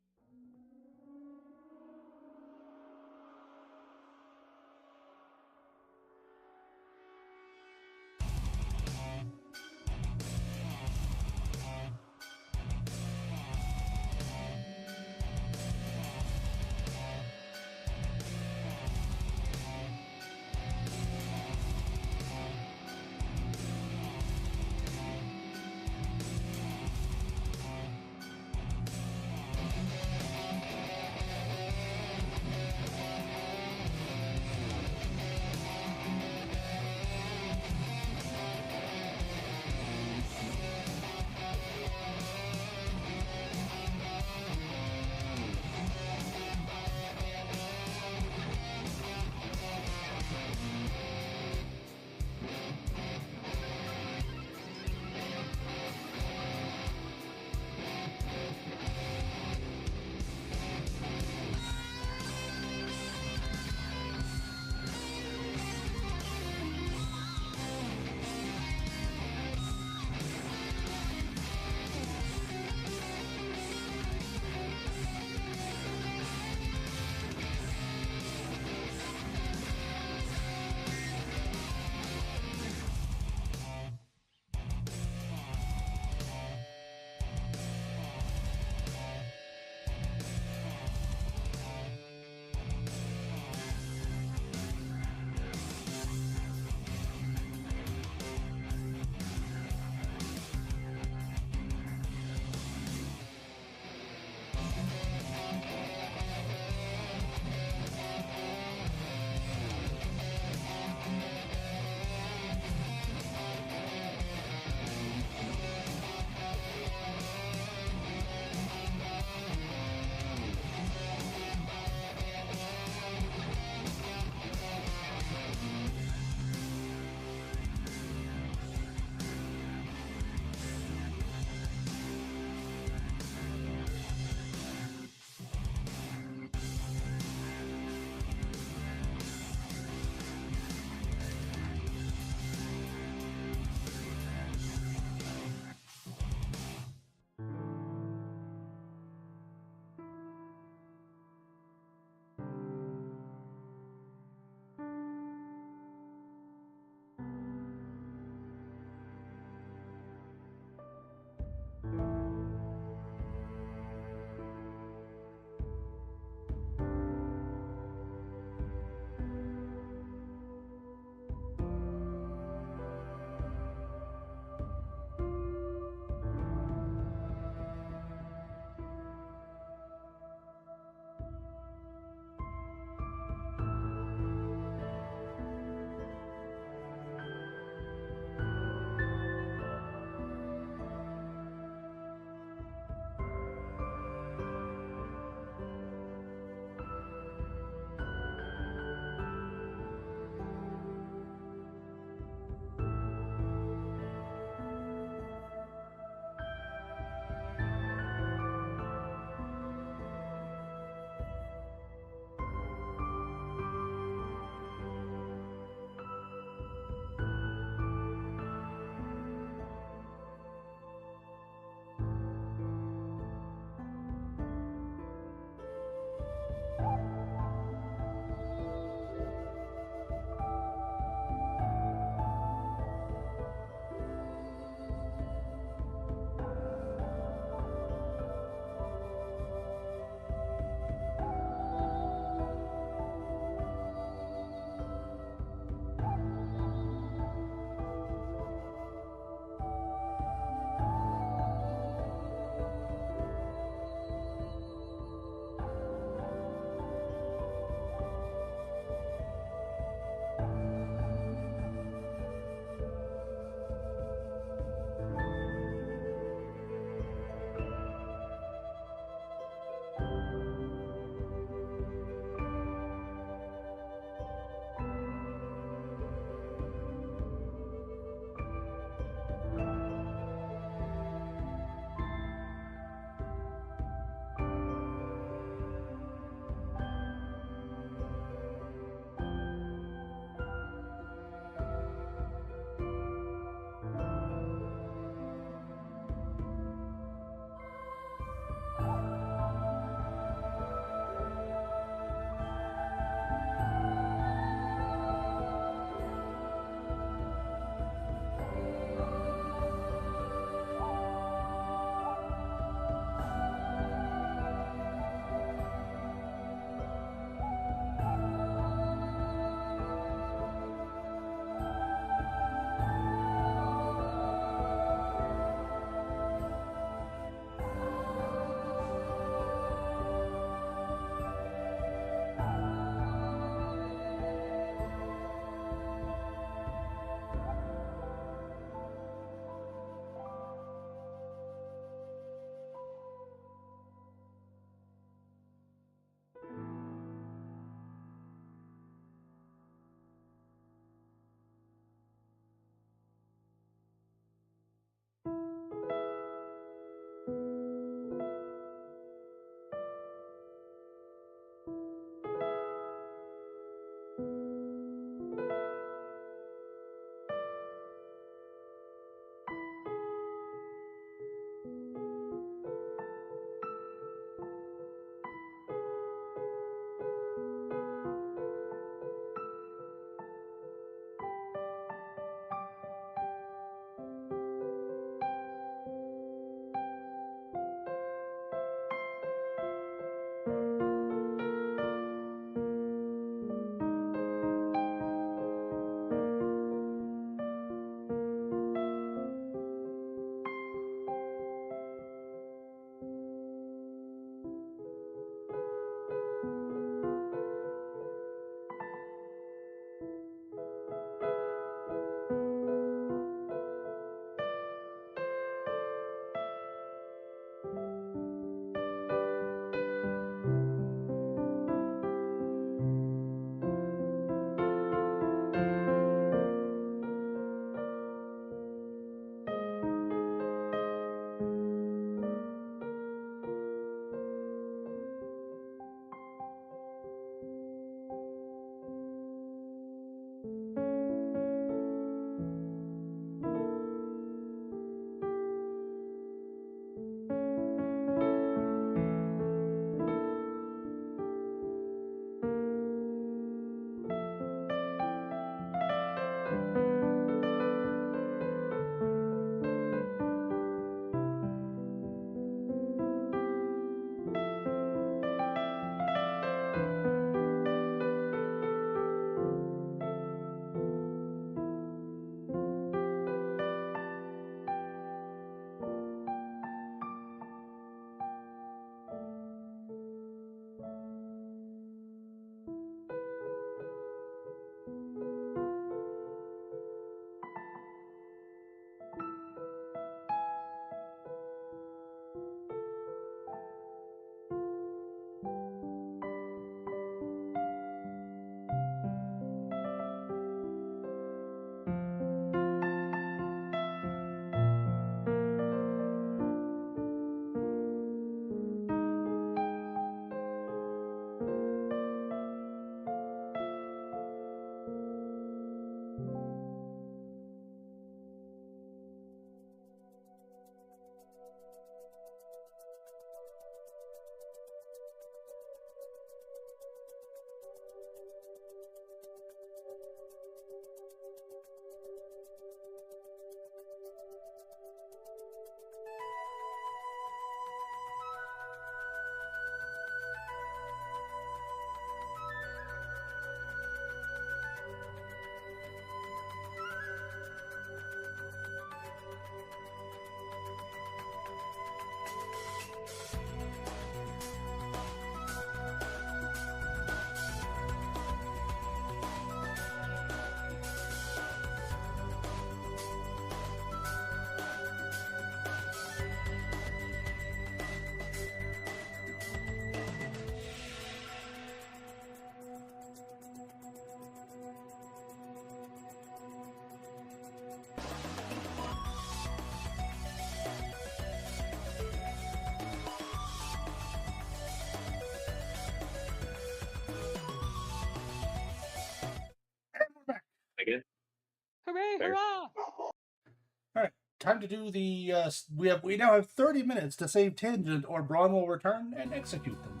time to do the. We now have 30 minutes to save Tangent, or Braun will return and execute them.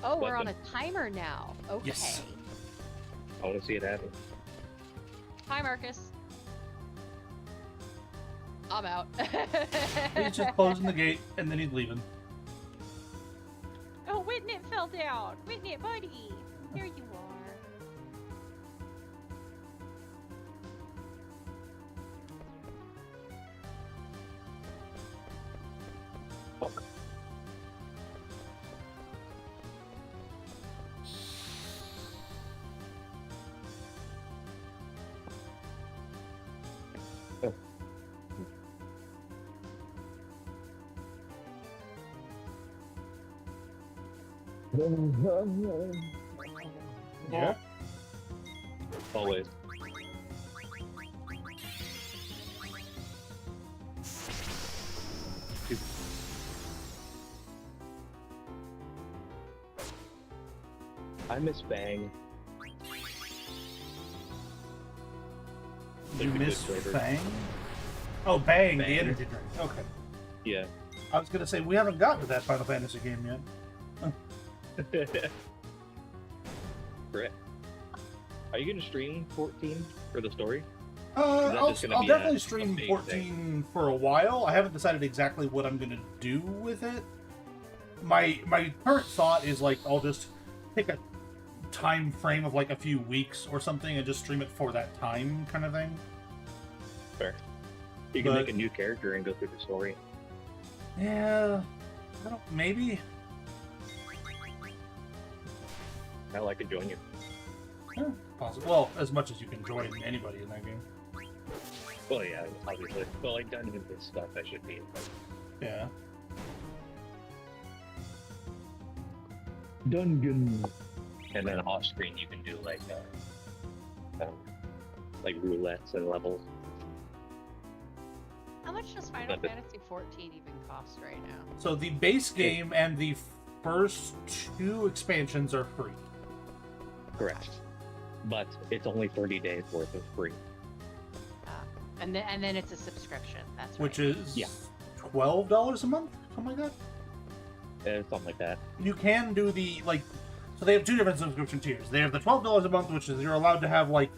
Oh, we're on a timer now. Okay. Yes. I want to see it happen. Hi, Marcus. I'm out. He's just closing the gate and then he's leaving. Oh, Whitney fell down. Whitney, buddy. There you are. Fuck. Yeah. Always. I miss Bang. You Like the miss good flavor. Bang? Oh, Bang, the Bang. energy drink. Okay. Yeah. I was gonna say we haven't gotten to that Final Fantasy game yet. Correct. Are you gonna stream 14 for the story? that I'll just gonna I'll be definitely a stream big 14 for a while. I haven't decided exactly what I'm gonna do with it. My current thought is like I'll just pick a time frame of like a few weeks or something and just stream it for that time, kind of thing. Fair. You can But- make a new character and go through the story. Yeah, I don't. Maybe. Hell, I could join you. Yeah, possible. Well, as much as you can join anybody in that game. Well, yeah, obviously. But like dungeon and stuff, I should be. Yeah. Dungeon. And then off screen, you can do like roulettes and levels. How much does Final Fantasy 14 even cost right now? So the base game and the first 2 expansions are free. Correct. But it's only 30 days worth of free. And then it's a subscription. That's right. Which is Yeah. $12 a month, something like that. Something like that. You can do the so they have 2 different subscription tiers. They have the $12 a month, which is you're allowed to have like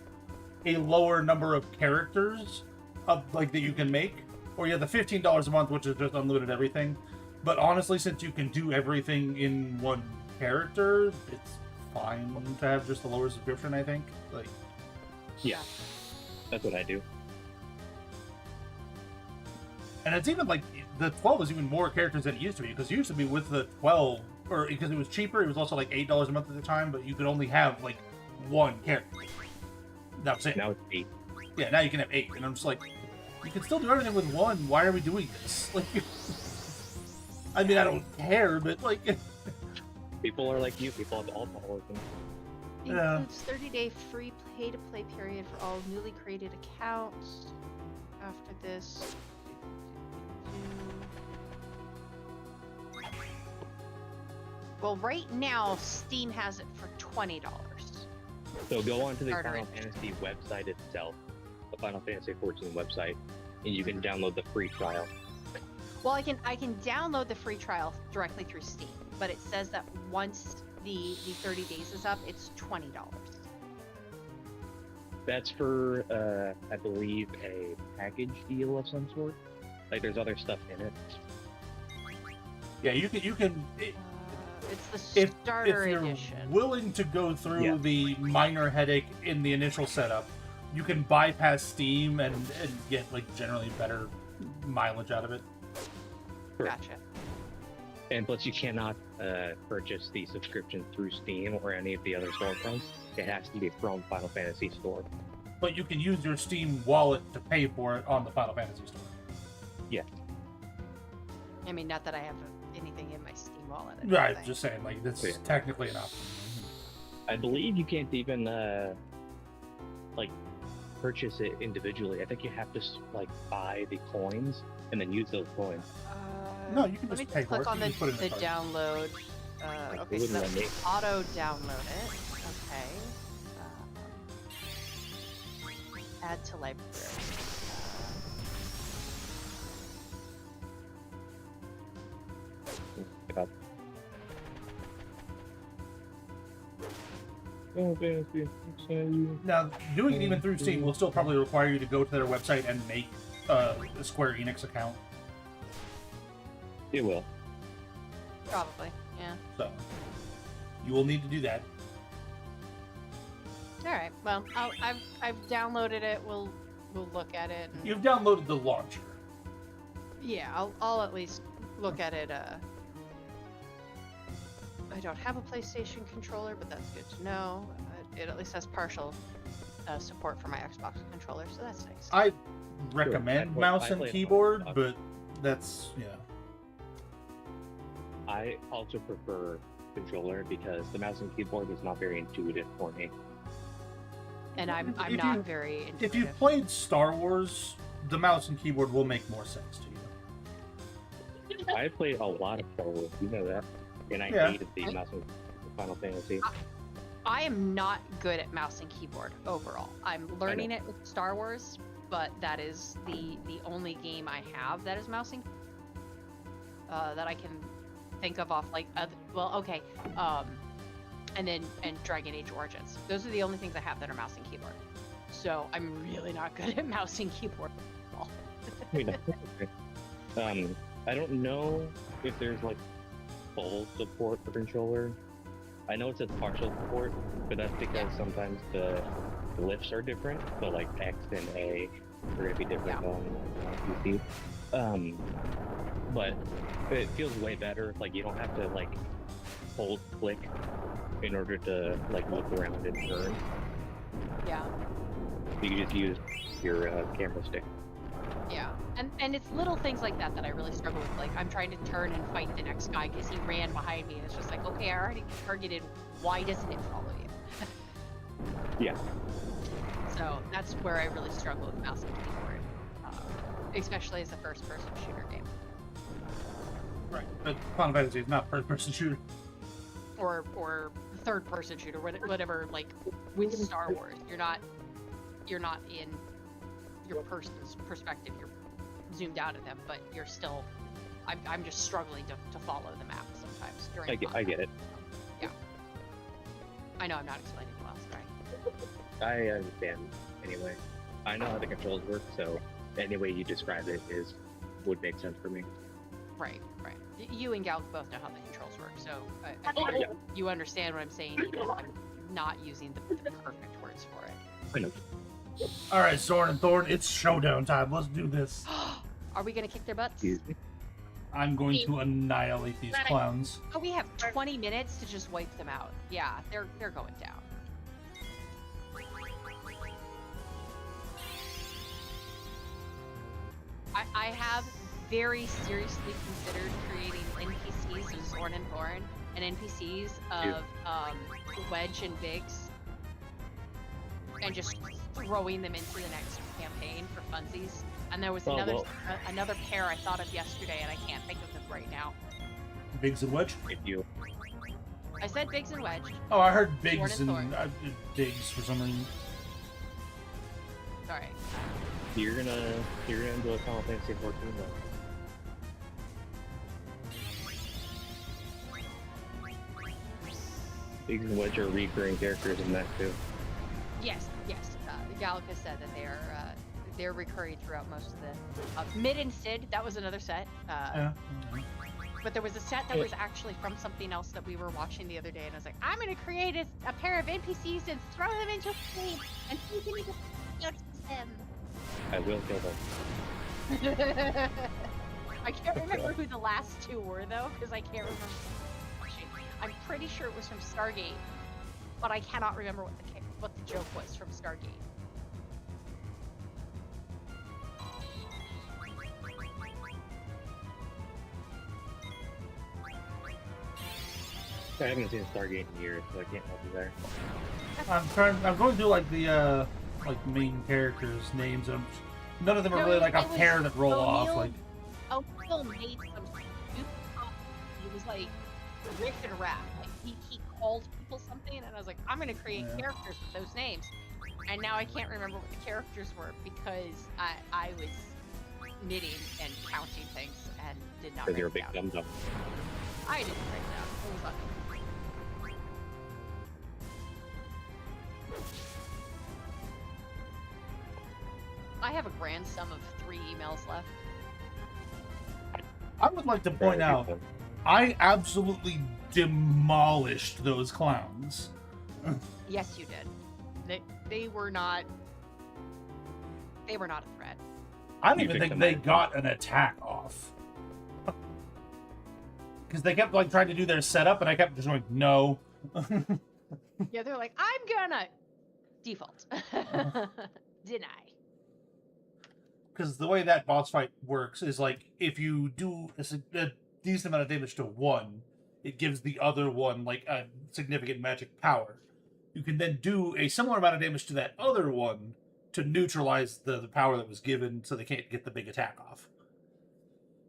a lower number of characters that you can make, or you have the $15 a month, which is just unlimited everything. But honestly, since you can do everything in one character, it's fine to have just a lower subscription. I think Yeah. That's what I do. And it's even like the 12 is even more characters than it used to be, because it used to be with the 12, or because it was cheaper, it was also like $8 a month at the time, but you could only have like 1 character. That was it. Now it's 8. Yeah, now you can have 8, and I'm just like, you can still do everything with 1. Why are we doing this? Like, I mean, I don't care, but like, People are like you. People have alcoholism. Yeah. Includes 30-day free pay-to-play period for all newly created accounts. After this. Well, right now, Steam has it for $20. So go onto the Starter Final edition. Fantasy website itself, the Final Fantasy 14 website, and you can download the free trial. Well, I can download the free trial directly through Steam, but it says that once the 30 days is up, it's $20. That's for, I believe, a package deal of some sort. Like, there's other stuff in it. yeah, you can. It's the If starter you're edition. willing to go through Yeah. the minor headache in the initial setup, you can bypass Steam and get like generally better mileage out of it. Gotcha. And plus, you cannot purchase the subscription through Steam or any of the other storefronts. It has to be from Final Fantasy Store. But you can use your Steam wallet to pay for it on the Final Fantasy store. Yeah. I mean, not that I have anything in my Steam wallet. I don't Right, think. just saying, like, that's Yeah. technically an option. I believe you can't even, purchase it individually. I think you have to, buy the coins and then use those coins. No, you can Let me just pay just for click it. on You the just put it in the cart. download. Like, Okay, it so wouldn't let that's me. auto download it. Okay. Add to library. Now, doing it even through Steam will still probably require you to go to their website and make a Square Enix account. It will. Probably, yeah. So, you will need to do that. All right. Well, I've downloaded it. We'll look at it. And... You've downloaded the launcher. Yeah, I'll at least look at it. I don't have a PlayStation controller, but that's good to know. It at least has partial support for my Xbox controller, so that's nice. I recommend Sure. mouse I and played keyboard, Xbox. but that's, yeah. I also prefer controller because the mouse and keyboard is not very intuitive for me. And I'm If not you- very If intuitive. you've played Star Wars, the mouse and keyboard will make more sense to you. I played a lot of Star Wars, you know that, and I Yeah. hated the mouse and Final Fantasy. I am not good at mouse and keyboard overall. I'm learning it with Star Wars, but that is the only game I have that is mouse and that I can think of off like and Dragon Age Origins. Those are the only things I have that are mouse and keyboard. So I'm really not good at mouse and keyboard at all. I don't know if there's like full support for controller. I know it says partial support, but that's because sometimes the glyphs are different. So like X and A are going to be different on PC. But it feels way better. Like you don't have to like hold click in order to like look around and turn. Yeah. You can just use your camera stick. Yeah, and it's little things like that that I really struggle with. Like, I'm trying to turn and fight the next guy because he ran behind me, and it's just like, okay, I already targeted. Why doesn't it follow you? Yeah. So that's where I really struggle with mouse and keyboard, especially as a first-person shooter game, Right. But Final Fantasy is not first-person shooter. or third-person shooter, whatever. Like with Star Wars, you're not in your person's perspective. You're zoomed out at them, but you're still. I'm just struggling to follow the map sometimes during. I get it. Yeah. I know I'm not explaining well. Sorry. I understand. Anyway, I know how the controls work, so any way you describe it would make sense for me. Right. You and Gal both know how the controls work, so I think you understand what I'm saying, even if I'm not using the perfect words for it. I know. All right, Sword and Thorn, it's showdown time. Let's do this. Are we gonna kick their butts? Excuse me. I'm going to annihilate these clowns. Oh, we have 20 minutes to just wipe them out. Yeah, they're going down. I have very seriously considered creating NPCs of Zorn and Thorn and NPCs of Wedge and Biggs, and just throwing them into the next campaign for funsies. And there was another pair I thought of yesterday, and I can't think of them right now. Biggs and Wedge? If you I said Biggs and Wedge. Oh, I heard Biggs Thorn and and Diggs for some reason. Sorry. you're gonna do a Final Fantasy 14 though. Biggs and Wedge are recurring characters in that too. Yes. Gallica said that they're recurring throughout most of the Mid and Sid. That was another set. Yeah. But there was a set that was actually from something else that we were watching the other day, and I was like, I'm gonna create a pair of NPCs and throw them into a game and see if you can them. I will kill them. I can't remember who the last two were though, because I can't remember. I'm pretty sure it was from Stargate, but I cannot remember what the joke was from Stargate. I haven't seen Stargate in years, so I can't help you there. I'm going through like the like main characters' names, and none of them are really like a pair that roll off. Like O'Neill made some stupid comment. He was like riff and rap. Like he called people something, and I was like, I'm gonna create characters with those names. And now I can't remember what the characters were because I was knitting and counting things and did not Because write you're a it big down. dum-dum. I didn't write it down. It was lucky. I have a grand sum of 3 emails left. I would like to point out, I absolutely demolished those clowns. Yes, you did. They were not. They were not a threat. I don't even think they got an attack off. Because they kept like trying to do their setup, and I kept just going, no. Yeah, they're like, I'm gonna default. Deny. Because the way that boss fight works is like, if you do a decent amount of damage to one, it gives the other one like a significant magic power. You can then do a similar amount of damage to that other one to neutralize the power that was given, so they can't get the big attack off.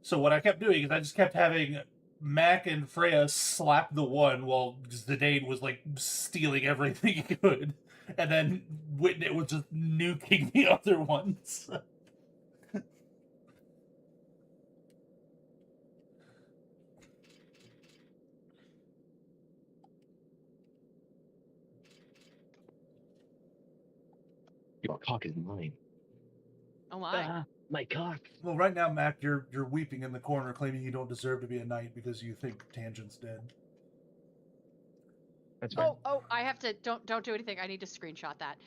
So what I kept doing is I just kept having Mac and Freya slap the one while Zidane was like stealing everything he could, and then Witnett was just nuking the other ones. Your cock is mine. Oh my. My cock. Well, right now, Mac, you're weeping in the corner, claiming you don't deserve to be a knight because you think Tangent's dead. That's fine. Oh, I have to don't do anything. I need to screenshot that.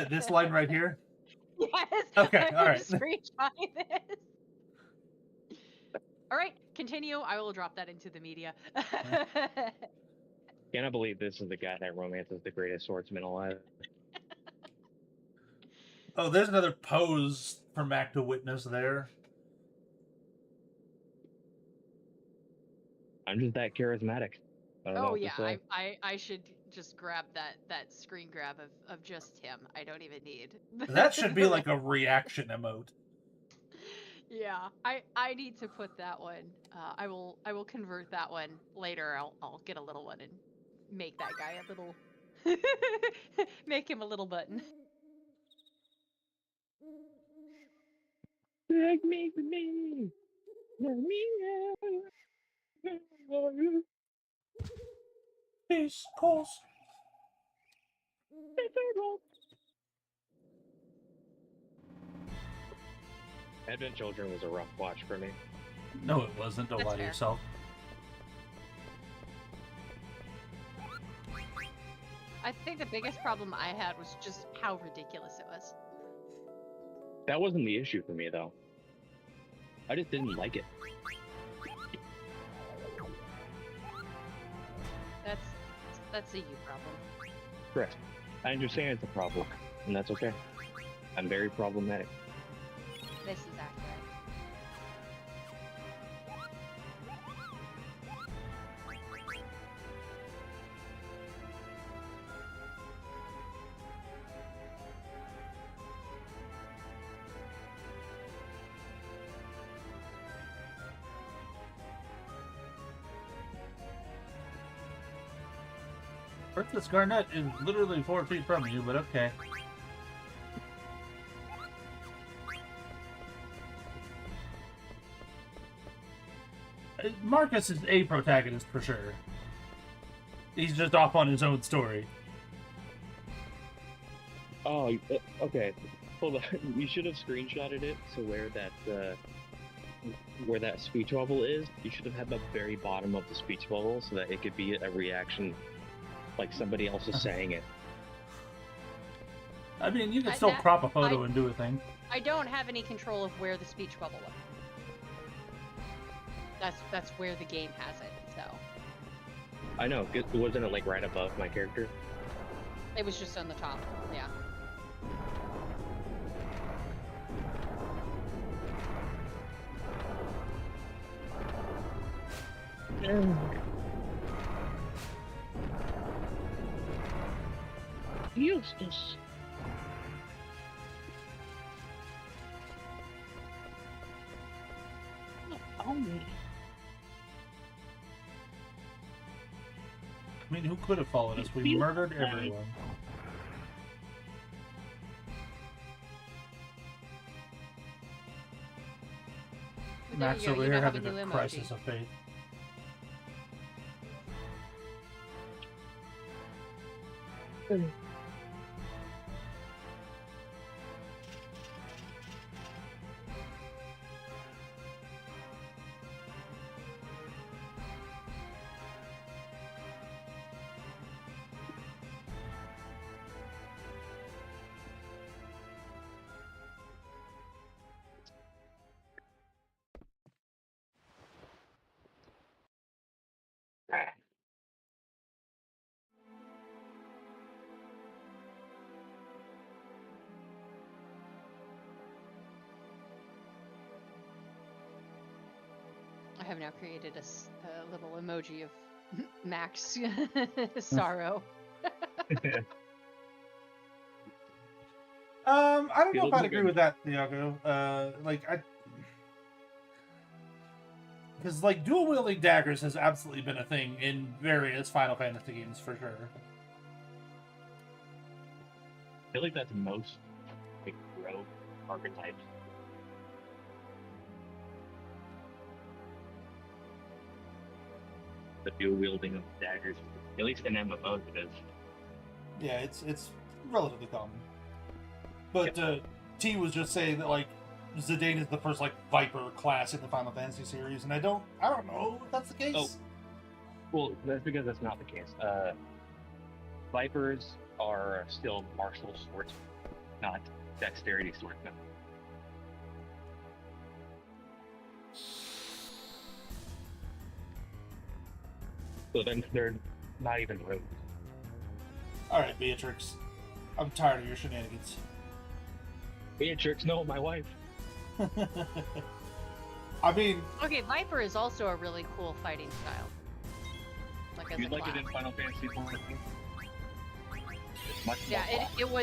This line right here? Yes. Okay, all right. Screenshotting this. All right, continue. I will drop that into the media. Cannot believe this is the guy that romances the greatest swordsman alive. Oh, there's another pose for Mac to witness there. I'm just that charismatic. Oh yeah, I should just grab that screen grab of just him. I don't even need. That should be like a reaction emote. Yeah, I need to put that one. I will convert that one later. I'll get a little one and make that guy a little. Make him a little button. Take me with me. Let me out. Peace, calls. Advent Children was a rough watch for me. No, it wasn't. Don't That's lie to fair. yourself. I think the biggest problem I had was just how ridiculous it was. That wasn't the issue for me, though. I just didn't like it. That's a you problem. Correct. I understand it's a problem, and that's okay. I'm very problematic. This is accurate. Princess Garnet is literally 4 feet from you, but okay. Marcus is a protagonist for sure. He's just off on his own story. Oh, okay. Hold on. You should have screenshotted it. So where that speech bubble is, you should have had the very bottom of the speech bubble so that it could be a reaction, like somebody else is saying it. I mean, you can still crop a photo and do a thing. I don't have any control of where the speech bubble was. That's where the game has it, so. I know. Wasn't it like right above my character? It was just on the top, yeah. Eustace. I mean, who could have followed us? We murdered everyone. Max over here having a crisis of faith. have now created a little emoji of Max sorrow. I don't know if Feels I'd like agree a- with that, Thiago. Because like dual wielding daggers has absolutely been a thing in various Final Fantasy games for sure. I feel like that's most like rogue archetypes. The dual wielding of daggers, at least in MMOs, it is. Yeah, it's relatively common. But T was just saying that like Zidane is the first like Viper class in the Final Fantasy series, and I don't know if that's the case. Oh. Well, that's because that's not the case. Vipers are still martial swordsmen, not dexterity swordsmen. So then they're not even rogues. All right, Beatrix, I'm tired of your shenanigans. Beatrix, no, my wife. I mean, Okay, Viper is also a really cool fighting style. Like as You'd a like class. it in Final Fantasy 14? It's much Yeah, more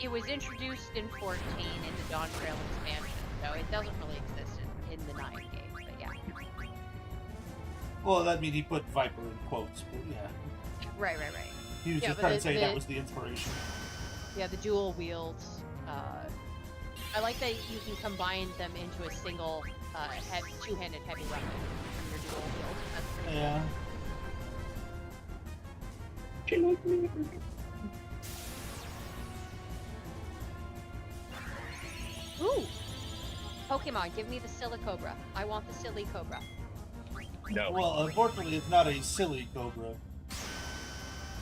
it was introduced in 14 in the Dawn Trail expansion, so it doesn't really exist in the 9 game, but yeah. well, that means he put Viper in quotes, but yeah, Right. he was Yeah, just but trying to the- say the- that was the inspiration. Yeah, the dual wields. I like that you can combine them into a single two-handed heavy weapon from your dual wield. That's pretty Yeah. cool. Ooh! Pokemon, give me the Silicobra. I want the Silly Cobra. No. Well, unfortunately, it's not a silly cobra.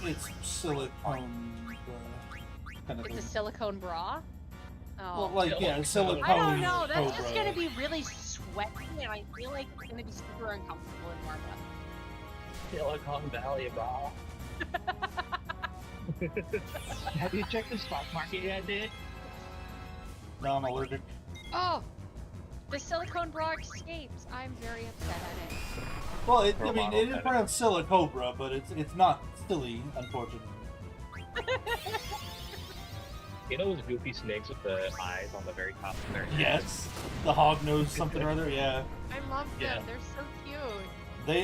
It's silicone kind of It's thing. a silicone bra? Oh. Well, like yeah, silicone. I don't know. That's cobra. just gonna be really sweaty, and I feel like it's gonna be super uncomfortable in warm weather. Silicon Valley, bro. Have you checked the stock market yet, dude? No, I'm allergic. Oh, the silicone bra escapes. I'm very upset at it. Well, I For a mean, model, it is that pronounced silicobra, but it's not silly, unfortunately. You know those goofy snakes with the eyes on the very top of their head? Yes, the hog nose something or other. Yeah, I love them. Yeah. They're so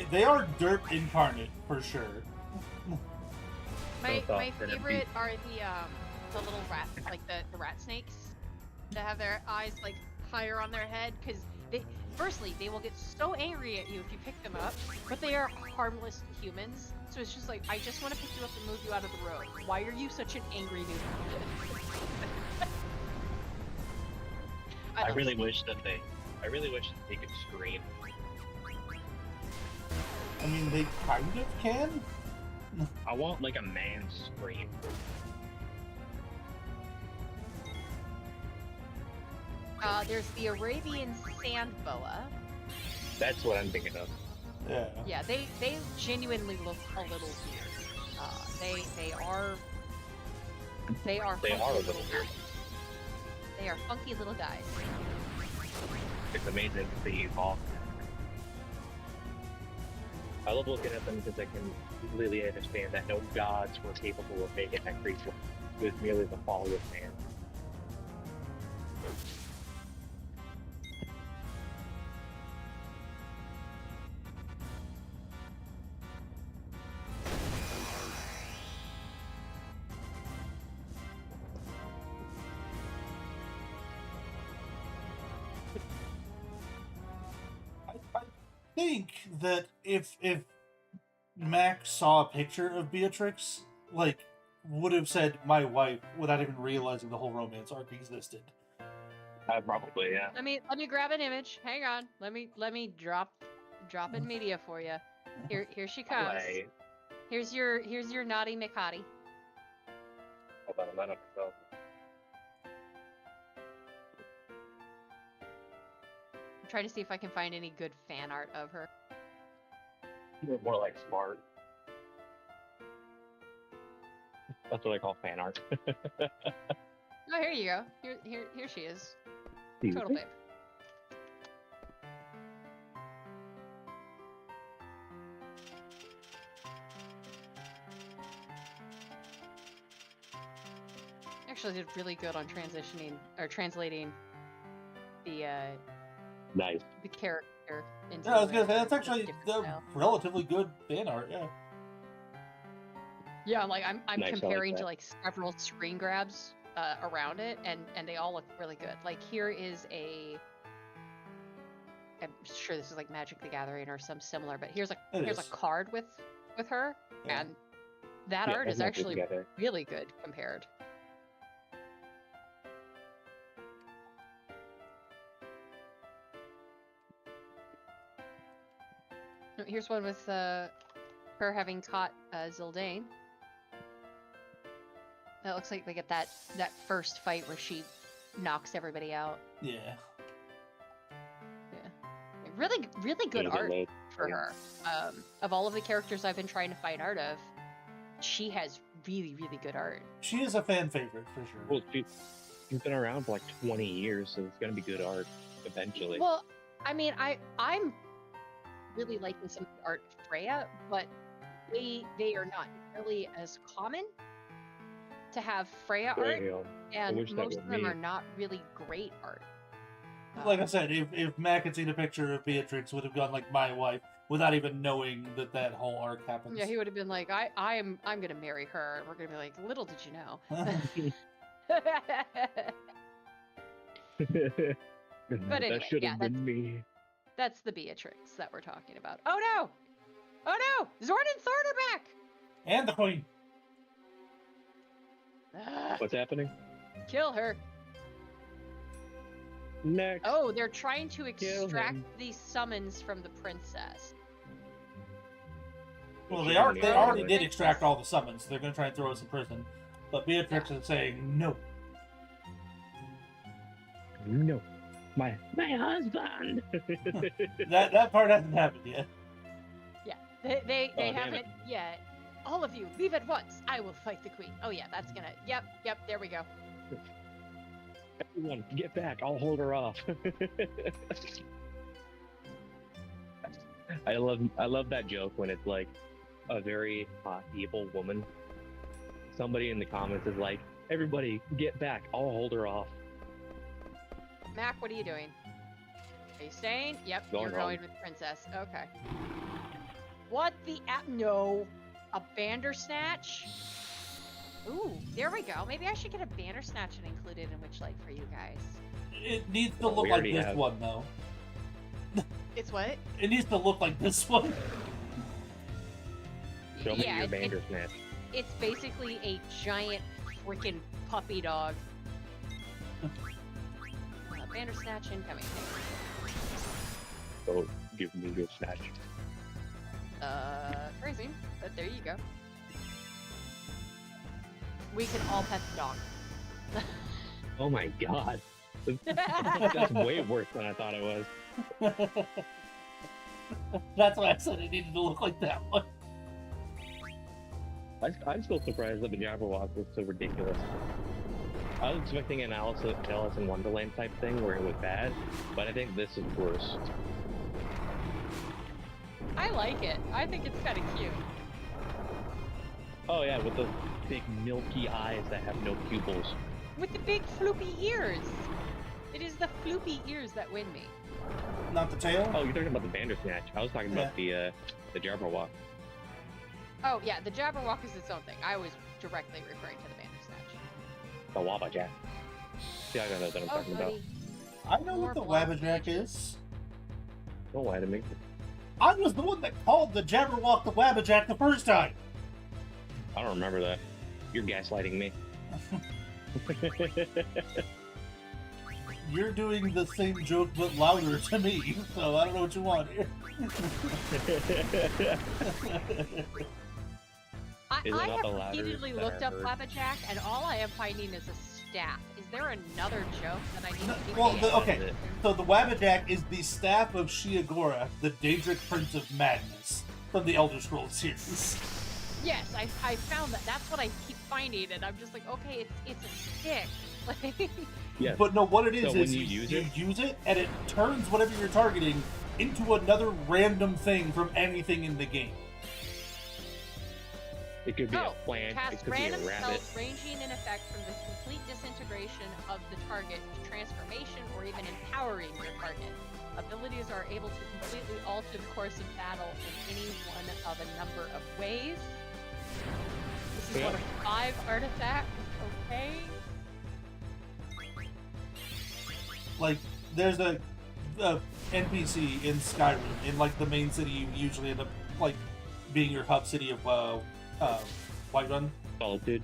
cute. they are dirt incarnate for sure. My thought that it'd favorite are the little rat, like the rat snakes that have their eyes like higher on their head, because firstly they will get so angry at you if you pick them up, but they are harmless to humans. So it's just like, I just want to pick you up and move you out of the road. Why are you such an angry noodle? I really wish that they could scream. I mean, they kind of can. I want like a man scream. There's the Arabian sand boa. That's what I'm thinking of. Yeah. Yeah, they genuinely look a little weird. They are They funky are a little weird. guys. They are funky little guys. It's amazing to see evolve. I love looking at them because I can completely understand that no gods were capable of making that creature. It was merely the folly of man. I think that if Max saw a picture of Beatrix, like, would have said "my wife" without even realizing the whole romance arc existed. Probably, yeah. Let me grab an image. Hang on. Let me drop in media for you. Here she comes. Play. Here's your naughty McHottie. Hold on, I'm not on myself. I'm trying to see if I can find any good fan art of her. You're more like smart. That's what I call fan art. Oh, here you go. Here she is. Total babe. Actually did really good on transitioning or translating the Nice. the character into. Yeah, I was gonna say a that's actually different the style. relatively good fan art. Yeah. Yeah, like I'm Nice, I like comparing that. to like several screen grabs around it, and they all look really good. Like here is I'm sure this is like Magic the Gathering or some similar, but here's It a is. card with her, Yeah. and that Yeah, art that's is not actually together. really good compared. Here's one with her having caught Zildane. That looks like they get that first fight where she knocks everybody out. Yeah. Really, really good Games are art late. for Yeah. her. Of all of the characters I've been trying to find art of, she has really, really good art. She is a fan favorite for sure. Well, she's been around for like 20 years, so it's gonna be good art eventually. Well, I mean, I'm really liking some of the art of Freya, but they are not nearly as common to have Freya art, and wish that most were of them me. are not really great art. Like I said, if Mac had seen a picture of Beatrix, would have gone like my wife without even knowing that whole arc happens. Yeah, he would have been like, I'm gonna marry her, and we're gonna be like, little did you know. But anyway, that should have yeah, been me. That's the Beatrix that we're talking about. Oh no! Oh no! Zord and Thord are back! And the Queen. What's happening? Kill her. Next. Oh, they're trying to Kill extract him. these summons from the princess. Well, She they didn't already need did it. extract all the summons. They're going to try and throw us in prison. But Beatrix is saying no. No. My husband. That part hasn't happened yet. Yeah, they Oh, damn haven't yet. All of you, leave at once. I will fight the queen. Oh yeah, that's gonna. Yep, there we go. Everyone, get back! I'll hold her off. I love that joke when it's like a very hot evil woman. Somebody in the comments is like, "Everybody, get back! I'll hold her off." Mac, what are you doing? Are you staying? Yep, Going you're going home. with princess. Okay. What the no? A Bandersnatch? Ooh, there we go. Maybe I should get a Bandersnatch and include it in Witchlight for you guys. It needs to Well, look we like already this have. one, though. It's what? It needs to look like this one. Show me yeah, your it- Bandersnatch. it's basically a giant freaking puppy dog. Bandersnatch incoming. So give me your snatch. Phrasing, but there you go. We can all pet the dog. Oh my god. That's way worse than I thought it was. That's why I said it needed to look like that one. I'm still surprised that the Jabberwock was so ridiculous. I was expecting an Alice in Wonderland type thing where it was bad, but I think this is worse. I like it. I think it's kind of cute. Oh yeah, with the big milky eyes that have no pupils. With the big floopy ears. It is the floopy ears that win me. Not the tail? Oh, you're talking about the Bandersnatch. I was talking about the Jabberwock. Oh yeah, the Jabberwock is its own thing. I was directly referring to the Bandersnatch. The Wabbajack. Yeah, I know what I'm Oh, talking about. goody. I know More what the blood Wabbajack pages. is. Don't lie to me. I was the one that called the Jabberwock the Wabbajack the first time. I don't remember that. You're gaslighting me. You're doing the same joke but louder to me, so I don't know what you want here. I Is it not have the ladders repeatedly that looked are up heard? Wabbajack, and all I am finding is a staff. Is there another joke that I need to be Well, paying okay. attention So the Wabbajack is the staff of Shiagora, the Daedric Prince of Madness, from the Elder Scrolls series. to? Yes, I found that. That's what I keep finding, and I'm just like, okay, it's a stick. Like, Yes. But no, what it is So when is you use it? and it turns whatever you're targeting into another random thing from anything in the game. It could be Oh, a plant. It cast could be a random rabbit. spells ranging in effect from the complete disintegration of the target to transformation or even empowering your target. Abilities are able to completely alter the course of battle in any one of a number of ways. This is one of 5 artifacts. Okay. Like, there's a NPC in Skyrim, in like the main city. You usually end up like being your hub city of Whiterun. Solitude.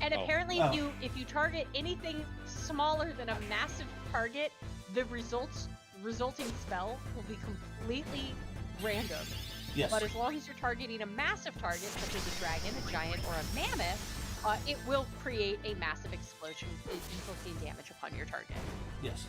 And Oh. apparently, if you target anything smaller than a massive target, the resulting spell will be completely random. Yes. But as long as you're targeting a massive target, such as a dragon, a giant, or a mammoth, it will create a massive explosion, inflicting damage upon your target. Yes.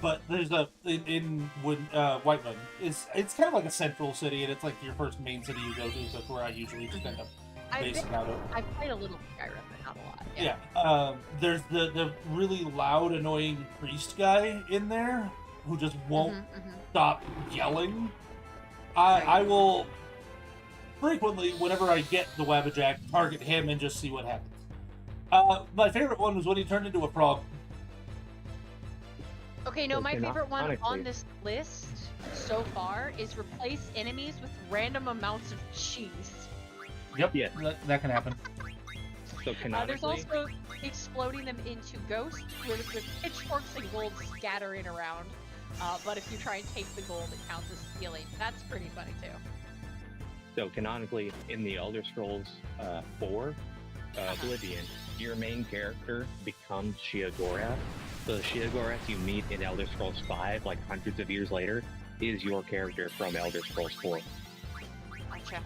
But there's in Whiterun, it's kind of like a central city, and it's like your first main city you go to. So that's where I usually just end up basing out of. I've played a little Skyrim, but not a lot. Yeah. There's the really loud, annoying priest guy in there who just won't stop yelling. I will frequently, whenever I get the Wabbajack, target him and just see what happens. My favorite one was when he turned into a frog. Okay, no, So my favorite one canonically- on this list so far is replace enemies with random amounts of cheese. Yep. Yeah. That can happen. So There's canonically, also exploding them into ghosts with pitchforks and gold scattering around. But if you try and take the gold, it counts as stealing. That's pretty funny too. in the Elder Scrolls 4, Oblivion, your main character becomes Sheogorath. So the Sheogorath you meet in Elder Scrolls 5, like hundreds of years later, is your character from Elder Scrolls 4. Gotcha.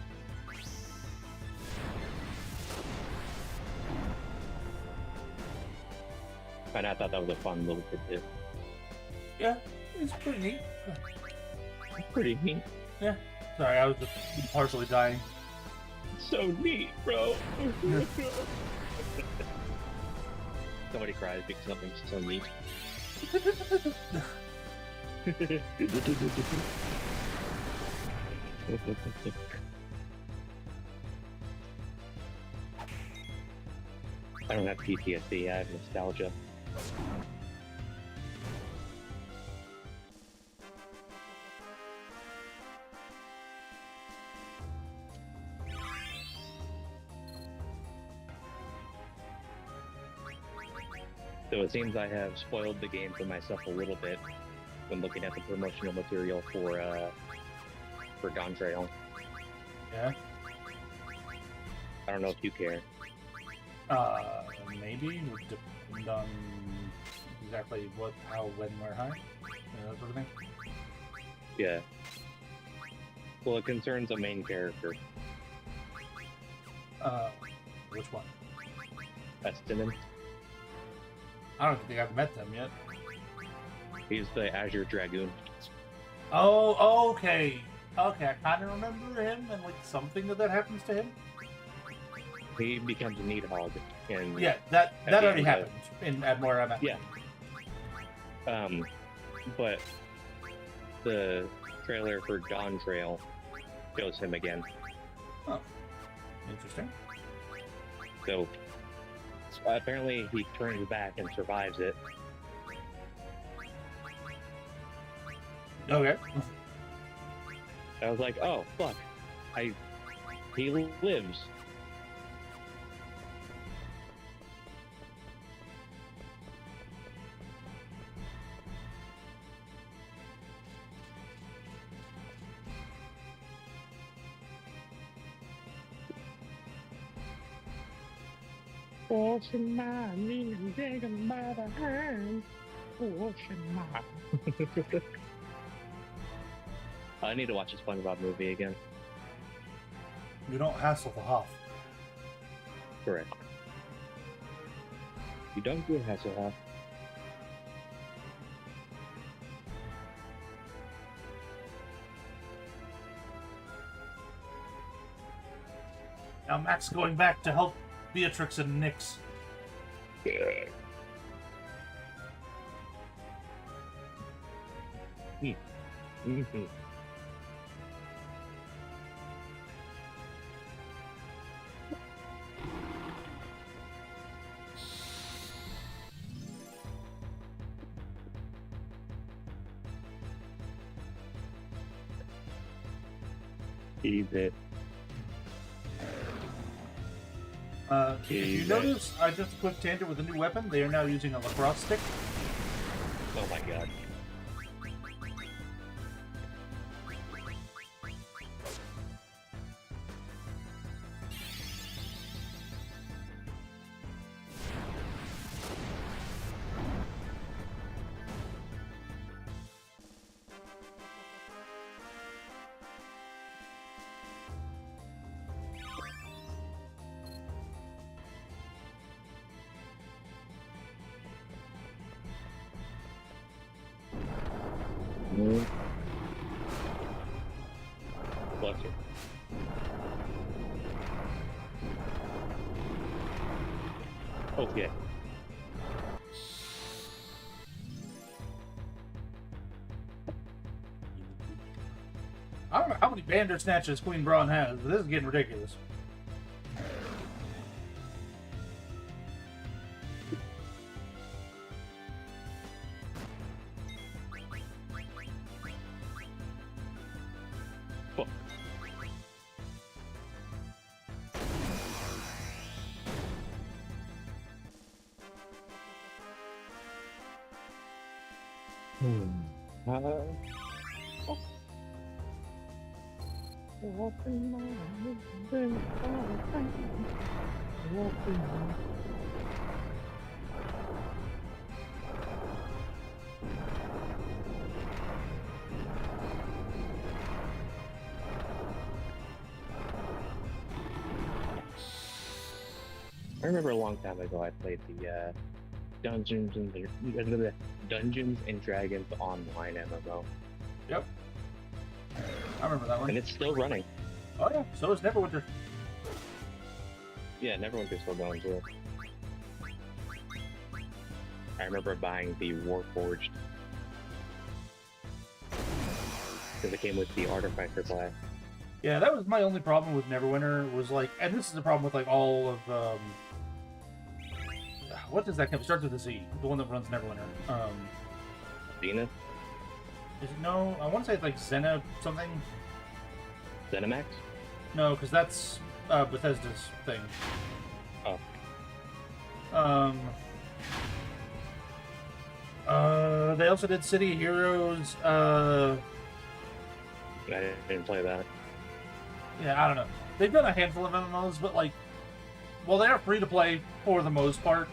And I thought that was a fun little bit. Yeah, it's pretty neat. Pretty neat. Yeah. Sorry, I was just partially dying. So neat, bro. Somebody cries because something's so neat. I don't have PTSD, I have nostalgia. So it seems I have spoiled the game for myself a little bit when looking at the promotional material for Dawn Trail. Yeah. I don't know if you care. Maybe it would depend on exactly what, how, when, where, how, that sort of thing. Yeah. Well, it concerns a main character, Which one? Estinum. I don't think I've met them yet. He's the Azure Dragoon. Oh, okay. Okay, I kind of remember him and like something that happens to him. He becomes a Needhog, and Yeah, that the already end happened in at where I'm at. Yeah. But the trailer for Dawn Trail shows him again. Interesting. So apparently he turns back and survives it. Okay. I was like, oh fuck, he lives. Washing my knees and digging by the hand. Washing my. I need to watch this SpongeBob movie again. You don't hassle the Hoff. Correct. You don't do Hasselhoff. Now Mac's going back to help Beatrix and Nyx. Mm-hmm. Keep it. If you notice, just a quick tangent with a new weapon. They are now using a lacrosse stick. Oh my god. Bless you. Okay. I don't know how many Bandersnatches Queen Braun has, but this is getting ridiculous. Fuck. I remember a long time ago I played the Dungeons and Dragons online MMO, Yep. I remember that one. and it's still running. Oh yeah, so is Neverwinter. Yeah, Neverwinter's still going through. I remember buying the Warforged because it came with the Artificer class. Yeah, that was my only problem with Neverwinter, was like, and this is the problem with like all of, what does that company? Starts with a Z, the one that runs Neverwinter. Zenith? Is it, no, I want to say it's like Zena something. Zenimax? No, because that's Bethesda's thing. Oh. They also did City of Heroes. I didn't play that. Yeah, I don't know. They've done a handful of MMOs, but like, well, they are free to play for the most part.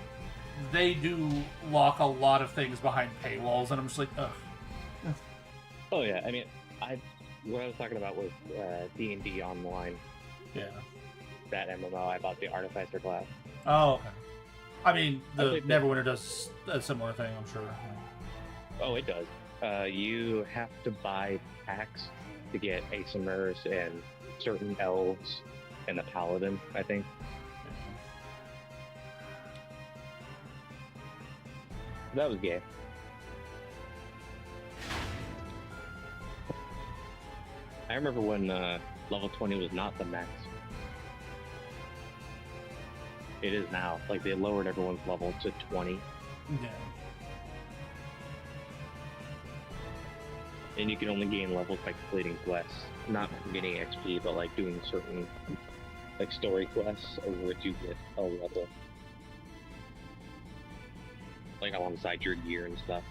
They do lock a lot of things behind paywalls, and I'm just like, ugh. Oh yeah, I mean, what I was talking about was D&D Online. Yeah. That MMO, I bought the Artificer class. Oh, okay. I mean, I the played Neverwinter does a similar thing, I'm sure. Oh, it does. You have to buy packs to get Asomers and certain elves and the Paladin, I think. That was gay. I remember when level 20 was not the max. It is now. Like, they lowered everyone's level to 20. Yeah. And you can only gain levels by completing quests. Not getting XP, but like doing certain like story quests over which you get a level. Like alongside your gear and stuff.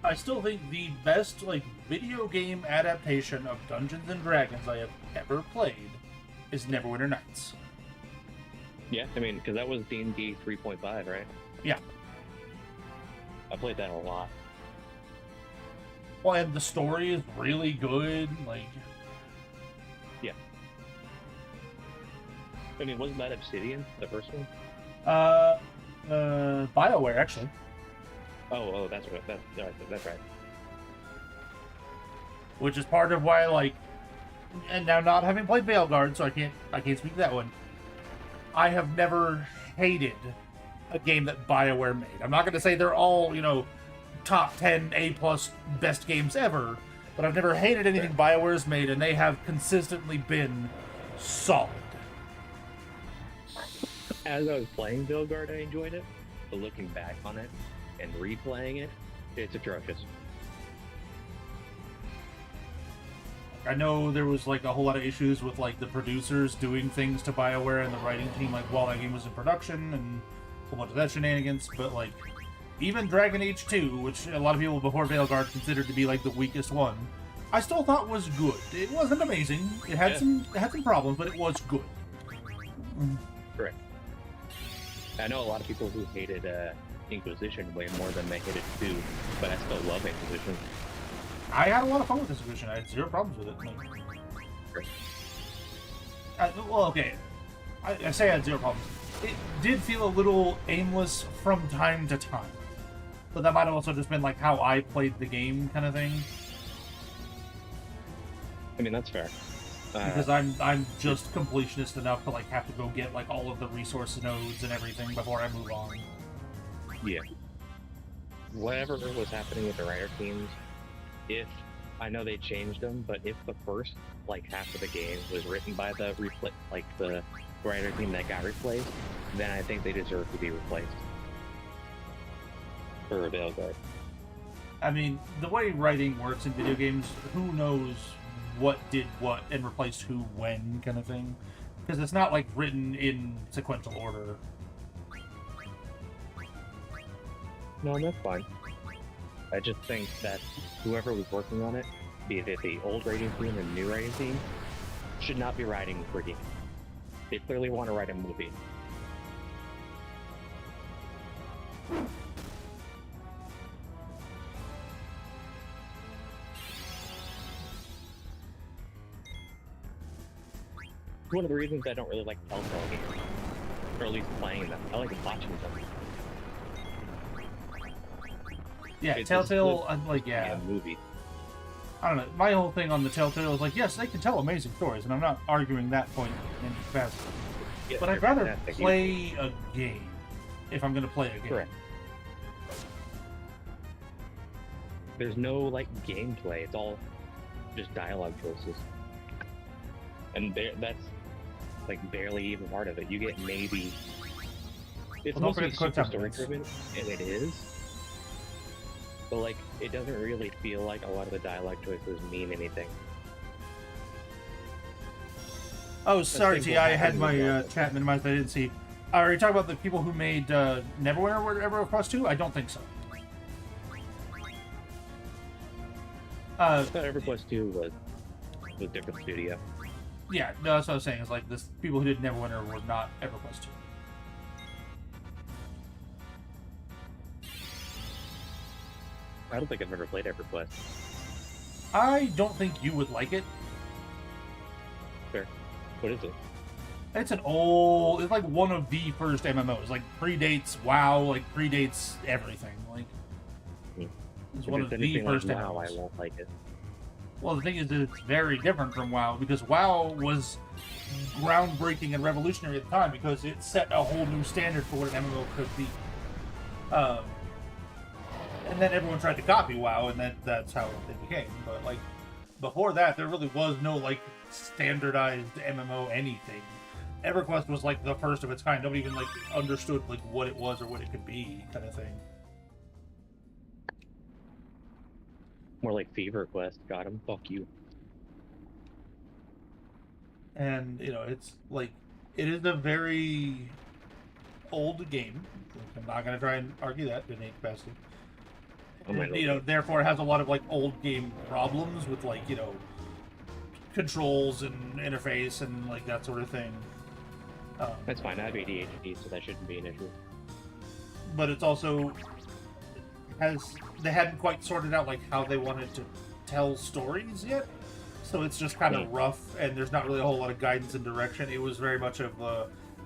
I still think the best like video game adaptation of Dungeons and Dragons I have ever played is Neverwinter Nights. Yeah, I mean, because that was D&D 3.5, right? Yeah. I played that a lot. Well, and the story is really good. Like, Yeah. I mean, wasn't that Obsidian, the first one? BioWare actually. Oh, that's right. That's right. Which is part of why, like, and now not having played Veilguard, so I can't speak to that one. I have never hated a game that BioWare made. I'm not going to say they're all, top 10 A+ best games ever, but I've never hated anything BioWare's made, and they have consistently been solid. As I was playing Veilguard, I enjoyed it, but looking back on it and replaying it, it's atrocious. I know there was like a whole lot of issues with like the producers doing things to BioWare and the writing team like while that game was in production and a whole bunch of that shenanigans, but like even Dragon Age 2, which a lot of people before Veilguard considered to be like the weakest one, I still thought was good. It wasn't amazing. It had some problems, but it was good. Correct. I know a lot of people who hated Inquisition way more than they hated 2, but I still love Inquisition. I had a lot of fun with this edition. I had zero problems with it. Well, okay. I say I had zero problems. It did feel a little aimless from time to time. But that might have also just been like how I played the game kind of thing. I mean, that's fair. Because I'm just completionist enough to like have to go get like all of the resource nodes and everything before I move on. Yeah. Whatever was happening with the writer teams, if I know they changed them, but if the first like half of the game was written by the the writer team that got replaced, then I think they deserve to be replaced for a Veilguard. I mean, the way writing works in video games, who knows what did what and replaced who when kind of thing, because it's not like written in sequential order. No, that's fine. I just think that whoever was working on it, be it the old writing team or the new writing team, should not be writing for games. They clearly want to write a movie. One of the reasons I don't really like Telltale games, or at least playing them. I like watching them. Yeah, It's Telltale, a movie. I don't know. My whole thing on the Telltale is like, yes, they can tell amazing stories, and I'm not arguing that point in capacity. Yeah, But I'd rather play a game if I'm going to play a game. Correct. There's no like gameplay. It's all just dialogue choices, and that's like barely even part of it. You get maybe it's Well, don't mostly forget super the story quick driven, and it is. But like, it doesn't really feel like a lot of the dialogue choices mean anything. Oh, sorry, think T. what I had happened my with chat minimized. I didn't see. Are you talking about the people who made Neverwhere or EverQuest 2? I don't think so. I thought EverQuest 2 was a different studio. Yeah, no, that's what I was saying. It's like this people who did Neverwinter were not EverQuest 2. I don't think I've ever played EverQuest. I don't think you would like it. Fair. What is it? It's an old. It's like one of the first MMOs. Like predates WoW. Like predates everything. Like it's one of the first like WoW, MMOs. I won't like it. Well, the thing is that it's very different from WoW because WoW was groundbreaking and revolutionary at the time because it set a whole new standard for what an MMO could be. And then everyone tried to copy WoW, and that's how it became. But like before that, there really was no like standardized MMO anything. EverQuest was like the first of its kind. Nobody even like understood like what it was or what it could be, kind of thing. More like Fever Quest. Got him. Fuck you. And you know, it's like it is a very old game. I'm not gonna try and argue that in any capacity. And, you know, therefore it has a lot of like old game problems with like, you know, controls and interface and like that sort of thing. That's fine. I have ADHD, so that shouldn't be an issue. But it's also they hadn't quite sorted out like how they wanted to tell stories yet, so it's just kind of rough, and there's not really a whole lot of guidance and direction. It was very much of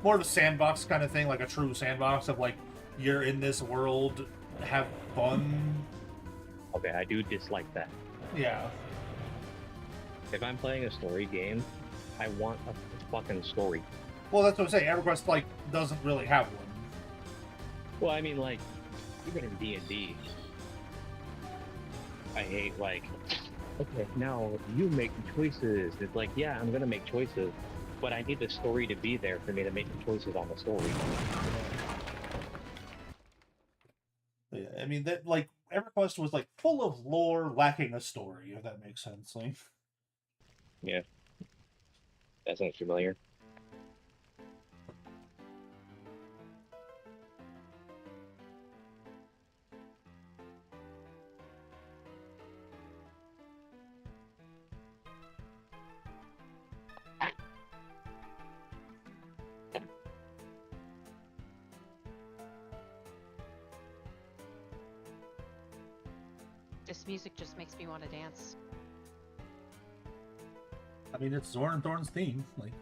more of a sandbox kind of thing, like a true sandbox of like you're in this world, have fun. Okay, I do dislike that. Yeah. If I'm playing a story game, I want a fucking story. Well, that's what I'm saying. EverQuest like doesn't really have one. Well, I mean, like, even in D&D, I hate, like, okay, now you make choices. It's like, yeah, I'm gonna make choices, but I need the story to be there for me to make the choices on the story. Yeah, I mean, that like EverQuest was like full of lore, lacking a story. If that makes sense, like. Yeah, that sounds familiar. This music just makes me want to dance. I mean, it's Zorn and Thorn's theme. Like,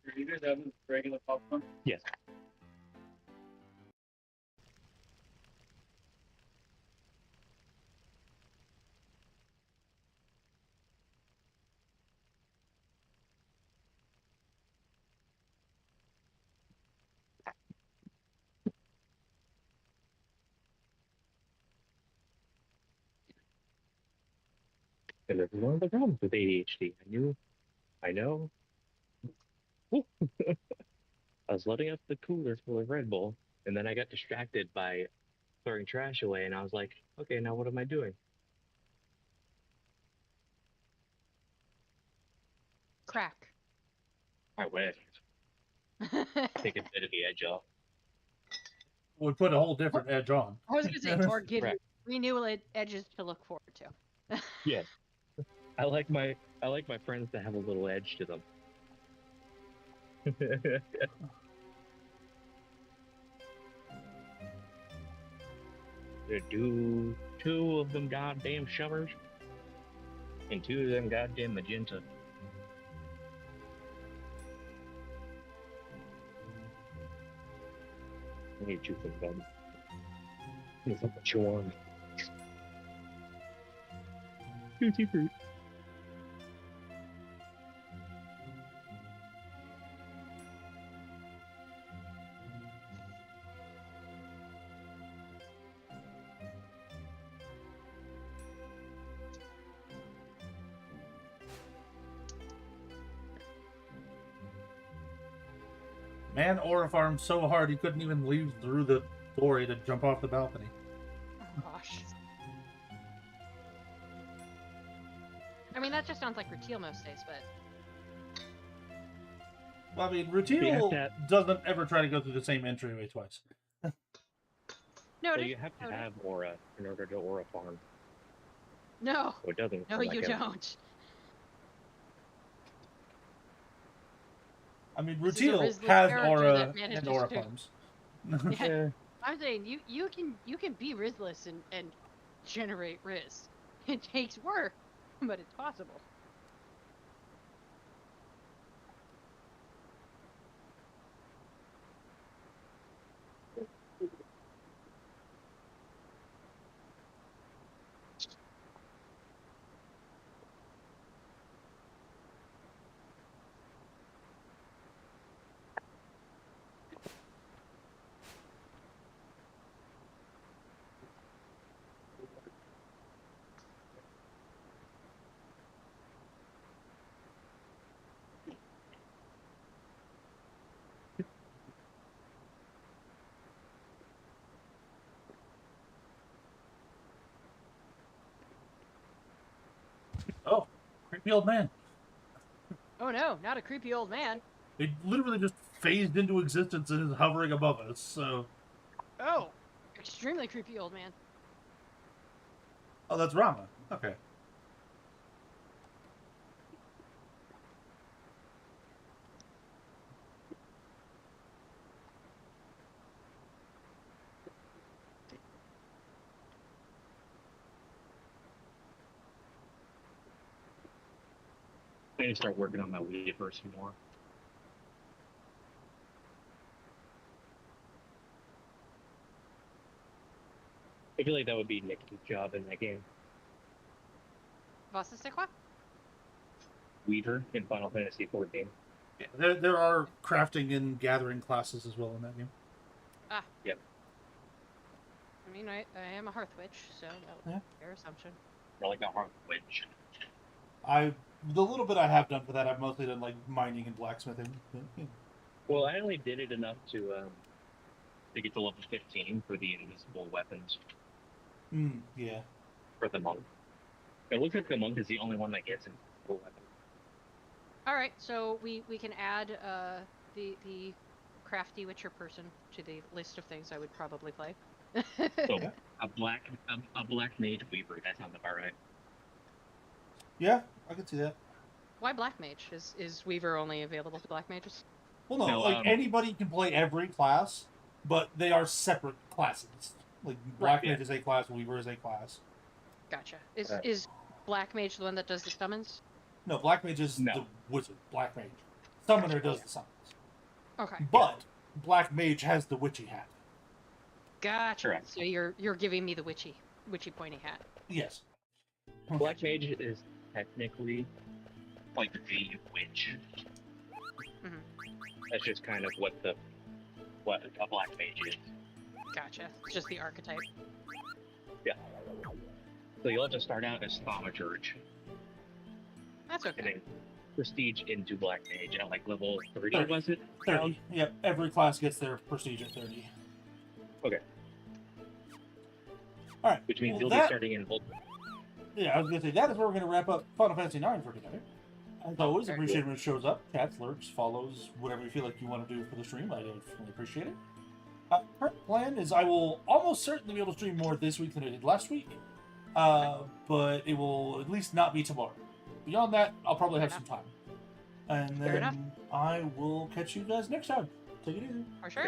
Are you guys having regular popcorn? Yes. And there's one of the problems with ADHD. I know. Woo. I was loading up the cooler full of Red Bull, and then I got distracted by throwing trash away, and I was like, okay, now what am I doing? Crack. I wish. Take a bit of the edge off. would put a whole different edge on. I was gonna say, or give you Correct. 3 new edges to look forward to. Yes. I like my friends to have a little edge to them. Do 2 of them goddamn shovers and 2 of them goddamn magenta. I need to think about it. It's like what you want. Tutti fruit. Man Aura farmed so hard he couldn't even leave through the door. He had to jump off the balcony. Oh, gosh. I mean, that just sounds like Rutil most days, but Well, I mean, Yeah, Rutil that- doesn't ever try to go through the same entryway twice. no, Well, it you is- have to no, it- have aura in order to aura farm. No, So it doesn't. no, feel like you a- don't. I mean, This is a Rutil Risley has character aura that manages and aura to- farms. Yeah. Yeah. I'm saying you can be Rizless and generate Riz. It takes work, but it's possible. Oh, creepy old man. Oh no, not a creepy old man. He literally just phased into existence and is hovering above us, so... Oh, extremely creepy old man. Oh, that's Rama. Okay. I need to start working on my weavers more. I feel like that would be Nick's job in that game. Was ist der Quack? Weaver in Final Fantasy 14. Yeah, there are crafting and gathering classes as well in that game. Ah. Yep. I mean, I am a hearth witch, so that was a fair assumption. Or like a hard witch. The little bit I have done for that, I've mostly done like mining and blacksmithing. But, yeah. Well, I only did it enough to get to level 15 for the invisible weapons Yeah. for the monk. It looks like the monk is the only one that gets an invisible weapon. All right, so we can add the crafty witcher person to the list of things I would probably play. So a black mage weaver. That sounds about right. Yeah, I can see that. Why black mage? Is Weaver only available to black mages? Well, no, No, like anybody can play every class, but they are separate classes. Like Black Mage is a class, Weaver is a class. Gotcha. Is Black Mage the one that does the summons? No, Black Mage is the wizard. Black Mage. Summoner does the summons. Okay. But Black Mage has the witchy hat. Gotcha. Correct. So you're giving me the witchy pointy hat. Yes. Black mage is technically like the witch. Mm-hmm. That's just kind of what a black mage is. Gotcha. It's just the archetype. Yeah. So you'll have to start out as thaumaturge. That's okay. And then prestige into black mage at like level 30, was it? 30. Yep, every class gets their prestige at 30. Okay. Alright. Which means you'll be starting in gold. Yeah, I was going to say, that is where we're going to wrap up Final Fantasy IX for today. As always, appreciate it when it shows up. Chats, lurks, follows, whatever you feel like you want to do for the stream. I definitely appreciate it. Current plan is I will almost certainly be able to stream more this week than I did last week. But it will at least not be tomorrow. Beyond that, I'll probably have some time. And then I will catch you guys next time. Take it easy. For sure.